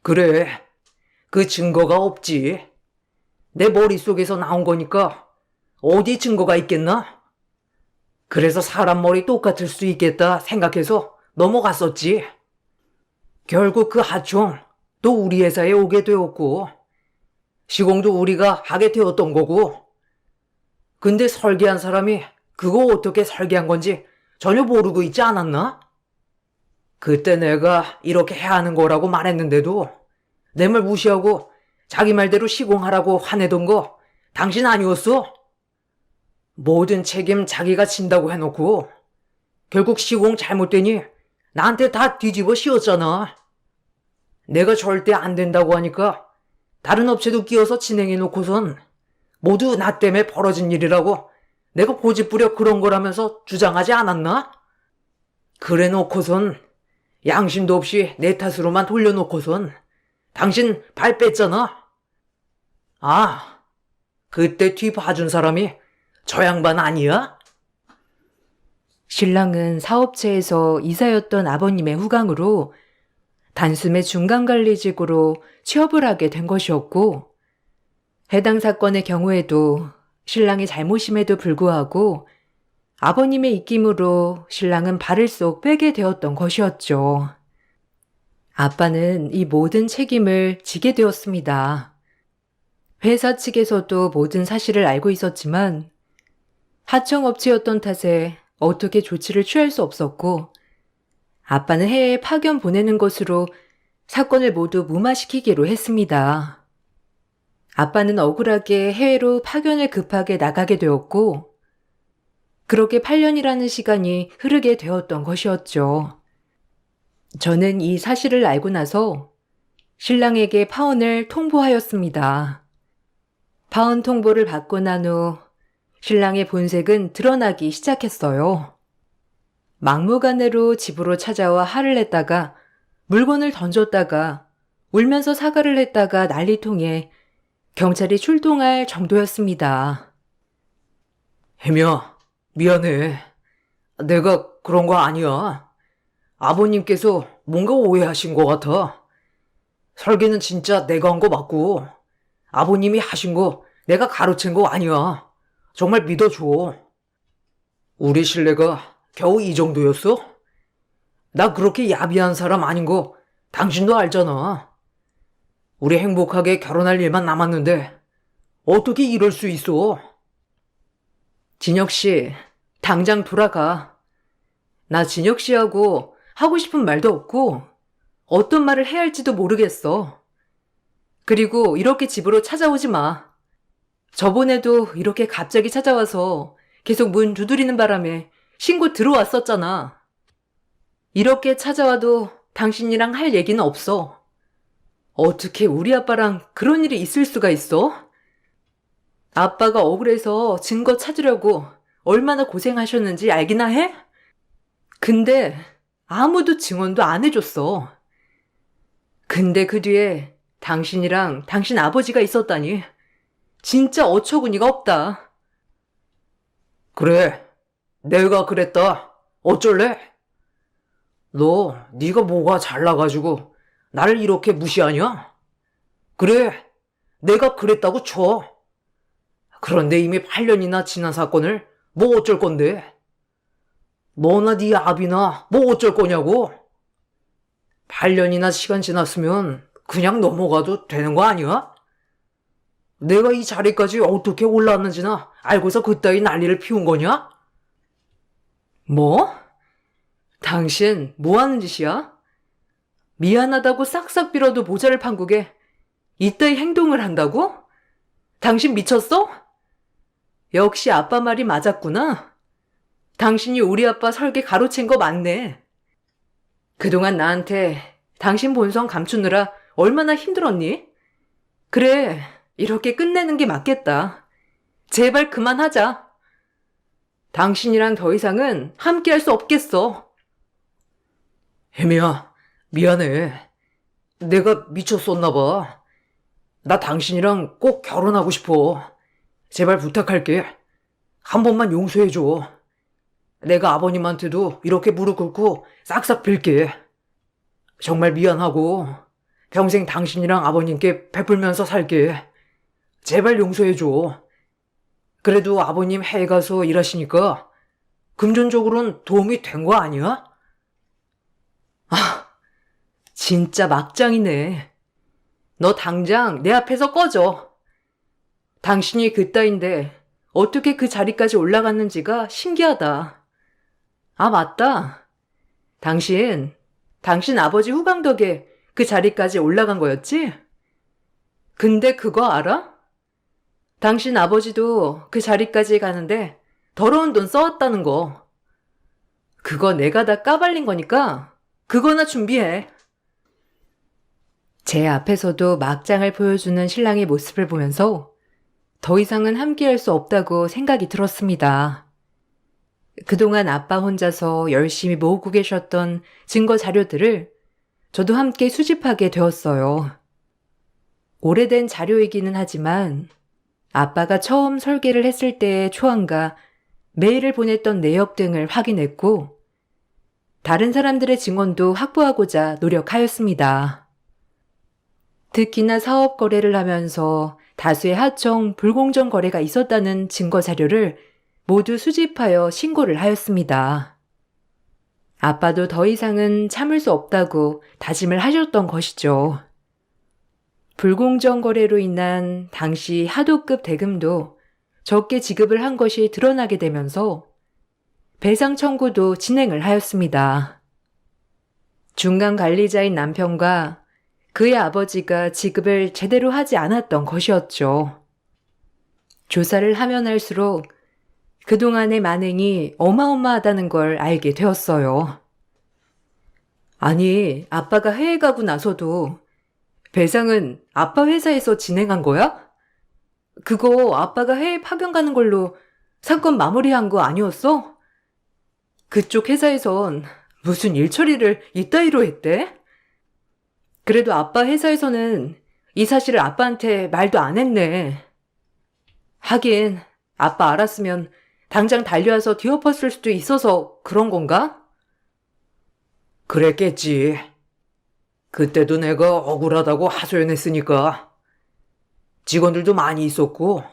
그래, 그 증거가 없지. 내 머릿속에서 나온 거니까 어디 증거가 있겠나? 그래서 사람 머리 똑같을 수 있겠다 생각해서 넘어갔었지. 결국 그 하청 또 우리 회사에 오게 되었고 시공도 우리가 하게 되었던 거고 근데 설계한 사람이 그거 어떻게 설계한 건지 전혀 모르고 있지 않았나? 그때 내가 이렇게 해야 하는 거라고 말했는데도 내 말 무시하고 자기 말대로 시공하라고 화내던 거 당신 아니었어? 모든 책임 자기가 진다고 해놓고 결국 시공 잘못되니 나한테 다 뒤집어 씌웠잖아. 내가 절대 안 된다고 하니까 다른 업체도 끼워서 진행해놓고선 모두 나 때문에 벌어진 일이라고 내가 고집부려 그런 거라면서 주장하지 않았나? 그래 놓고선 양심도 없이 내 탓으로만 돌려놓고선 당신 발 뺐잖아. 아, 그때 뒤 봐준 사람이 저 양반 아니야? 신랑은 사업체에서 이사였던 아버님의 후광으로 단숨에 중간관리직으로 취업을 하게 된 것이었고 해당 사건의 경우에도 신랑의 잘못임에도 불구하고 아버님의 입김으로 신랑은 발을 쏙 빼게 되었던 것이었죠. 아빠는 이 모든 책임을 지게 되었습니다. 회사 측에서도 모든 사실을 알고 있었지만 하청업체였던 탓에 어떻게 조치를 취할 수 없었고 아빠는 해외에 파견 보내는 것으로 사건을 모두 무마시키기로 했습니다. 아빠는 억울하게 해외로 파견을 급하게 나가게 되었고 그렇게 8년이라는 시간이 흐르게 되었던 것이었죠. 저는 이 사실을 알고 나서 신랑에게 파혼을 통보하였습니다. 파혼 통보를 받고 난 후 신랑의 본색은 드러나기 시작했어요. 막무가내로 집으로 찾아와 화를 냈다가 물건을 던졌다가 울면서 사과를 했다가 난리통에 경찰이 출동할 정도였습니다. 혜미야, 미안해. 내가 그런 거 아니야. 아버님께서 뭔가 오해하신 것 같아. 설계는 진짜 내가 한 거 맞고, 아버님이 하신 거 내가 가로챈 거 아니야. 정말 믿어줘. 우리 신뢰가 겨우 이 정도였어? 나 그렇게 야비한 사람 아닌 거 당신도 알잖아. 우리 행복하게 결혼할 일만 남았는데 어떻게 이럴 수 있어? 진혁 씨, 당장 돌아가. 나 진혁 씨하고 하고 싶은 말도 없고 어떤 말을 해야 할지도 모르겠어. 그리고 이렇게 집으로 찾아오지 마. 저번에도 이렇게 갑자기 찾아와서 계속 문 두드리는 바람에 신고 들어왔었잖아. 이렇게 찾아와도 당신이랑 할 얘기는 없어. 어떻게 우리 아빠랑 그런 일이 있을 수가 있어? 아빠가 억울해서 증거 찾으려고 얼마나 고생하셨는지 알기나 해? 근데 아무도 증언도 안 해줬어. 근데 그 뒤에 당신이랑 당신 아버지가 있었다니 진짜 어처구니가 없다. 그래, 내가 그랬다. 어쩔래? 네가 뭐가 잘나가지고 나를 이렇게 무시하냐? 그래, 내가 그랬다고 쳐. 그런데 이미 8년이나 지난 사건을 뭐 어쩔 건데? 너나 네 아비나 뭐 어쩔 거냐고? 8년이나 시간 지났으면 그냥 넘어가도 되는 거 아니야? 내가 이 자리까지 어떻게 올라왔는지나 알고서 그따위 난리를 피운 거냐? 뭐? 당신 뭐 하는 짓이야? 미안하다고 싹싹 빌어도 모자를 판국에 이따위 행동을 한다고? 당신 미쳤어? 역시 아빠 말이 맞았구나. 당신이 우리 아빠 설계 가로챈 거 맞네. 그동안 나한테 당신 본성 감추느라 얼마나 힘들었니? 그래, 이렇게 끝내는 게 맞겠다. 제발 그만하자. 당신이랑 더 이상은 함께 할 수 없겠어. 혜미야, 미안해. 내가 미쳤었나 봐. 나 당신이랑 꼭 결혼하고 싶어. 제발 부탁할게. 한 번만 용서해줘. 내가 아버님한테도 이렇게 무릎 꿇고 싹싹 빌게. 정말 미안하고 평생 당신이랑 아버님께 베풀면서 살게. 제발 용서해줘. 그래도 아버님 해외 가서 일하시니까 금전적으로는 도움이 된 거 아니야? 진짜 막장이네. 너 당장 내 앞에서 꺼져. 당신이 그따인데 어떻게 그 자리까지 올라갔는지가 신기하다. 아, 맞다. 당신 아버지 후광 덕에 그 자리까지 올라간 거였지? 근데 그거 알아? 당신 아버지도 그 자리까지 가는데 더러운 돈 써왔다는 거. 그거 내가 다 까발린 거니까 그거나 준비해. 제 앞에서도 막장을 보여주는 신랑의 모습을 보면서 더 이상은 함께할 수 없다고 생각이 들었습니다. 그동안 아빠 혼자서 열심히 모으고 계셨던 증거 자료들을 저도 함께 수집하게 되었어요. 오래된 자료이기는 하지만 아빠가 처음 설계를 했을 때의 초안과 메일을 보냈던 내역 등을 확인했고 다른 사람들의 증언도 확보하고자 노력하였습니다. 특히나 사업 거래를 하면서 다수의 하청 불공정 거래가 있었다는 증거 자료를 모두 수집하여 신고를 하였습니다. 아빠도 더 이상은 참을 수 없다고 다짐을 하셨던 것이죠. 불공정 거래로 인한 당시 하도급 대금도 적게 지급을 한 것이 드러나게 되면서 배상 청구도 진행을 하였습니다. 중간 관리자인 남편과 그의 아버지가 지급을 제대로 하지 않았던 것이었죠. 조사를 하면 할수록 그동안의 만행이 어마어마하다는 걸 알게 되었어요. 아니, 아빠가 해외 가고 나서도 배상은 아빠 회사에서 진행한 거야? 그거 아빠가 해외 파견 가는 걸로 사건 마무리한 거 아니었어? 그쪽 회사에선 무슨 일 처리를 이따위로 했대? 그래도 아빠 회사에서는 이 사실을 아빠한테 말도 안 했네. 하긴 아빠 알았으면 당장 달려와서 뒤엎었을 수도 있어서 그런 건가? 그랬겠지. 그때도 내가 억울하다고 하소연했으니까. 직원들도 많이 있었고,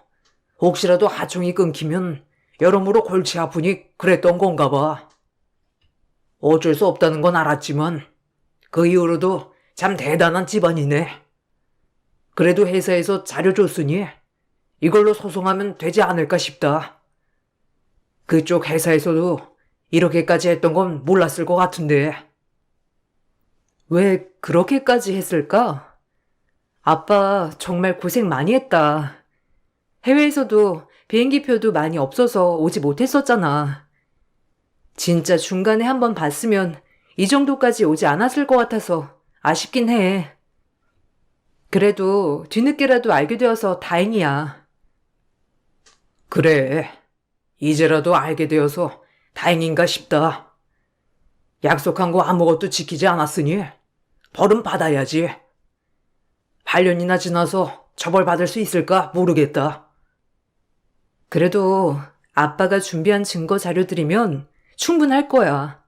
혹시라도 하청이 끊기면 여러모로 골치 아프니 그랬던 건가 봐. 어쩔 수 없다는 건 알았지만, 그 이후로도 참 대단한 집안이네. 그래도 회사에서 자료 줬으니 이걸로 소송하면 되지 않을까 싶다. 그쪽 회사에서도 이렇게까지 했던 건 몰랐을 것 같은데. 왜 그렇게까지 했을까? 아빠 정말 고생 많이 했다. 해외에서도 비행기표도 많이 없어서 오지 못했었잖아. 진짜 중간에 한번 봤으면 이 정도까지 오지 않았을 것 같아서 아쉽긴 해. 그래도 뒤늦게라도 알게 되어서 다행이야. 그래, 이제라도 알게 되어서 다행인가 싶다. 약속한 거 아무것도 지키지 않았으니 벌은 받아야지. 8년이나 지나서 처벌받을 수 있을까 모르겠다. 그래도 아빠가 준비한 증거 자료들이면 충분할 거야.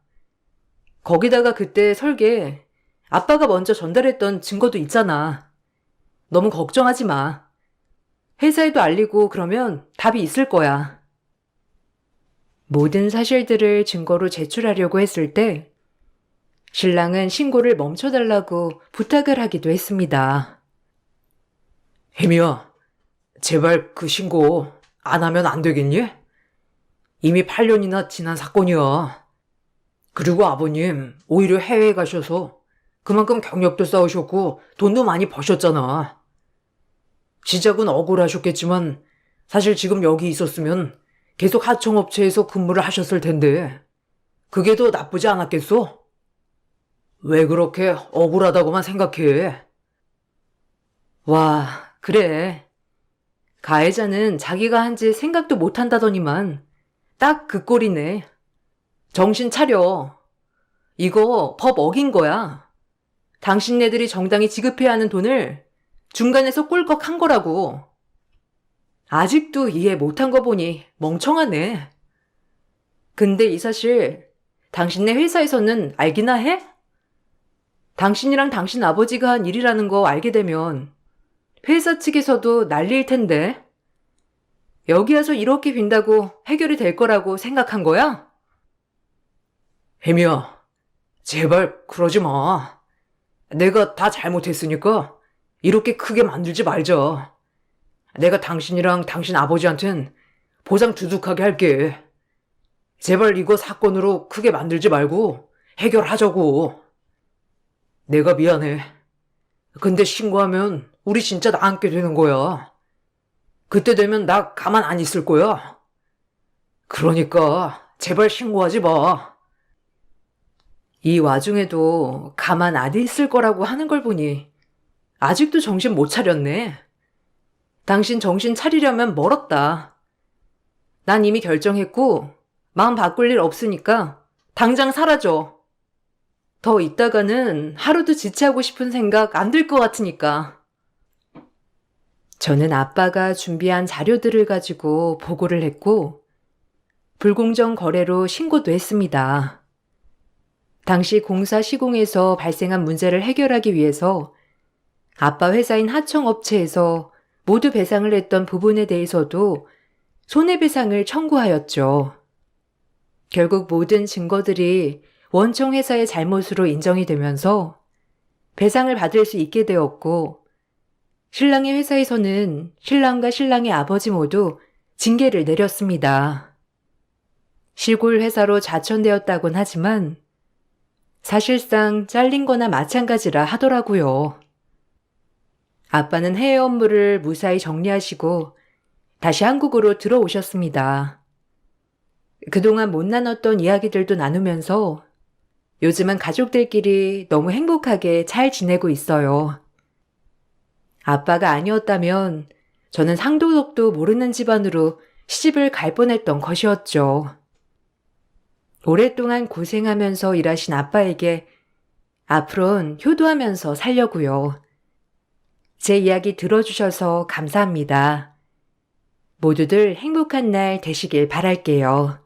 거기다가 그때 설계 아빠가 먼저 전달했던 증거도 있잖아. 너무 걱정하지 마. 회사에도 알리고 그러면 답이 있을 거야. 모든 사실들을 증거로 제출하려고 했을 때 신랑은 신고를 멈춰달라고 부탁을 하기도 했습니다. 혜미야, 제발 그 신고 안 하면 안 되겠니? 이미 8년이나 지난 사건이야. 그리고 아버님 오히려 해외에 가셔서 그만큼 경력도 쌓으셨고 돈도 많이 버셨잖아. 시작은 억울하셨겠지만 사실 지금 여기 있었으면 계속 하청업체에서 근무를 하셨을 텐데 그게 더 나쁘지 않았겠소? 왜 그렇게 억울하다고만 생각해? 와, 그래. 가해자는 자기가 한 짓 생각도 못 한다더니만 딱 그 꼴이네. 정신 차려. 이거 법 어긴 거야. 당신네들이 정당히 지급해야 하는 돈을 중간에서 꿀꺽 한 거라고. 아직도 이해 못한 거 보니 멍청하네. 근데 이 사실 당신네 회사에서는 알기나 해? 당신이랑 당신 아버지가 한 일이라는 거 알게 되면 회사 측에서도 난리일 텐데. 여기 와서 이렇게 빈다고 해결이 될 거라고 생각한 거야? 혜미야, 제발 그러지 마. 내가 다 잘못했으니까 이렇게 크게 만들지 말자. 내가 당신이랑 당신 아버지한텐 보상 두둑하게 할게. 제발 이거 사건으로 크게 만들지 말고 해결하자고. 내가 미안해. 근데 신고하면 우리 진짜 나앉게 되는 거야. 그때 되면 나 가만 안 있을 거야. 그러니까 제발 신고하지 마. 이 와중에도 가만 안 있을 거라고 하는 걸 보니 아직도 정신 못 차렸네. 당신 정신 차리려면 멀었다. 난 이미 결정했고 마음 바꿀 일 없으니까 당장 사라져. 더 있다가는 하루도 지체하고 싶은 생각 안 들 것 같으니까. 저는 아빠가 준비한 자료들을 가지고 보고를 했고 불공정 거래로 신고도 했습니다. 당시 공사 시공에서 발생한 문제를 해결하기 위해서 아빠 회사인 하청업체에서 모두 배상을 했던 부분에 대해서도 손해배상을 청구하였죠. 결국 모든 증거들이 원청 회사의 잘못으로 인정이 되면서 배상을 받을 수 있게 되었고 신랑의 회사에서는 신랑과 신랑의 아버지 모두 징계를 내렸습니다. 시골 회사로 자천되었다곤 하지만 사실상 잘린 거나 마찬가지라 하더라고요. 아빠는 해외 업무를 무사히 정리하시고 다시 한국으로 들어오셨습니다. 그동안 못 나눴던 이야기들도 나누면서 요즘은 가족들끼리 너무 행복하게 잘 지내고 있어요. 아빠가 아니었다면 저는 상도덕도 모르는 집안으로 시집을 갈 뻔했던 것이었죠. 오랫동안 고생하면서 일하신 아빠에게 앞으론 효도하면서 살려고요. 제 이야기 들어주셔서 감사합니다. 모두들 행복한 날 되시길 바랄게요.